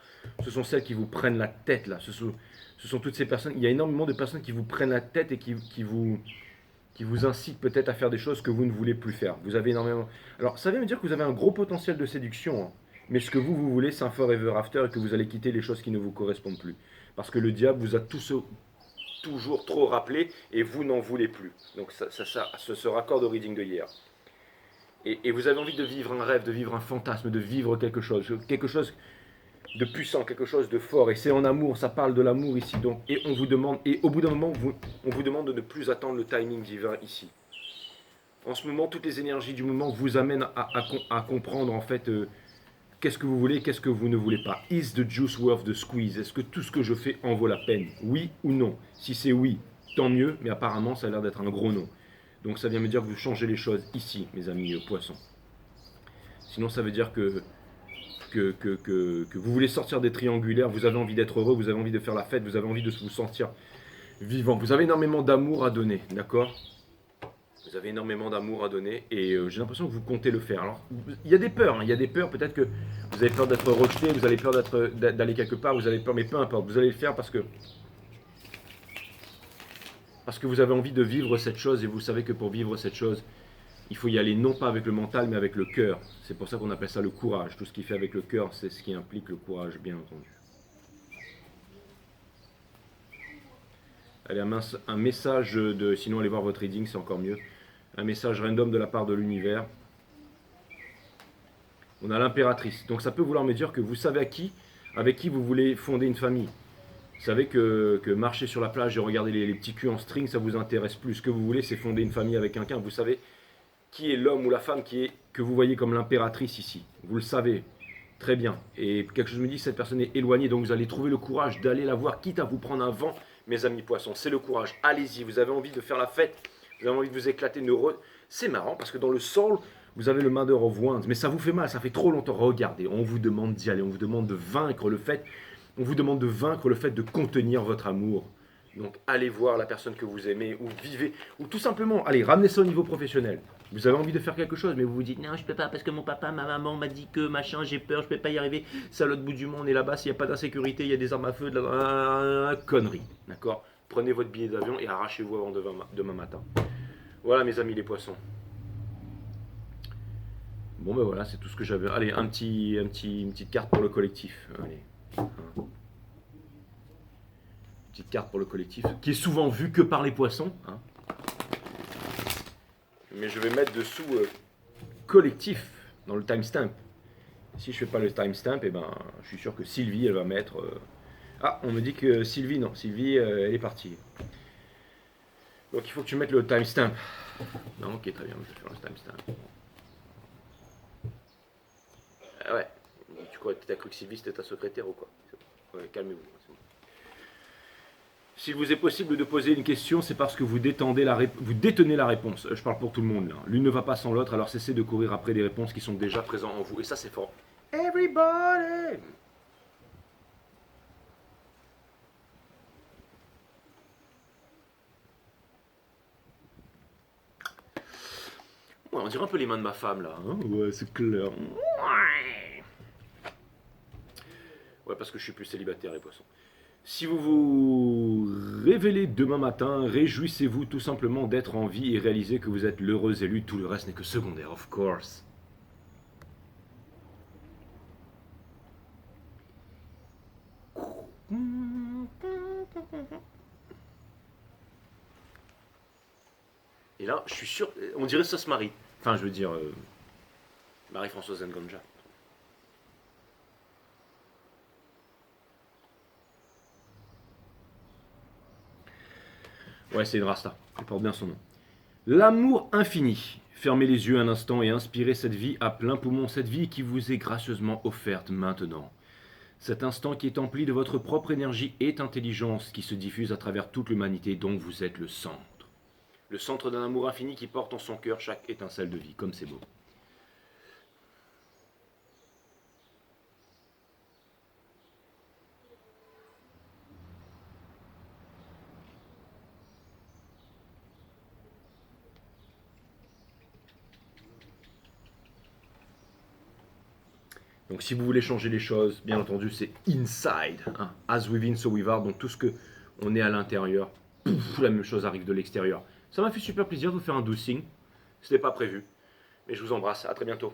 Ce sont celles qui vous prennent la tête, là. Ce sont toutes ces personnes. Il y a énormément de personnes qui vous prennent la tête et qui vous incitent peut-être à faire des choses que vous ne voulez plus faire. Vous avez énormément... Alors, ça veut dire que vous avez un gros potentiel de séduction, hein. Mais ce que vous voulez, c'est un forever after et que vous allez quitter les choses qui ne vous correspondent plus. Parce que le diable vous a toujours trop rappelé et vous n'en voulez plus. Donc ça se raccorde au reading de hier. Et vous avez envie de vivre un rêve, de vivre un fantasme, de vivre quelque chose de puissant, quelque chose de fort. Et c'est en amour, ça parle de l'amour ici. Donc, et on vous demande, et au bout d'un moment, on vous demande de ne plus attendre le timing divin ici. En ce moment, toutes les énergies du moment vous amènent à comprendre en fait qu'est-ce que vous voulez, qu'est-ce que vous ne voulez pas. Is the juice worth the squeeze? Est-ce que tout ce que je fais en vaut la peine? Oui ou non? Si c'est oui, tant mieux, mais apparemment ça a l'air d'être un gros non. Donc ça vient me dire que vous changez les choses ici, mes amis poissons. Sinon ça veut dire que vous voulez sortir des triangulaires, vous avez envie d'être heureux, vous avez envie de faire la fête, vous avez envie de vous sentir vivant. Vous avez énormément d'amour à donner, d'accord? Vous avez énormément d'amour à donner et j'ai l'impression que vous comptez le faire. Alors, il y a des peurs, hein, il y a des peurs. Peut-être que vous avez peur d'être rejeté, vous avez peur d'aller quelque part, vous avez peur, mais peu importe, vous allez le faire parce que vous avez envie de vivre cette chose et vous savez que pour vivre cette chose, il faut y aller non pas avec le mental mais avec le cœur. C'est pour ça qu'on appelle ça le courage. Tout ce qui fait avec le cœur, c'est ce qui implique le courage, bien entendu. Allez, un message de... Sinon, allez voir votre reading, c'est encore mieux. Un message random de la part de l'univers. On a l'impératrice. Donc ça peut vouloir me dire que vous savez avec qui vous voulez fonder une famille. Vous savez que marcher sur la plage et regarder les petits culs en string, ça vous intéresse plus. Ce que vous voulez, c'est fonder une famille avec quelqu'un. Vous savez qui est l'homme ou la femme que vous voyez comme l'impératrice ici. Vous le savez très bien. Et quelque chose me dit que cette personne est éloignée, donc vous allez trouver le courage d'aller la voir, quitte à vous prendre un vent, mes amis poissons. C'est le courage. Allez-y, vous avez envie de faire la fête, vous avez envie de vous éclater. C'est marrant parce que dans le soul, vous avez le Mother of Wands, mais ça vous fait mal, ça fait trop longtemps. Regardez, on vous demande d'y aller, on vous demande de vaincre le fait. On vous demande de vaincre le fait de contenir votre amour. Donc allez voir la personne que vous aimez, ou vivez, ou tout simplement, allez, ramenez ça au niveau professionnel. Vous avez envie de faire quelque chose, mais vous vous dites, non, je peux pas, parce que mon papa, ma maman m'a dit que, machin, j'ai peur, je peux pas y arriver, c'est à l'autre bout du monde, et là-bas, s'il n'y a pas d'insécurité, il y a des armes à feu, de la connerie, d'accord? Prenez votre billet d'avion et arrachez-vous avant demain matin. Voilà mes amis les poissons. Bon ben voilà, c'est tout ce que j'avais. Allez, une petite carte pour le collectif. Allez. Petite carte pour le collectif, qui est souvent vue que par les poissons. Hein. Mais je vais mettre dessous collectif dans le timestamp. Si je fais pas le timestamp, eh ben, je suis sûr que Sylvie, elle va mettre... Ah, on me dit que Sylvie, non. Sylvie, elle est partie. Donc il faut que tu mettes le timestamp. Non, ok, très bien, je vais faire le timestamp. Ah ouais. Tu crois que t'as cru que Sylvie, c'était ta secrétaire ou quoi? Ouais, calmez-vous. S'il vous est possible de poser une question, c'est parce que vous détenez la réponse. Je parle pour tout le monde là. L'une ne va pas sans l'autre, alors cessez de courir après des réponses qui sont déjà présentes en vous. Et ça, c'est fort. Everybody! Ouais, on dirait un peu les mains de ma femme là. Hein, ouais, c'est clair. Ouais, parce que je suis plus célibataire, les poissons. Si vous vous révélez demain matin, réjouissez-vous tout simplement d'être en vie et réalisez que vous êtes l'heureux élu. Tout le reste n'est que secondaire, of course. Et là, je suis sûr, on dirait Sauce Marie. Enfin, je veux dire, Marie-Françoise Ngonja. Ouais, c'est une rasta. Elle porte bien son nom. L'amour infini. Fermez les yeux un instant et inspirez cette vie à plein poumon, cette vie qui vous est gracieusement offerte maintenant. Cet instant qui est empli de votre propre énergie et intelligence qui se diffuse à travers toute l'humanité dont vous êtes le centre. Le centre d'un amour infini qui porte en son cœur chaque étincelle de vie, comme c'est beau. Donc si vous voulez changer les choses, bien entendu, c'est inside. Hein. As within, so without. Donc tout ce que on est à l'intérieur, la même chose arrive de l'extérieur. Ça m'a fait super plaisir de vous faire un doux signe. Ce n'était pas prévu. Mais je vous embrasse. À très bientôt.